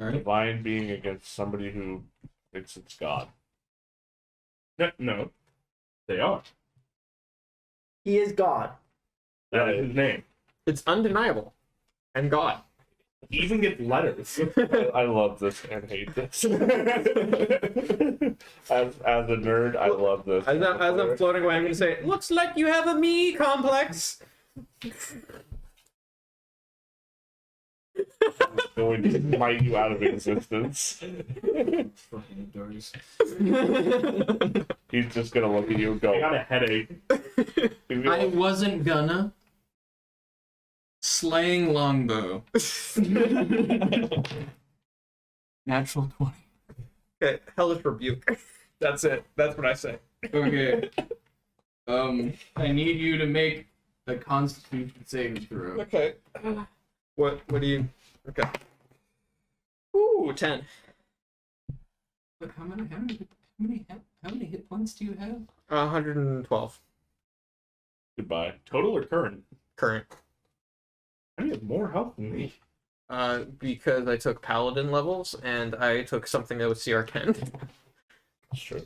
Alright. Divine being against somebody who thinks it's God. No, they are. He is God. That is his name. It's undeniable. And God. He even gets letters. I love this and hate this. As a nerd, I love this. As I'm floating away, I'm going to say, looks like you have a me complex. Going to smite you out of existence. Fucking doors. He's just gonna look at you and I got go. a headache. I wasn't gonna. Slaying longbow. Natural 20. Okay, hellish rebuke. That's it. That's what I say. Okay. I need you to make a Constitution saving throw. Okay. What do you... Okay. Ooh, 10. But how many hit points do you have? 112. Goodbye. Total or current? Current. I mean, you have more health than me. Because I took Paladin levels, and I took something that was CR 10. That's true.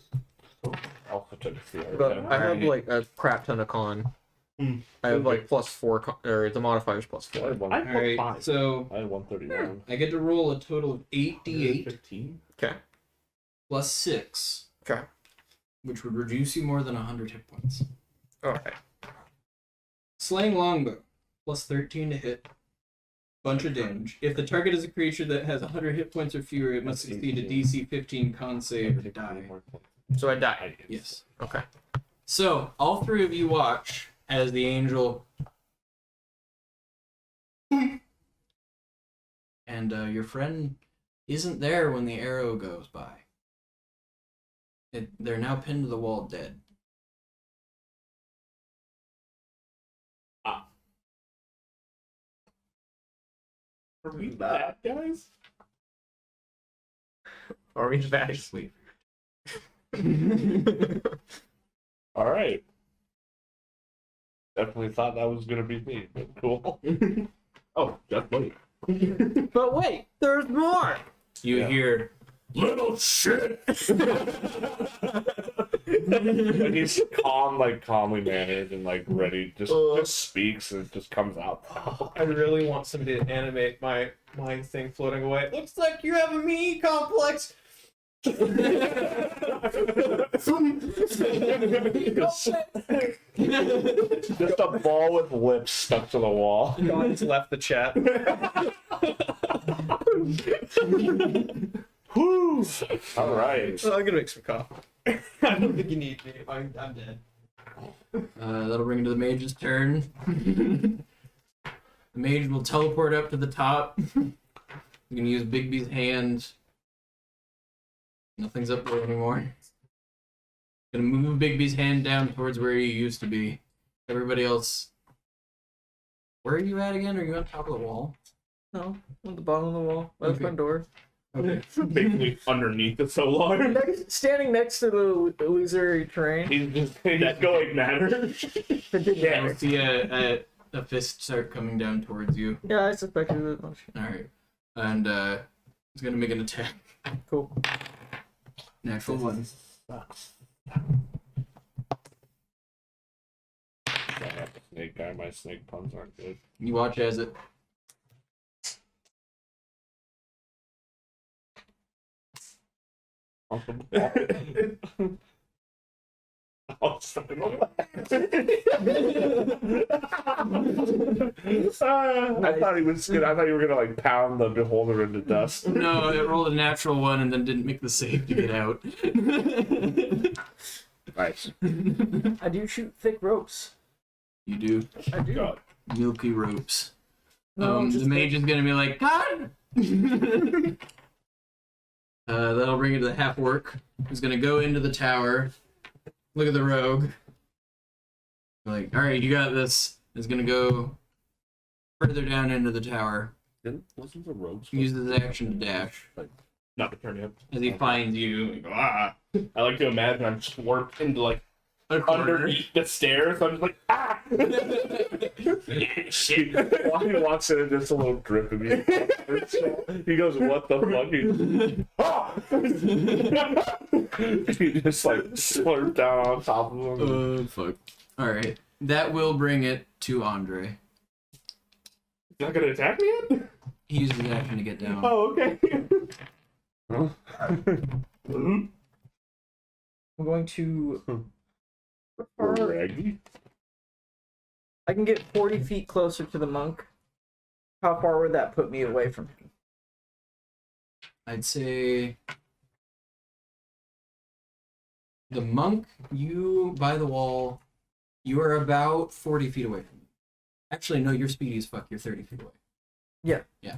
Alpha took a CR. But I have, Alright. like, a crap ton of con. Hmm. I have, like, +4, or the modifier's I +4. had one- I have Alright, +5. so I had 131. I get to roll a total of 8d8 15. Okay. plus 6, Okay. which would reduce you more than 100 hit points. Alright. Slaying longbow, plus 13 to hit. Bunch of damage. If the target is a creature that has 100 hit points or fewer, it must succeed a DC 15 con save or die. So I die. Yes. Okay. So, all three of you watch as the angel and your friend isn't there when the arrow goes by. They're now pinned to the wall dead. Are we bad guys? Are we back? Just wait. All right. Definitely thought that was gonna be me, but cool. Oh, just wait. But wait, there's more! You Yeah. hear, Little shit. And he's calmly mannered and like ready, just speaks and it just comes out. I really want somebody to animate my thing floating away. Looks like you have a me complex! just a ball with lips stuck to the wall. God's left the chat. Whoo! All right. Well, I'm gonna make some coffee. I don't think you need me. I'm dead. that'll bring it to the mage's turn. The mage will teleport up to the top. You can use Bigby's hand. Nothing's up there anymore. Gonna move Bigby's hand down towards where he used to be. Everybody else. Where are you at again? Are you on top of the wall? No, on the bottom of the wall, by the Okay. front door. Okay. Basically underneath the solar. Standing next to the illusory terrain. He's That going matter. It did Yeah, matter. you'll see a fist start coming down towards you. Yeah, I suspected it much. Alright. And he's gonna make an attack. Cool. Natural one. Sucks. Snake guy, my snake puns aren't good. You watch as it Awesome. Oh, stop it. I thought he was gonna. I thought you were gonna like pound the beholder into dust. No, it rolled a natural one and then didn't make the save to get out. Nice. I do shoot thick ropes. You do. I do. God. Milky ropes. No, The just mage is gonna be like, God! That'll bring it to the half orc. Who's gonna go into the tower. Look at the rogue. Like, alright, you got this. Is gonna go further down into the tower. Wasn't the rogue? Use his action to dash. Not to turn you up. As he finds you, like, ah! I like to imagine I'm just warped into like A corner. underneath the stairs. I'm just like, ah! Shit. While he walks in, and just a little drip of me. He goes, "What the fuck?" He just like slurped down on top of him. Fuck. Alright. That will bring it to Andre. He's not gonna attack me yet? He uses his action to get down. Oh, okay. Huh? I'm going to. Raggy? I can get 40 feet closer to the monk. How far would that put me away from him? I'd say the monk, you by the wall, you are about 40 feet away from him. Actually, no, you're speedy as fuck. You're 30 feet away. Yeah. Yeah.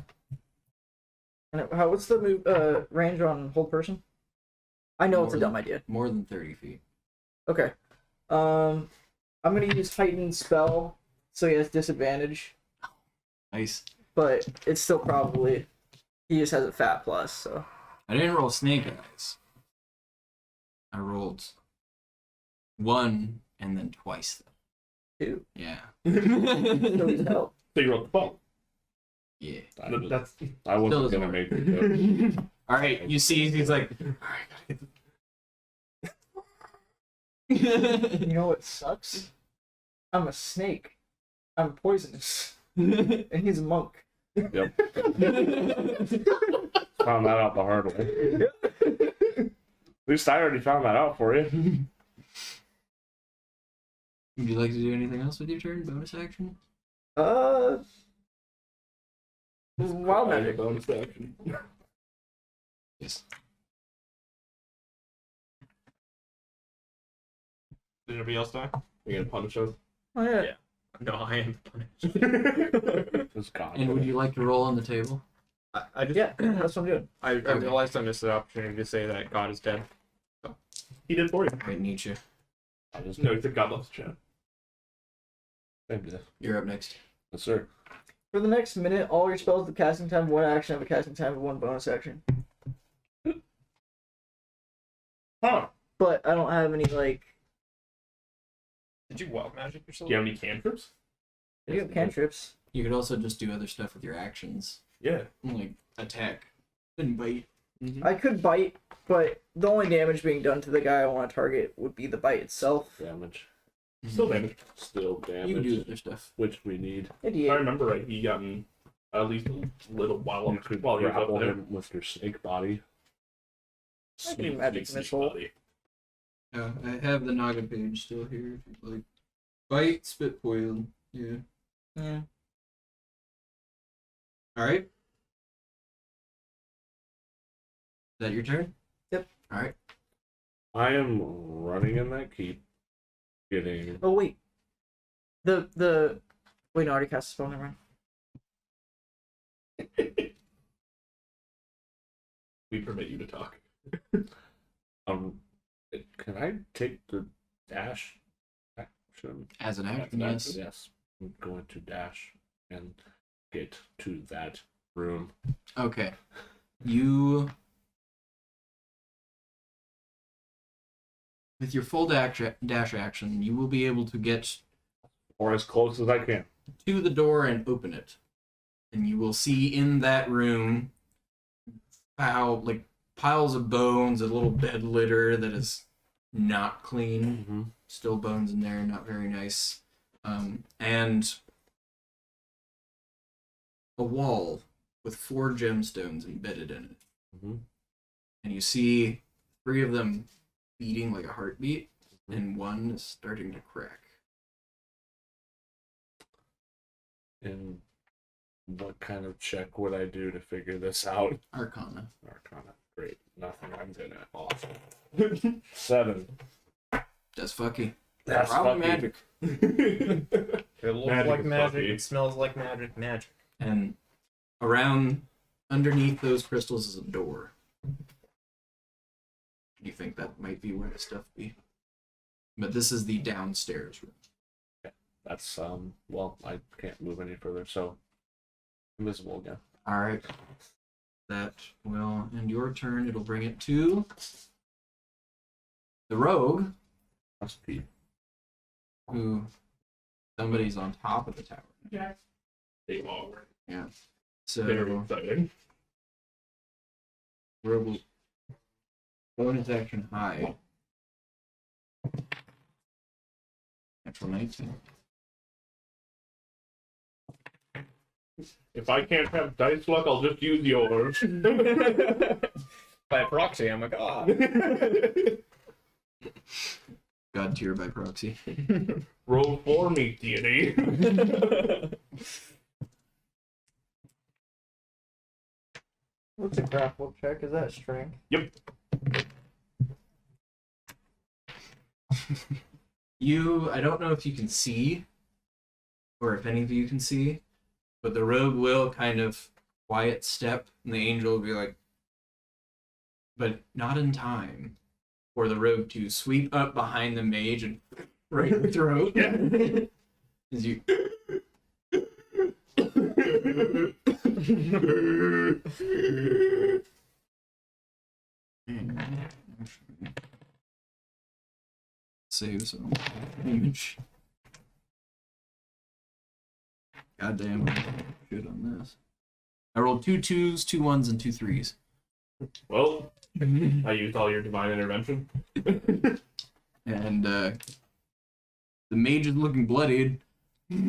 And what's the move, range on hold person? I know it's a dumb idea. More than 30 feet. Okay. I'm gonna use heightened spell, so he has disadvantage, Nice. but it's still probably he just has a fat plus. So I didn't roll snake eyes. I rolled 1 and then twice. 2. Yeah. So he's help. So you rolled the ball. Yeah. That's I wasn't Still gonna doesn't make it. All right. You see, he's like, all right, gotta get You know what sucks? I'm a snake. I'm poisonous, and he's a monk. Yep. Found that out the hard way. At least I already found that out for you. Would you like to do anything else with your turn? Bonus action? Wild magic. bonus action. Yes. Did anybody else die? You gonna punish us? Oh yeah. Yeah. No, I am punished. It's God. And would you like to roll on the table? I just Yeah, that's what I'm doing. I realized I missed the opportunity to say that God is dead. He did for you. All right, Nietzsche. I just No, he said God loves Chad. You're up next. Yes, sir. For the next minute, all your spells have casting time, 1 action, have a casting time of 1 bonus action. Huh. But I don't have any like. Did you wild magic yourself? Do you have any cantrips? You have cantrips. You could also just do other stuff with your actions, Yeah. like attack and bite. I could bite, but the only damage being done to the guy I want to target would be the bite itself. Damage. Still damage. Still damage. You can do other stuff. Which we need. If I Idiot. remember right, he got in at least a little while You could while he was grapple up there. him with your snake body. I can do magic Sneak missile. body. I have the Naga page still here. If you'd like. Bite, spit poison. Yeah. Yeah. All right. Is that your turn? Yep. All right. I am running in that keep. Getting. Oh wait. The wait, no, I already cast a spell. Never mind. We permit you to talk. Can I take the dash action? As an action, Yes. yes. Yes. I'm going to dash and get to that room. Okay. You. With your full dash action, you will be able to get Or as close as I can. to the door and open it. And you will see in that room piles of bones, a little bed litter that is not clean. Mm-hmm. Still bones in there, not very nice. And a wall with 4 gemstones embedded in it. Mm-hmm. And you see 3 of them beating like a heartbeat, and 1 is starting to crack. And what kind of check would I do to figure this out? Arcana. Arcana. Great. Nothing. I'm good at. Awesome. 7. That's fucky. That's Probably fucky. magic. It looks Magic like is magic. fucky. It smells like magic. Magic. And around, underneath those crystals is a door. You think that might be where the stuff be. But this is the downstairs room. That's well, I can't move any further, so invisible again. Alright. That will end your turn. It'll bring it to the rogue, Must be. who somebody's on top of the tower. Yeah. Take over. Yeah. So Very exciting. rogue will bonus action hide. Natural 19. If I can't have dice luck, I'll just use yours. By proxy, I'm a god. God tier by proxy. Roll for me, deity. What's a grapple check? Is that strength? Yep. I don't know if you can see, or if any of you can see, but the rogue will kind of quiet step, and the angel will be like, but not in time for the rogue to sweep up behind the mage and right in the throat. As you. Save some damage. Goddamn, good on this. I rolled 2 2s, 2 1s, and 2 3s. Well, I used all your divine intervention. And the mage is looking bloodied. He's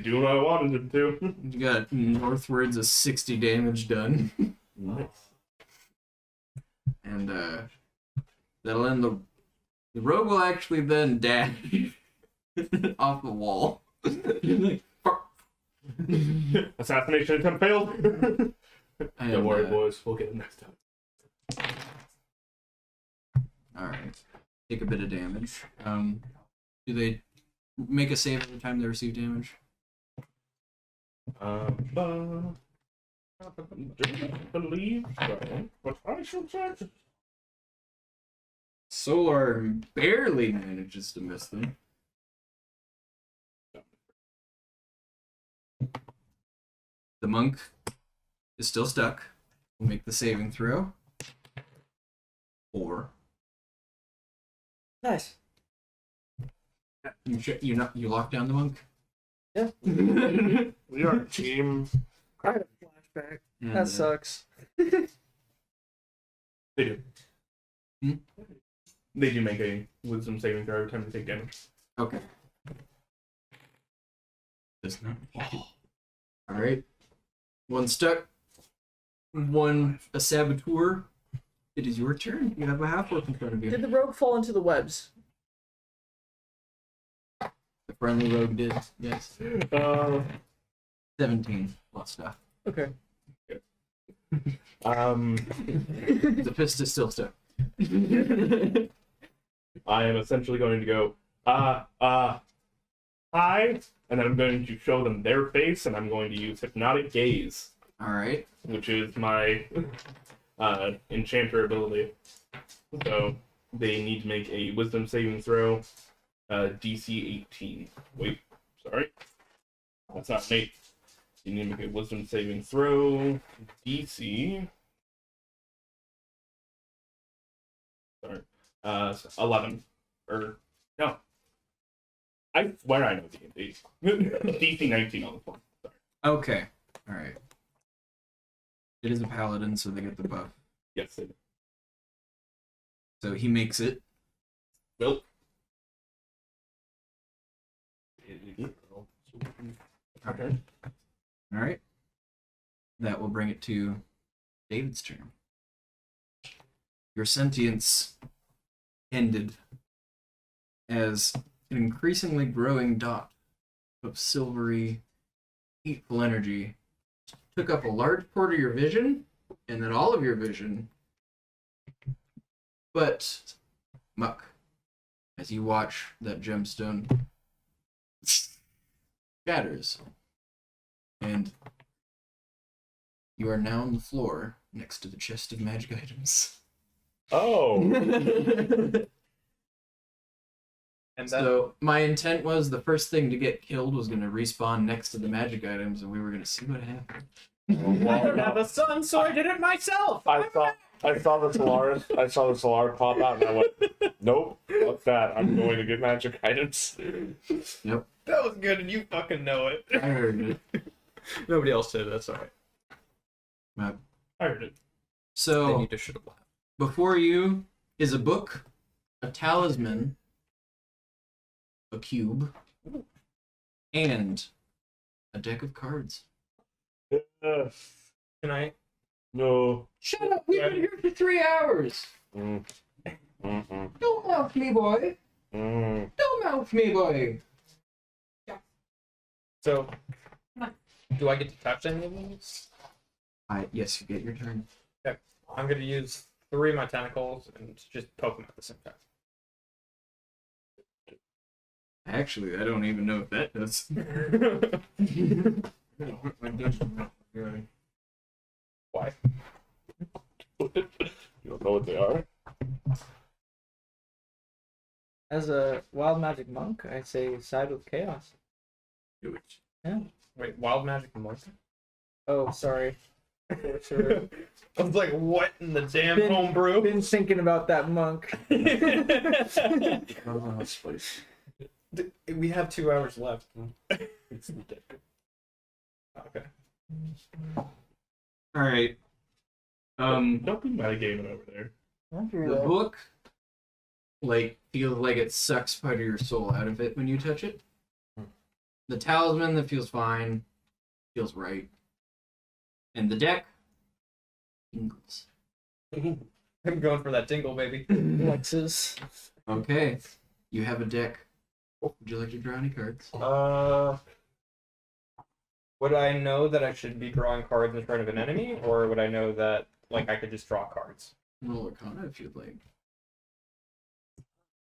doing what I wanted him to. You got northwards of 60 damage done. Nice. And that'll end the rogue will actually then dash off the wall. Assassination attempt failed. And, Don't worry, boys. We'll get it next time. Alright. Take a bit of damage. Do they make a save every time they receive damage? I believe so, but I shall check. Solar barely manages to miss them. The monk is still stuck. We'll make the saving throw. 4. Nice. You lock down the monk? Yeah. We are a team. I had a flashback. And, That sucks. They do. Hmm? They do make a wisdom saving throw every time they take damage. Okay. Does not. Alright. One stuck. One a saboteur. It is your turn. You have a half orc in front of you. Did the rogue fall into the webs? The friendly rogue did. Yes. 17. Lot stuff. Okay. The fist is still stuck. I am essentially going to go, hi, and then I'm going to show them their face, and I'm going to use Hypnotic Gaze, Alright. which is my enchanter ability. So they need to make a wisdom saving throw, DC 18. Wait, sorry. That's not an 8. You need to make a wisdom saving throw, DC. Sorry. 11. Or, no. I swear I know D&D. DC 19 on this one. Sorry. Okay. Alright. It is a paladin, so they get the buff. Yes, it So he makes it. will. Okay. Alright. That will bring it to David's turn. Your sentience ended as an increasingly growing dot of silvery, hateful energy took up a large part of your vision, and then all of your vision. But, Muck, as you watch that gemstone shatters, and you are now on the floor next to the chest of magic items. Oh! And So my intent was the first thing to get killed was going to respawn next to the magic items, and we were going to see what happened. I don't have a son, so I did it myself. I saw the Solaris. I saw the Solar pop out, and I went, "Nope, fuck that. I'm going to get magic items." Yep, That was good, and you fucking know it. I heard it. Nobody else did. That's all right. Yep. I heard it. Then So you just should have laughed. before you is a book, a talisman, a cube, and a deck of cards. Can I? No. Shut up! We've been here for 3 hours. Mm. Mm-mm. Don't mouth me, boy. Mm. Don't mouth me, boy. So, do I get to touch any of these? Yes, you get your turn. I'm going to use 3 of my tentacles and just poke them at the same time. Actually, I don't even know if that does. Why? You don't know what they are? As a wild magic monk, I say side with chaos. Do it. Yeah. Wait, wild magic monk? Oh, sorry. Sure. I was like, what in the damn Been- homebrew? Been thinking about that monk. Spice. We have 2 hours left. It's the deck. Okay. All right. Don't be metagaming over there. The book, like, feels like it sucks part of your soul out of it when you touch it. The talisman, that feels fine, feels right. And the deck, tingles. I'm going for that tingle, baby. Lexus. Okay, you have a deck. Would you like to draw any cards? Would I know that I should be drawing cards in front of an enemy, or would I know that, like, I could just draw cards? Roll Arcana if you'd like.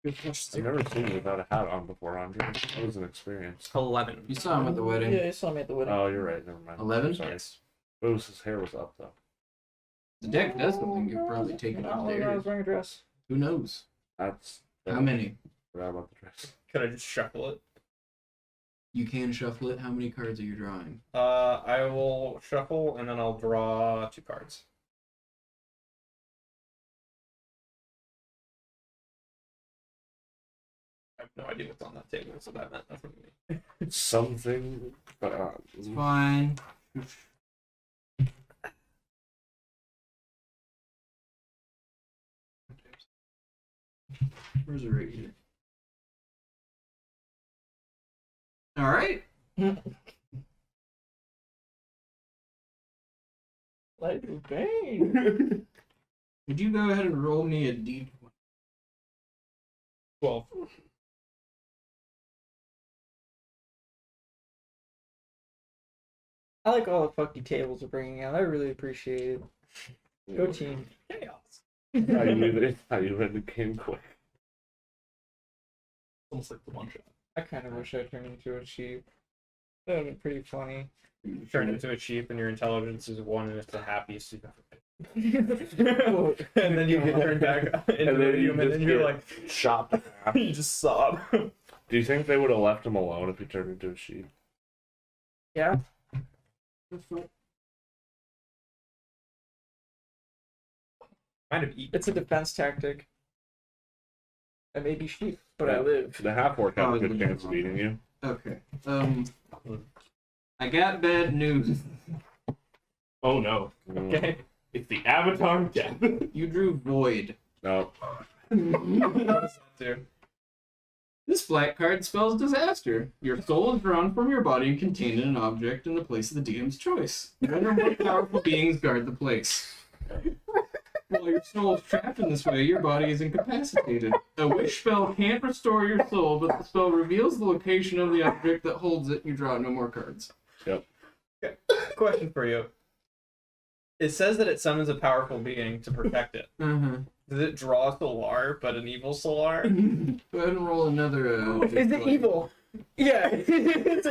I've never seen you without a hat on before, Andre. That was an experience. 11. You saw him at the wedding. Yeah, you saw me at the wedding. Oh, you're right. Never mind. 11? Sorry. Yes. His hair was up, though. The deck does something you've probably taken I up was there. wearing a dress. Who knows? That's... How many? Forgot about the dress. Could I just shuffle it? You can shuffle it. How many cards are you drawing? I will shuffle, and then I'll draw 2 cards. I have no idea what's on that table, so that meant nothing to me. Something... It's fine. Where's it right here? All right. Like bang. Would you go ahead and roll me a d20? 12. I like all the fucky tables we're bringing out. I really appreciate it. Go team. Chaos. How you read the game quick. Almost like the one shot. I kind of wish I turned into a sheep. That would be pretty funny. You turn into a sheep, and your intelligence is 1, and it's the happiest you've ever been. And then you get turned back into a human, and you're like, chopped in half. you just sob. Do you think they would have left him alone if he turned into a sheep? Yeah. Kind of eat. It's a defense tactic. I may be sheep, but I live. The half-orc has a good Oh, chance of eating you. Okay. I got bad news. Oh no. Okay. It's the Avatar of Death. You drew void. No. Dude. This black card spells disaster. Your soul is drawn from your body and contained in an object in the place of the DM's choice. One or more powerful beings guard the place. While your soul is trapped in this way, your body is incapacitated. A wish spell can't restore your soul, but the spell reveals the location of the object that holds it. You draw no more cards. Yep. Okay. Question for you. It says that it summons a powerful being to protect it. Does it draw a Solar, but an evil Solar? Go ahead and roll another. Is it evil? Yeah. it's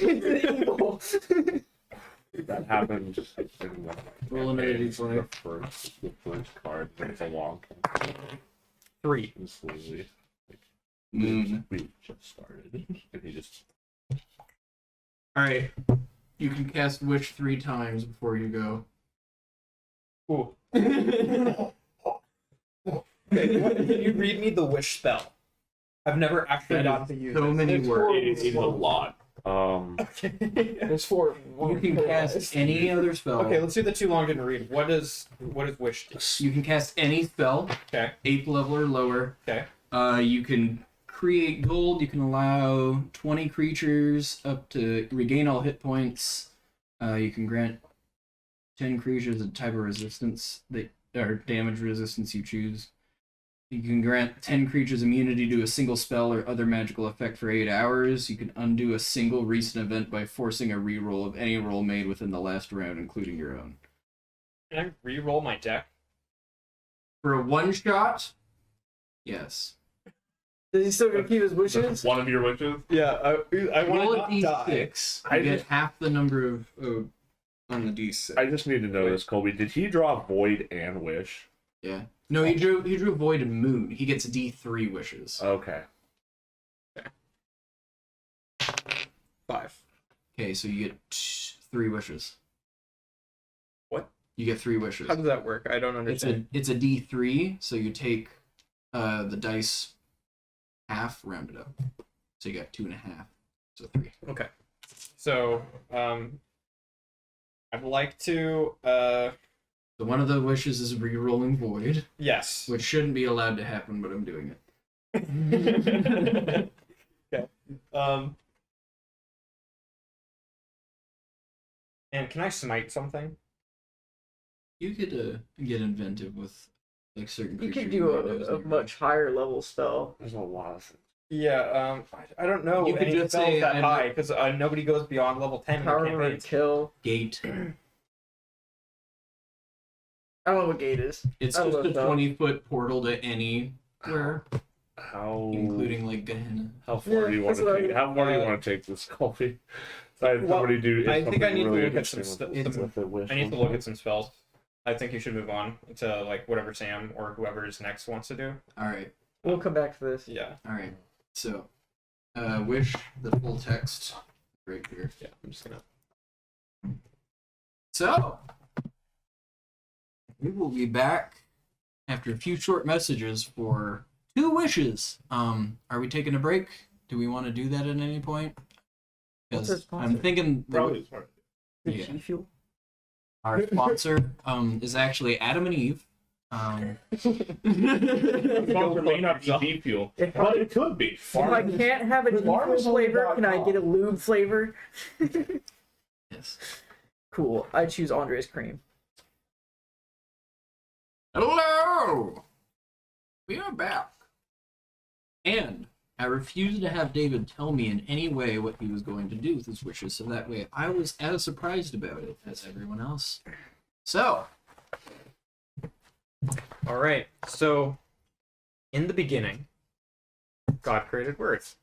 evil. That happened just in the, Roll another the d20. first card. It's a long 3. and slowly. Moon. We just started. And he just... Alright. You can cast Wish 3 times before you go. Ooh. Okay, can you read me the wish spell? I've never actually That got is to use so it. many It's words. It is a lot. There's 4. You can cast any other spell. Okay, let's do the too long didn't read. What does wish do? You can cast any spell, Okay. 8th level or lower. Okay. You can create gold, you can allow 20 creatures up to regain all hit points. You can grant 10 creatures a type of resistance or damage resistance you choose. You can grant 10 creatures immunity to a single spell or other magical effect for 8 hours. You can undo a single recent event by forcing a reroll of any roll made within the last round, including your own. Can I re-roll my deck? For a one-shot, yes. Does he still gonna keep his wishes? One of your wishes? Yeah, I Roll want a to not die. d6. I You get just- half the number of on the d6. I just need to know this, Kolby. Did he draw Void and Wish? Yeah. No, he drew Void and Moon. He gets D3 wishes. Okay. 5. Okay, so you get 3 wishes. What? You get 3 wishes. How does that work? I don't understand. It's a D3, so you take the dice half, round it up. So you got 2.5. So 3. Okay. So, I'd like to, So one of the wishes is re-rolling Void, yes. which shouldn't be allowed to happen, but I'm doing it. Okay. And can I smite something? You could get inventive with like certain You creatures. could do might know a something. much higher level spell. There's a lot of things. Yeah, I don't know You could any just spells say, that I'm- high, because nobody goes beyond level 10 in their Power word campaigns. kill. Gate. I don't know what gate is. It's I just love a that. 20-foot portal to anywhere, How including like Gehenna. how far Yeah, do you want that's to what take? How far do you want to take this, Kolby? So I had Well, somebody do. I think I need to really look at some interesting stuff. with the Wish I need to one. look at some spells. I think you should move on to like whatever Sam or whoever is next wants to do. All right, We'll come back to this. Yeah, all right. So, wish the full text right here. yeah. I'm just gonna. So, we will be back after a few short messages for 2 wishes. Are we taking a break? Do we want to do that at any point? What's our Because sponsor? I'm thinking that Probably smart. The Yeah. G fuel. our sponsor is actually Adam and Eve. Sponsor may not be G Fuel, but it could be. If I can't have a G fuel flavor, can I get a lube flavor? Yes. Cool. I choose Andre's cream. Hello! We are back. And I refused to have David tell me in any way what he was going to do with his wishes, so that way I was as surprised about it as everyone else. So, All right. So, in the beginning, God created words,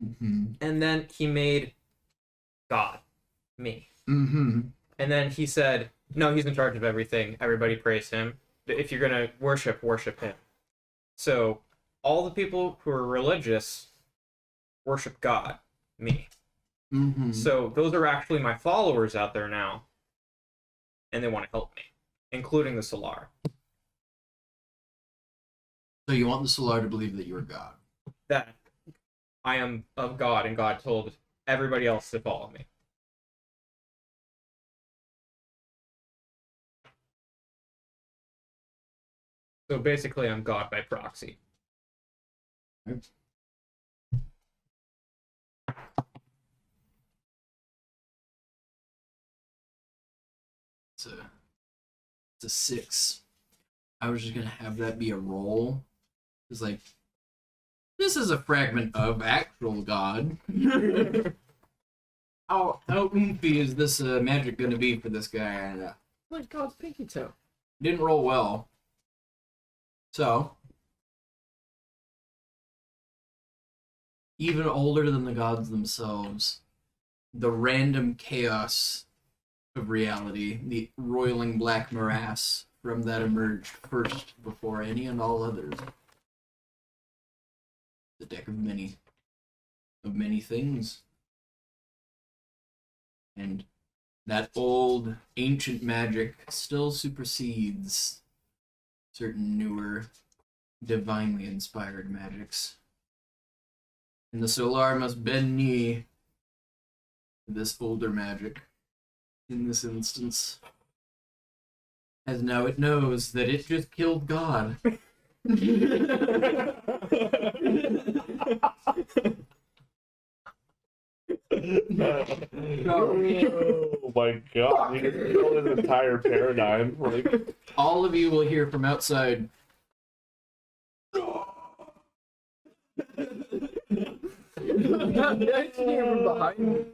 mm-hmm. and then He made God, me, Mm-hmm. and then He said, "No, He's in charge of everything. Everybody praise Him. If you're gonna worship Him." So, all the people who are religious worship God, me. Mm-hmm. So those are actually my followers out there now, and they want to help me, including the Solar. So you want the Solar to believe that you're God. That I am of God, and God told everybody else to follow me. So basically, I'm God by proxy. It's a 6. I was just gonna have that be a roll. It's like, this is a fragment of actual God. how oofy is this magic gonna be for this guy? And, Like God's pinky toe. didn't roll well. So, even older than the gods themselves, the random chaos of reality, the roiling black morass from that emerged first before any and all others. The deck of many things. And that old ancient magic still supersedes certain newer, divinely inspired magics. And the Solar must bend knee to this older magic, in this instance, as now it knows that it just killed God. Oh my god, you can kill his entire paradigm. Like, All of you will hear from outside. From behind.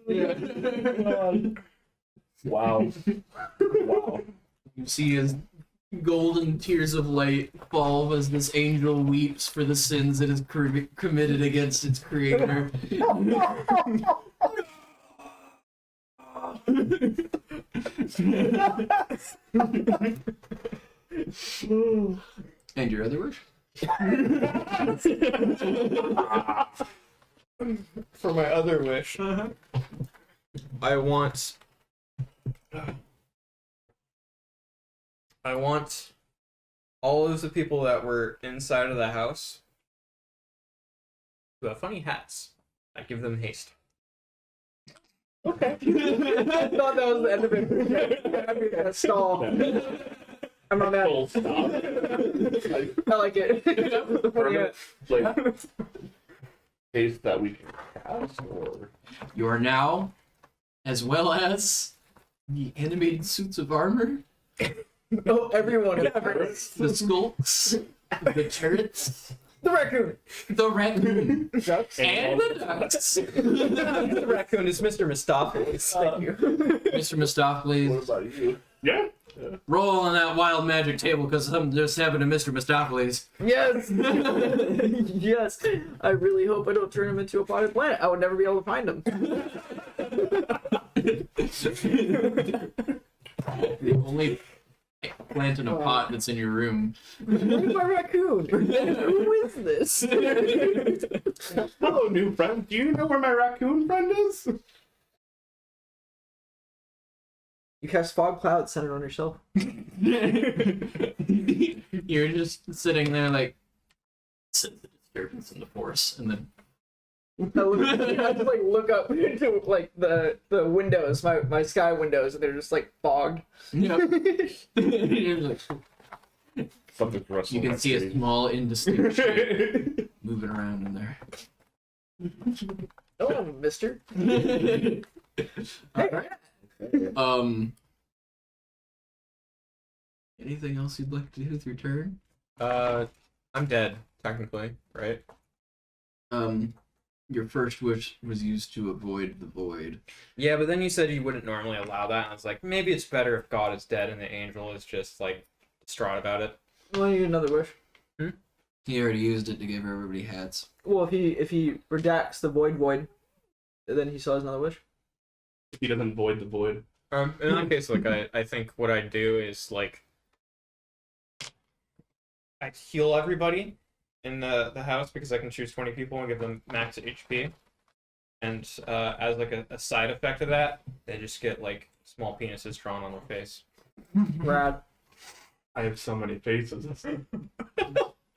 wow. Wow. You see as golden tears of light fall as this angel weeps for the sins it has committed against its creator. And your other wish? For my other wish, I want all of the people that were inside of the house who have funny hats. I give them haste. Okay. I thought that was the end of it. I'm gonna stall. I'm not mad. Full stop. I like it. The funny hat. Like, taste that we can cast, or You are now, as well as the animated suits of armor, Oh, everyone. the skulks, the turrets, The raccoon. the raccoon, Ducks. and the ducks. The raccoon is Mr. Mistopheles. Thank you. Mr. what Mistopheles, about you? Yeah. roll on that wild magic table because something just happened to Mr. Mistopheles. Yes. Yes. I really hope I don't turn him into a potted plant. I would never be able to find him. The only plant in a pot that's in your room. Where's my raccoon? Who is this? Hello, new friend. Do you know where my raccoon friend is? You cast fog cloud centered on yourself. You're just sitting there like, sense the disturbance in the force, and then I just like look up into like the windows, my sky windows, and they're just like fogged. You're like, Something's rustling. you can see a small indistinct shape moving around in there. Oh, mister. Alright. Anything else you'd like to do with your turn? I'm dead, technically, right? Your first wish was used to avoid the void. Yeah, but then you said you wouldn't normally allow that, and I was like, maybe it's better if God is dead and the angel is just, like, distraught about it. Well, you need another wish. He already used it to give everybody hats. Well, if he redacts the void, then he still has another wish. If he doesn't void the void. In that case, like, I think what I'd do is, like, I'd heal everybody in the house because I can choose 20 people and give them max HP. And as, like, a side effect of that, they just get, like, small penises drawn on their face. Rad. I have so many faces.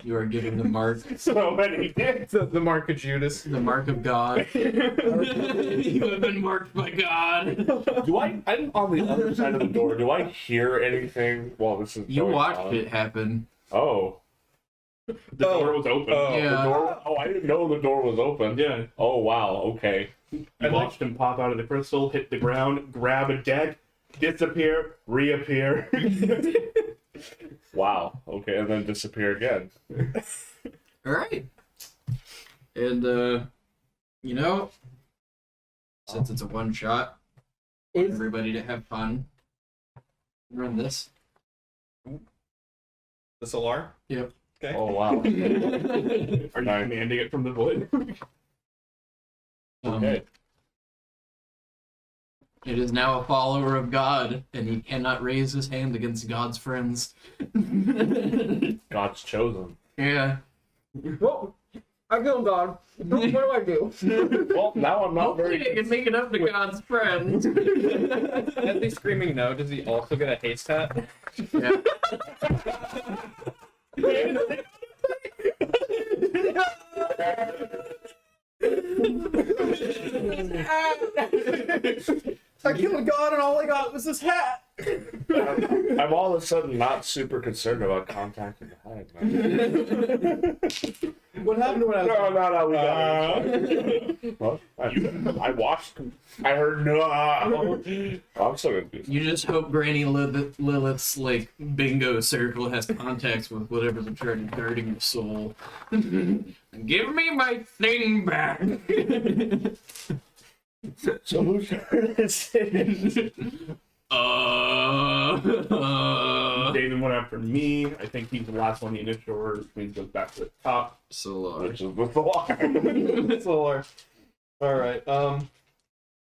You are given the mark, So many dicks. The mark of Judas. the mark of God. You have been marked by God. Do I'm on the other side of the door. Do I hear anything while this is You going watched on? it happen. Oh. The door was open. Yeah. The door? Oh, I didn't know the door was open. Yeah. Oh, wow. Okay. I watched him pop out of the crystal, hit the ground, grab a deck, disappear, reappear. Wow. Okay, and then disappear again. Alright. And, you know, since it's a one shot, want everybody to have fun. Run this. The Solar? Yep. Okay. Oh, wow. Are you commanding it from the void? Okay. It is now a follower of God, and he cannot raise his hand against God's friends. God's chosen. Yeah. Well, I killed God. What do I do? Well, now I'm not Hopefully very... I can make it up to God's friends. As he's screaming no, does he also get a haste hat? Yeah. I killed God and all I got was this hat! I'm all of a sudden not super concerned about contacting the hive. What happened when I was? No, we got it. Well, I watched. I heard no. I'm so confused. You just hope Granny Lilith's like bingo circle has contacts with whatever's in charge of guarding your soul. Give me my thing back. So who's turn is it? David went after me. I think he's the last one. The initial order, which means goes back to the top. Solar. Which is with the water. Solar. All right.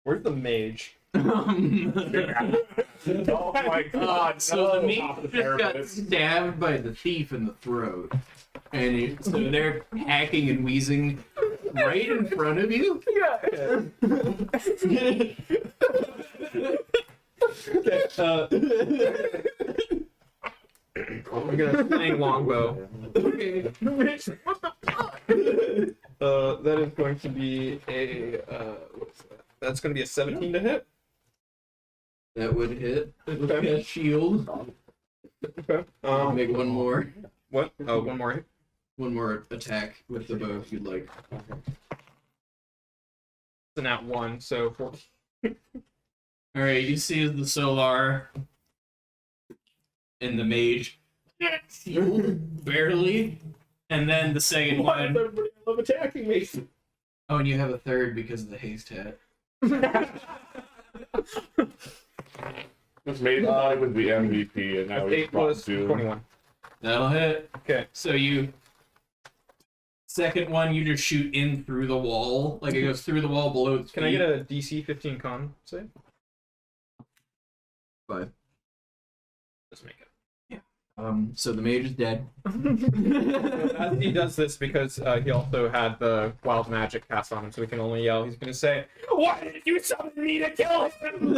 Where's the mage? Oh my god! So the no. mage just got stabbed by the thief in the throat, and so they're hacking and wheezing right in front of you. Okay. I'm gonna sling longbow. Okay. That is going to be a what's that? That's going to be a 17 to hit. That would hit. Okay. A shield. Okay. Make one more. What? Oh, one more hit. One more attack with the bow if you'd like. It's an at one, so 4. All right, you see the Solar and the Mage barely, and then the second Why one. does everybody love attacking me? Oh, and you have a third because of the haste hat. This made thought it was the MVP, and now That's he's 8 plus to 21. That'll hit. Okay. So you. Second one, you just shoot in through the wall, like it goes through the wall below its Can I feet. get a DC 15 con save? 5. Let's make it. So the mage is dead. As he does this, because he also had the wild magic cast on him, so he can only yell. He's going to say, "Why did you summon me to kill him?"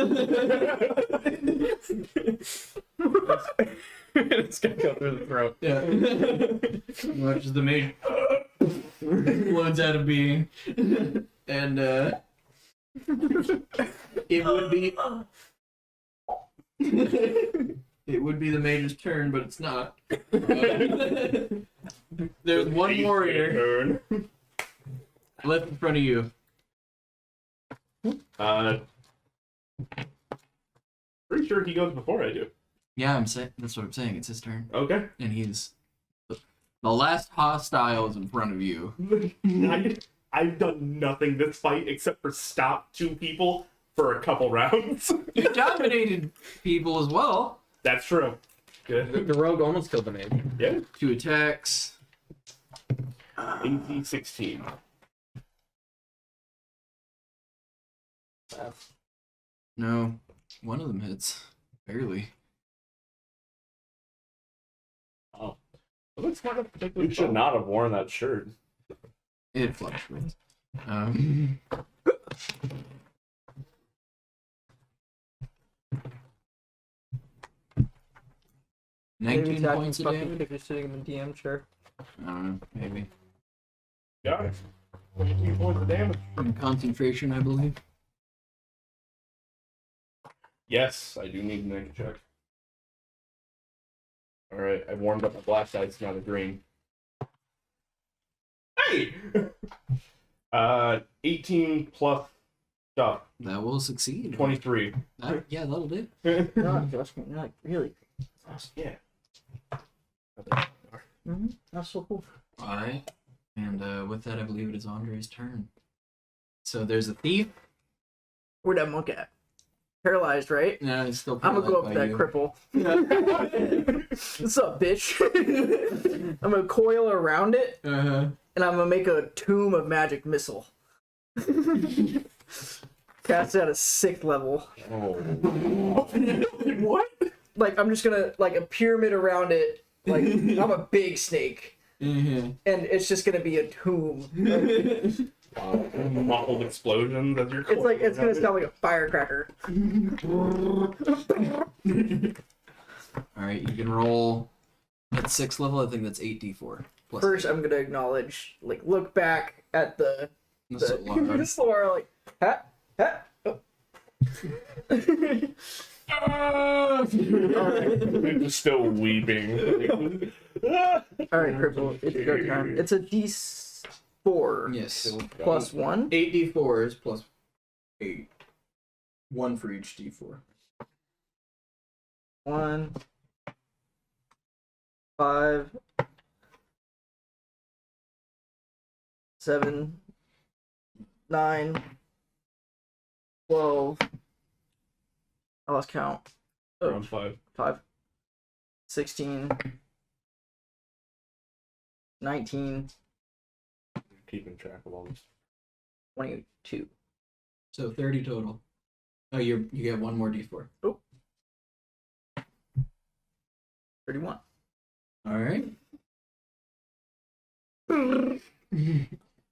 It's going to go through the throat. Yeah. Watch as the mage explodes out of being, and it would be. It would be the mage's turn, but it's not. There's one warrior left in front of you. Pretty sure he goes before I do. Yeah, I'm saying that's what I'm saying. It's his turn, Okay. and he's the last hostile is in front of you. I've done nothing this fight except for stop 2 people for a couple rounds. You dominated people as well. That's true. Good. The rogue almost killed the mage. Yeah. 2 attacks. AC 16. No, one of them hits barely. Oh. Well, that's not a particular. You should not have worn that shirt. It fluctuates. 19 points of damage? if you're sitting in the DM chair. I don't know, maybe. Got it. 22 points of damage. From concentration, I believe. Yes, I do need to make a check. Alright, I've warmed up my blast dice, now the green. Hey! 18 plus stuff. That will succeed. 23. Yeah, that'll do. No, Josh, you're like, really? Yeah. That's so cool. Alright. And with that, I believe it is Andre's turn. So there's a thief. Where'd that monk at? Paralyzed, right? No, he's still I'm gonna go up by to that you. cripple. What's up, bitch? I'm gonna coil around it, Uh-huh. and I'm gonna make a tomb of magic missile. Cast it at a 6th level. Oh. What? Like, I'm just gonna, like, a pyramid around it. Like, I'm a big snake. Mhm. And it's just gonna be a tomb. Muffled explosions as you're It's gonna sound like a firecracker. Alright, you can roll at 6th level. I think that's 8d4. Plus First, I'm gonna acknowledge, like, look back at the the floor, like, ha, ha. Oh. You're just still weeping. Alright, cripple, it's go time. It's a 4 Yes. plus 1. 8 d4s plus 8. 1 for each d4. 1, 5, 7, 9, 12. I lost count. Around 5. 5, 16, 19, Keeping track of all this. 22. So 30 total. Oh, you get 1 more d4. 31. All right.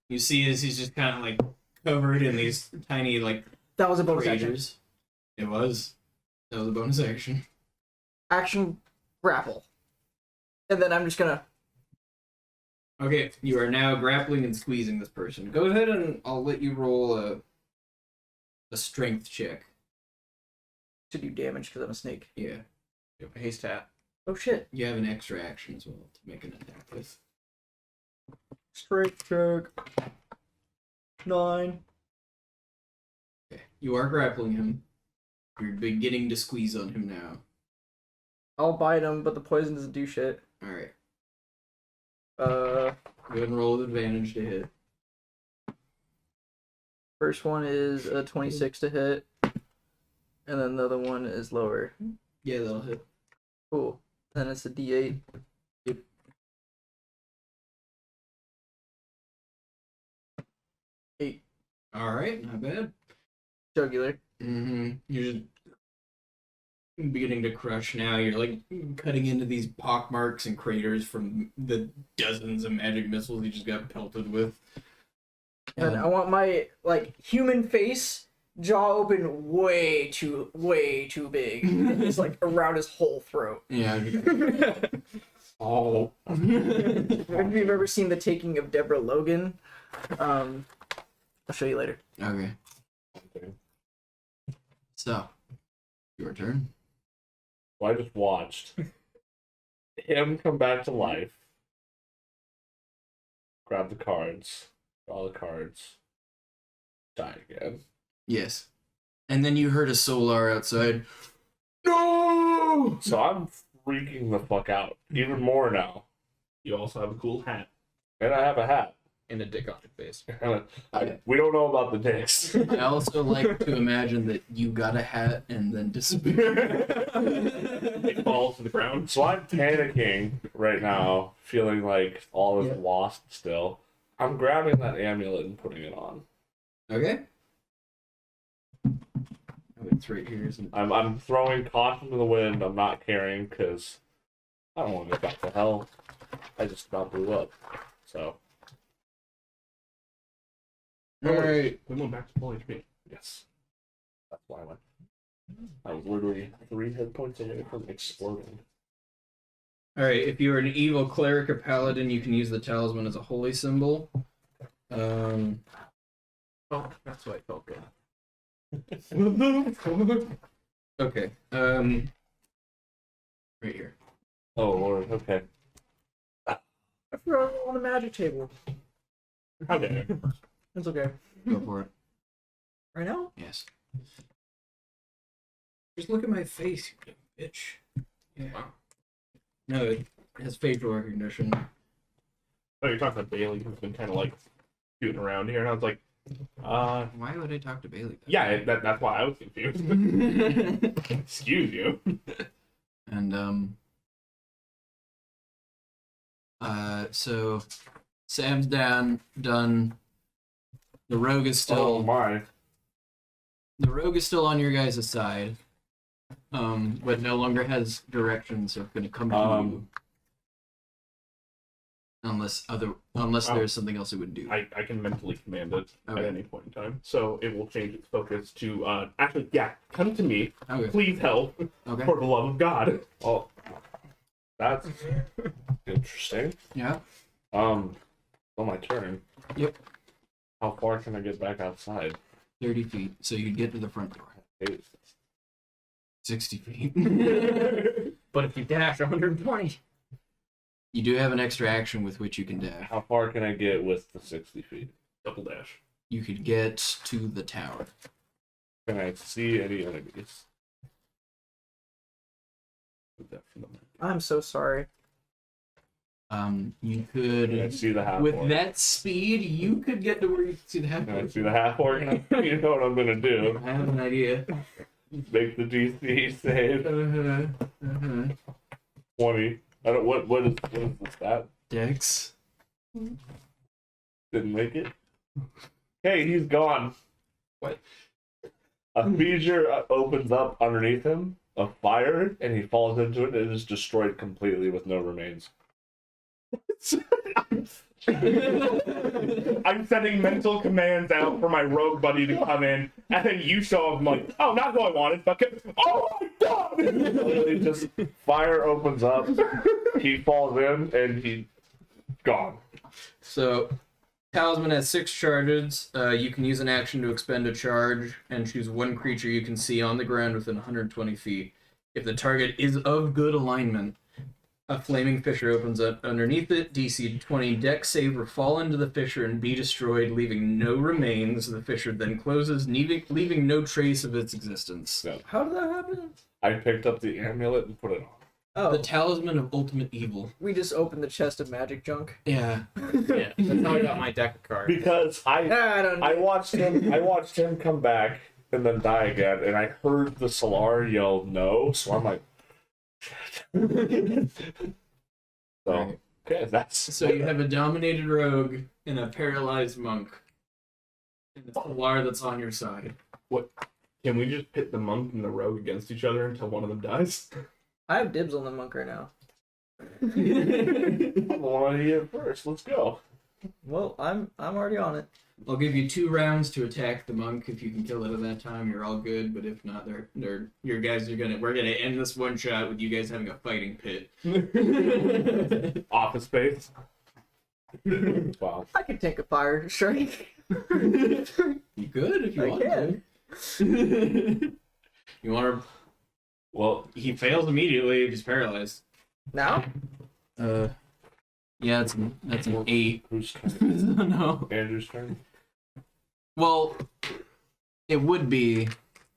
You see as he's just kind of like covered in these tiny like That was a bonus action. craters. It was. That was a bonus action. Action grapple. And then I'm just gonna. Okay, you are now grappling and squeezing this person. Go ahead and I'll let you roll a strength check. to do damage because I'm a snake. Yeah. A haste hat. Oh shit. You have an extra action as well to make an attack with. Strength check. 9. Okay. You are grappling him. You're beginning to squeeze on him now. I'll bite him, but the poison doesn't do shit. Alright. Uh, Go ahead and roll with advantage to hit. first one is a 26 to hit, and then the other one is lower. Yeah, that'll hit. Cool. Then it's a D8. Yep. 8. Alright, not bad. Jugular. Mm-hmm. You're just beginning to crush now. You're like cutting into these pockmarks and craters from the dozens of magic missiles you just got pelted with. And I want my like human face, jaw open way too big. It's like around his whole throat. Yeah. Oh. If you've ever seen The Taking of Deborah Logan, I'll show you later. Okay. Okay. So, your turn. Well, I just watched him come back to life. Grab the cards. Draw the cards. Die again. Yes. And then you heard a solar outside. No! So I'm freaking the fuck out. Even more now. You also have a cool hat. And I have a hat. And a dick on your face. We don't know about the dicks. I also like to imagine that you got a hat and then disappeared. It falls to the ground. So I'm panicking right now, feeling like all is lost still. I'm grabbing that amulet and putting it on. Okay. Oh, it's right here, isn't it? I'm throwing caution to the wind. I'm not caring because I don't want to go back to hell. I just about blew up. So, Alright. We went back to full HP. yes. That's why I went. I was literally 3 hit points away from exploding. Alright, if you are an evil cleric or paladin, you can use the talisman as a holy symbol. Oh, that's why it felt good. Okay. Right here. Oh, Lord. Okay. I forgot on the magic table. How dare you? It's okay. Go for it. Right now? Yes. Just look at my face, you bitch. Yeah. No, it has facial recognition. Oh, you're talking to Bailey, who's been kind of like shooting around here, and I was like, Why would I talk to Bailey? yeah, that's why I was confused. Excuse you. And so Sam's done. The rogue is Oh, still my. on your guys' side. But no longer has direction, so it's gonna come to you. Unless there's something else it would do. I can mentally command it Okay. at any point in time. So it will change its focus to, actually, yeah, come to me. Okay. Please help. Okay. For the love of God. Oh, that's interesting. Yeah. On my turn. Yep. How far can I get back outside? 30 feet. So you'd get to the front door. Hey, 60 feet. But if you dash 120. You do have an extra action with which you can dash. How far can I get with the 60 feet? Double dash. You could get to the tower. Can I see any enemies? Put that for the moment. I'm so sorry. You Can I could, see the half with orc? that speed, you could get to where you can see the half Can I orc. see the half orc? You know what I'm gonna do? I have an idea. Make the DC save. 20. I don't. What is the stat? Dex. Didn't make it. Hey, he's gone. What? A fissure opens up underneath him of fire, and he falls into it, and it is destroyed completely with no remains. I'm sending mental commands out for my rogue buddy to come in, and then you show up. I'm like, oh, not who I wanted. Fucking, oh my god! Literally, just fire opens up. He falls in, and he's gone. So, Talisman has 6 charges. You can use an action to expend a charge and choose one creature you can see on the ground within 120 feet. If the target is of good alignment, a flaming fissure opens up underneath it. DC 20 dex save or fall into the fissure and be destroyed, leaving no remains. The fissure then closes, leaving no trace of its existence. So How did that happen? I picked up the amulet and put it on. Oh, The Talisman of Ultimate Evil. we just opened the chest of magic junk. Yeah. Yeah, that's how I got my deck of cards. Because I don't know. I watched him come back and then die again, and I heard the Solar yell no, so I'm like, so Right. okay, that's So you have a dominated rogue and a paralyzed monk. And it's the Lar that's on your side. Can we just pit the monk and the rogue against each other until one of them dies? I have dibs on the monk right now. I want to hear it first. Let's go. Well, I'm already on it. I'll give you 2 rounds to attack the monk. If you can kill it at that time, you're all good. But if not, your guys are we're gonna end this one shot with you guys having a fighting pit. Office space. Wow. I can take a fire strike. You could if you I want can. to. You want to? Well, He fails immediately if he's paralyzed. Now? Yeah, that's an 8. whose turn? No. Andrew's turn. Well, it would be.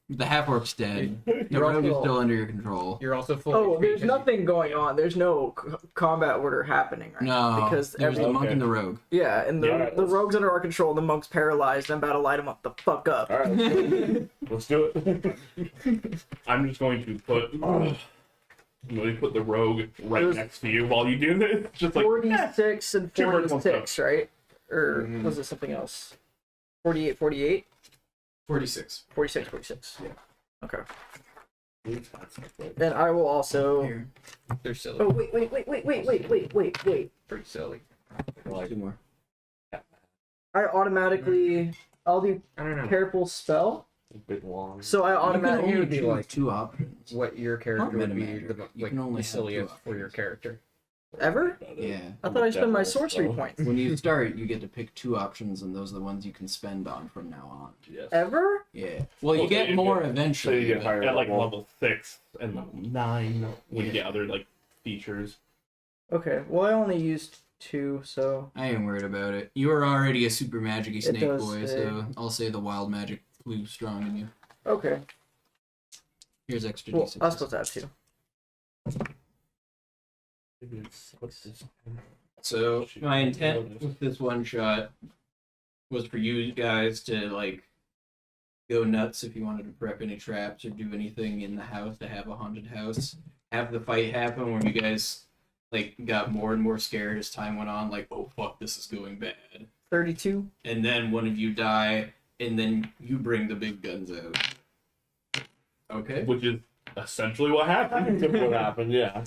The half orc's dead. The You're rogue is also- still under your control. You're also full. Oh, HP there's because nothing going on. There's no combat order happening right now. No, Because there's the monk Okay. and the rogue. Yeah, and the, Yeah, the rogue's under our control, the monk's paralyzed, I'm about to light him up the fuck up. All right, let's do it. I'm just going to put. I'm going to put the rogue right There's- next to you while you do this. Just like 46 and Two birds, one 46, right? Or Mhm. was it something else? 48, 48? 46. 46, 46. Yeah. Okay. Here. Then I will also. Here, they're silly. Oh, wait. Pretty silly. Like, 2 more. I automatically. I'll do I don't know careful spell. a bit long. So I You can automatically. only be choose like- 2 options. what your character would be Metamagic. the, You like, can only the have silliest 2 for your options. character. Ever? Yeah. I thought I spent my sorcery points. When you start, you get to pick 2 options, and those are the ones you can spend on from now on. Yes. Ever? Yeah. Well, you Well, get you more get- eventually. so you get but- higher at like level. level 6 and level 9 when you get other like features. Okay. Well, I only used 2, so. I ain't worried about it. You are already a super magic-y snake does boy, say- so I'll say the wild magic flew strong in you. Okay. Here's extra Well, D6. I was supposed to have 2. What's this? So my intent with this one shot was for you guys to like go nuts if you wanted to prep any traps or do anything in the house to have a haunted house. Have the fight happen where you guys like got more and more scared as time went on, like, oh fuck, this is going bad. 32. And then one of you die, and then you bring the big guns out. Okay. Which is essentially what happened. What happened? Yeah.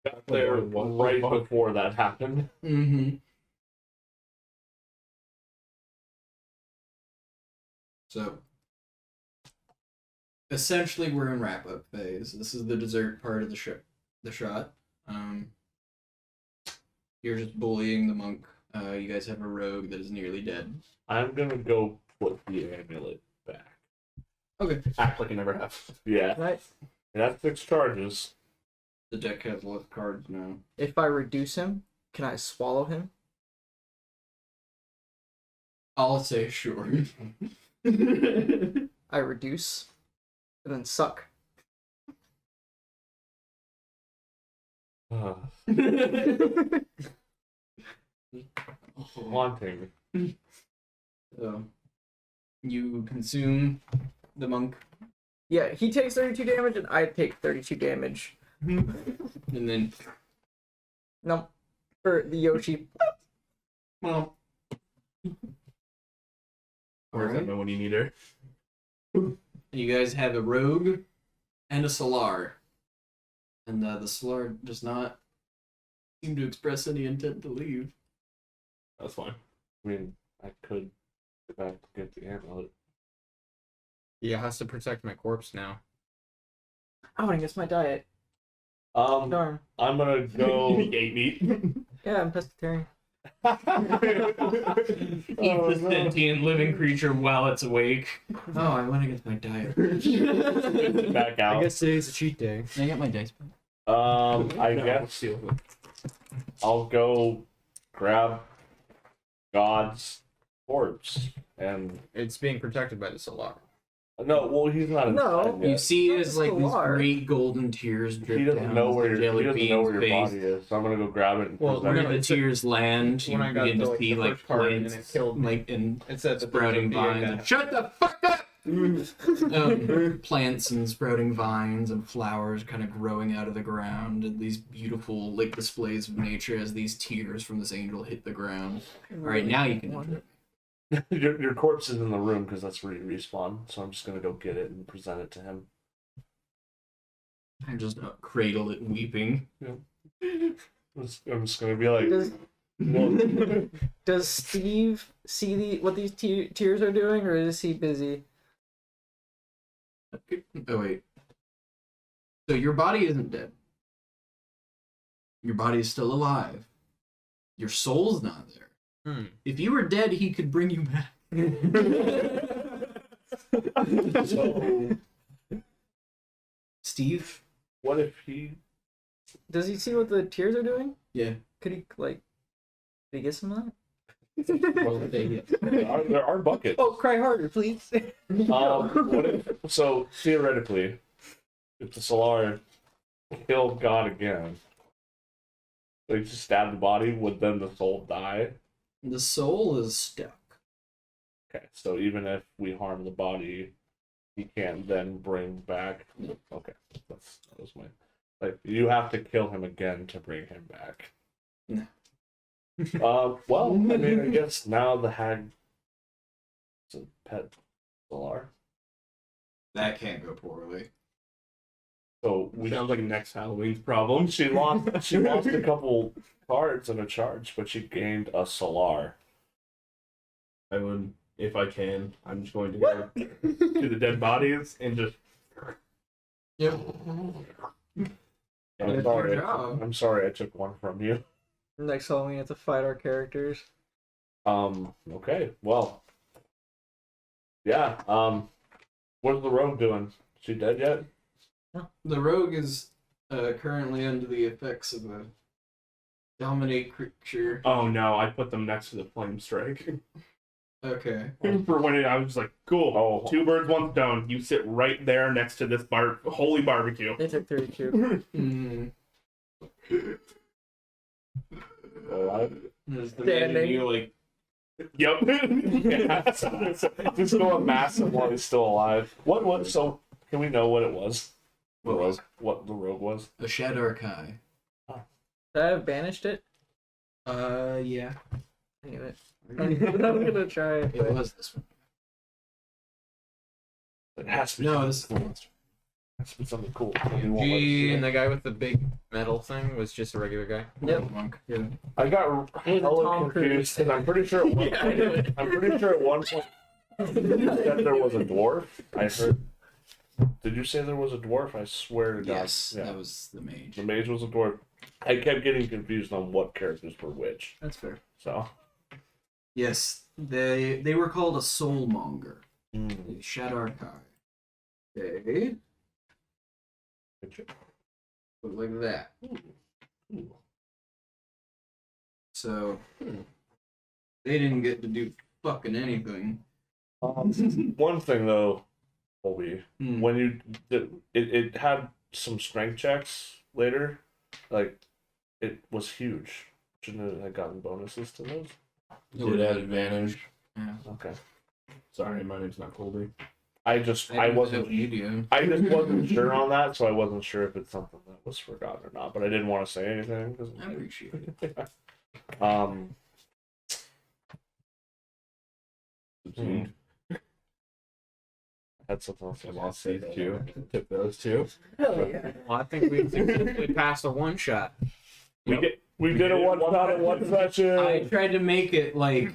Got there right before that happened. Mm-hmm. So, essentially, we're in wrap-up phase. This is the dessert part of the shot. You're just bullying the monk. You guys have a rogue that is nearly dead. I'm gonna go put the amulet back. Okay. Act like you never have. Yeah. Right. That's 6 charges. The deck has less cards now. If I reduce him, can I swallow him? I'll say sure. I reduce, and then suck. Wanting. So, you consume the monk, Yeah, he takes 32 damage, and I take 32 damage. and then, No, for the Yoshi. well, Where's alright. Emma when you need her? You guys have a rogue and a Solar. And the Solar does not seem to express any intent to leave. That's fine. I mean, I could go back to get the amulet. He has to protect my corpse now. Oh, I guess my diet. Um, Darn. I'm gonna go. He ate meat. Yeah, I'm pescatarian. Eat the sentient living creature while it's awake. Oh, I want to get my diet. Back out. today's a cheat day. Can I get my dice back? I No, guess steal them. I'll go grab God's corpse and It's being protected by the Solar. no. Well, he's not. No. inside yet. You see Not as like these Solar. great golden tears drip He doesn't down know where the he jelly doesn't know where your bean's body face. is. So I'm gonna go grab it and Well, present Where no, it. the it's tears land, you when I got begin to, to like, see the like first part, and plants, it killed me. like and It said that sprouting vines. And, shut the fuck up! Plants and sprouting vines and flowers kind of growing out of the ground, and these beautiful like displays of nature as these tears from this angel hit the ground. All right, now you can enter. Your corpse is in the room because that's where you respawn. So I'm just gonna go get it and present it to him. I just cradle it weeping. I'm just gonna be like, Does, well, does Steve see what these tears are doing, or is he busy? Oh wait. So your body isn't dead. Your body is still alive. Your soul's not there. If you were dead, he could bring you back. so Steve? what if he? Does he see what the tears are doing? Yeah. Could he could he get some of that? Well, they- There are buckets. Oh, cry harder, please. What if, so theoretically, if the Solar killed God again, like just stab the body, would then the soul die? The soul is stuck. Okay, so even if we harm the body, he can't then bring back. Okay, that was my. Like you have to kill him again to bring him back. No. Well, I mean, I guess now the hag is a pet Solar. That can't go poorly. So we Sounds like next Halloween's problem. She lost a couple cards in a charge, but she gained a Solar. I would, if I can, I'm just going to go to the dead bodies and just. Yep. I'm Good sorry. job. I'm sorry I took one from you. Next Halloween, we have to fight our characters. Okay. Well. Yeah. What's the rogue doing? She dead yet? The rogue is currently under the effects of a dominate creature. Oh no! I put them next to the flame strike. Okay. For when I was just like, cool. Oh. 2 birds, 1 stone. You sit right there next to this holy barbecue. They took 32. Mm. Alive? There's the Standing. man in you like Yep. Yeah. Just go a massive while he's still alive. What? So can we know what it was? What was? What the rogue was? a Shadarkai. Did I have banished it? Yeah. I knew it. I'm gonna try it. It but- was this one. It has to be. No, this is the something monster. cool. It has to be something cool. You won't let us see G it. and the guy with the big metal thing was just a regular guy. Yep. Monk. Yeah. I got was a hella Tom Cruise. confused because I'm pretty sure. At one Yeah, I point, knew it. I'm pretty sure at one point you said there was a dwarf. I heard. Did you say there was a dwarf? I swear to God. Yes, Yeah. that was the mage. The mage was a dwarf. I kept getting confused on what characters were which. That's fair. So. Yes, they were called a soulmonger. Mm. A Shadarkai. Okay. look like that. So they didn't get to do fucking anything. One thing though, Kolby, Hmm. when you it had some strength checks later, like it was huge. Shouldn't it have gotten bonuses to those? It would have advantage. Yeah. Okay. Sorry, my name's not Kolby. I just wasn't sure on that, so I wasn't sure if it's something that was forgotten or not. But I didn't want to say anything. 'Cause I appreciate it. Dude, Had something else. I lost these two. Took those two. Hell yeah. Well, I think we successfully passed a one shot. We did a one shot in one session. I tried to make it like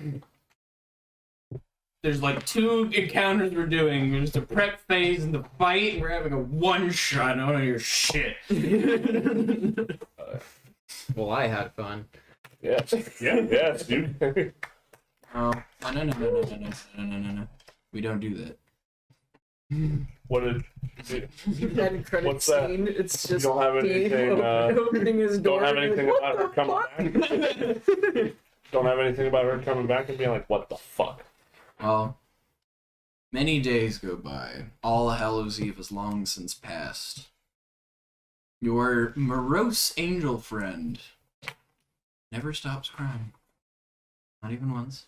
there's like 2 encounters we're doing. There's the prep phase and the fight, and we're having a one shot on all your shit. Well, I had fun. Yes. Yeah. Yes, dude. Oh, no. We don't do that. What did? End credit What's that? scene. It's just don't have Dave anything, opening his door. Don't have and anything like, about her coming back. Don't have anything about her coming back and being like, "What the fuck?" Well, many days go by. All Hallows Eve is long since past. Your morose angel friend never stops crying. Not even once.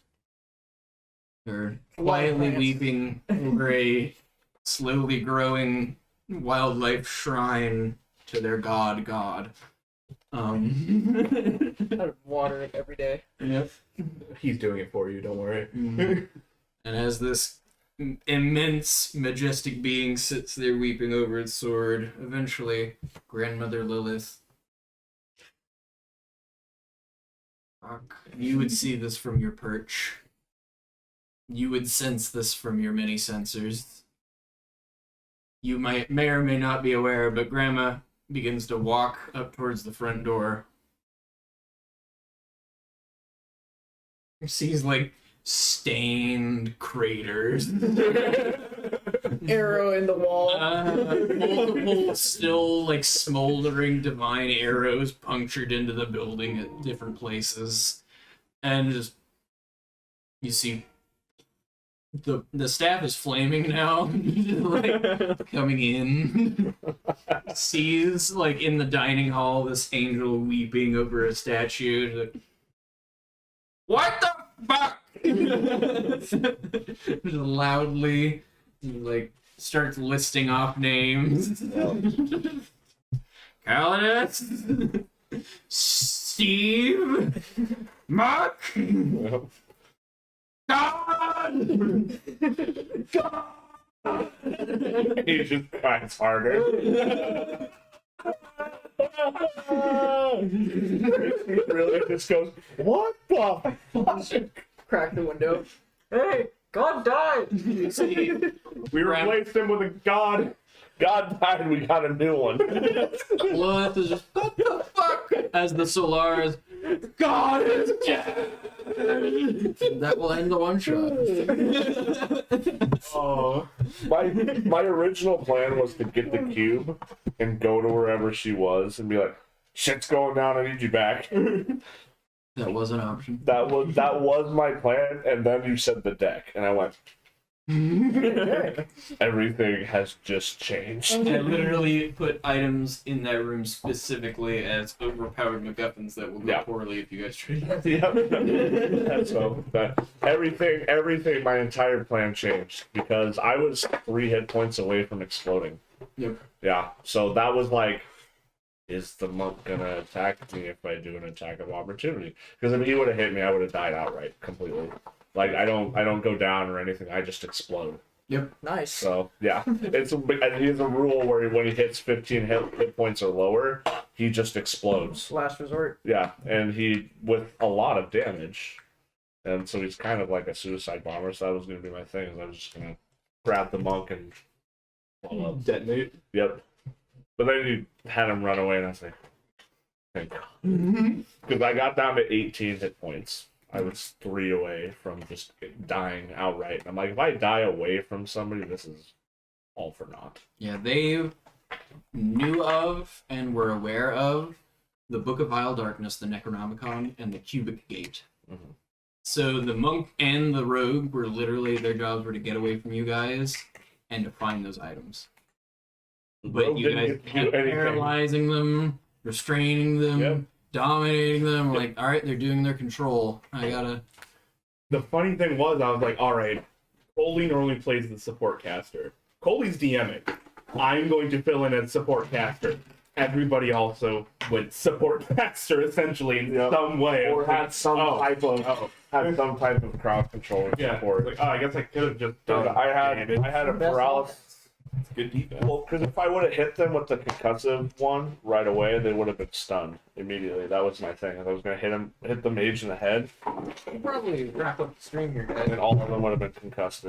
They're quietly weeping over a slowly growing wildlife shrine to their god. I water it every day. Yep. He's doing it for you. Don't worry. And as this immense, majestic being sits there weeping over its sword, eventually, Grandmother Lilith. Fuck. You would see this from your perch. You would sense this from your many sensors. You may or may not be aware, but Grandma begins to walk up towards the front door. Sees like stained craters. Arrow in the wall. Multiple still like smoldering divine arrows punctured into the building at different places. And just you see the staff is flaming now, like coming in. Sees like in the dining hall this angel weeping over a statue. Like, what the fuck? Just loudly, like starts listing off names. Calidus, Steve, Mark. God! He just cries harder. Really just goes, "What the fuck?" Crack the window. Hey, God died. You see, We replaced him with a god. God died, we got a new one. Lilith is just, what the fuck? As the Solaris, God is dead. That will end the one shot. Oh, my original plan was to get the cube and go to wherever she was and be like, "Shit's going down. I need you back." That was an option. That was my plan, and then you said the deck, and I went, everything has just changed. I literally put items in that room specifically as overpowered MacGuffins that will go Yeah. poorly if you guys try. Yeah. So that everything, my entire plan changed because I was 3 hit points away from exploding. Yep. Yeah. So that was like, is the monk gonna attack me if I do an attack of opportunity? Because if he would have hit me, I would have died outright completely. Like I don't go down or anything. I just explode. Yep. Nice. So yeah, he has a rule where when he hits 15 hit points or lower, he just explodes. Last resort. Yeah, and he with a lot of damage, and so he's kind of like a suicide bomber. So that was gonna be my thing. Is I was just gonna grab the monk and blow up. Detonate. Yep. But then you had him run away, and I was like, thank God, because I got down to 18 hit points. I was 3 away from just dying outright. I'm like, if I die away from somebody, this is all for naught. Yeah, they knew of and were aware of the Book of Vile Darkness, the Necronomicon, and the Cubic Gate. Mhm. So the monk and the rogue were literally, their jobs were to get away from you guys and to find those items. But Rogue you didn't guys get to do kept anything. paralyzing them, restraining them, Yep. dominating them. Like, all right, they're doing their control. I gotta. The funny thing was, I was like, all right, Kolby normally plays the support caster. Kolby's DMing. I'm going to fill in as support caster. Everybody also went support caster essentially in Yep. some way. Or had some type of some type of crowd control and yeah. support. Like, oh, I guess I could have just Dude, done. I had a Best paralysis. It's good defense. Well, because if I would have hit them with the concussive one right away, they would have been stunned immediately. That was my thing. I was gonna hit the mage in the head, We'll probably wrap up the stream here, and guys. then all of them would have been concussed.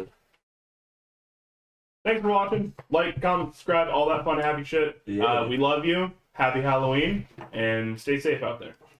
Thanks for watching. Like, comment, subscribe, all that fun, happy shit. Yeah. We love you. Happy Halloween, and stay safe out there.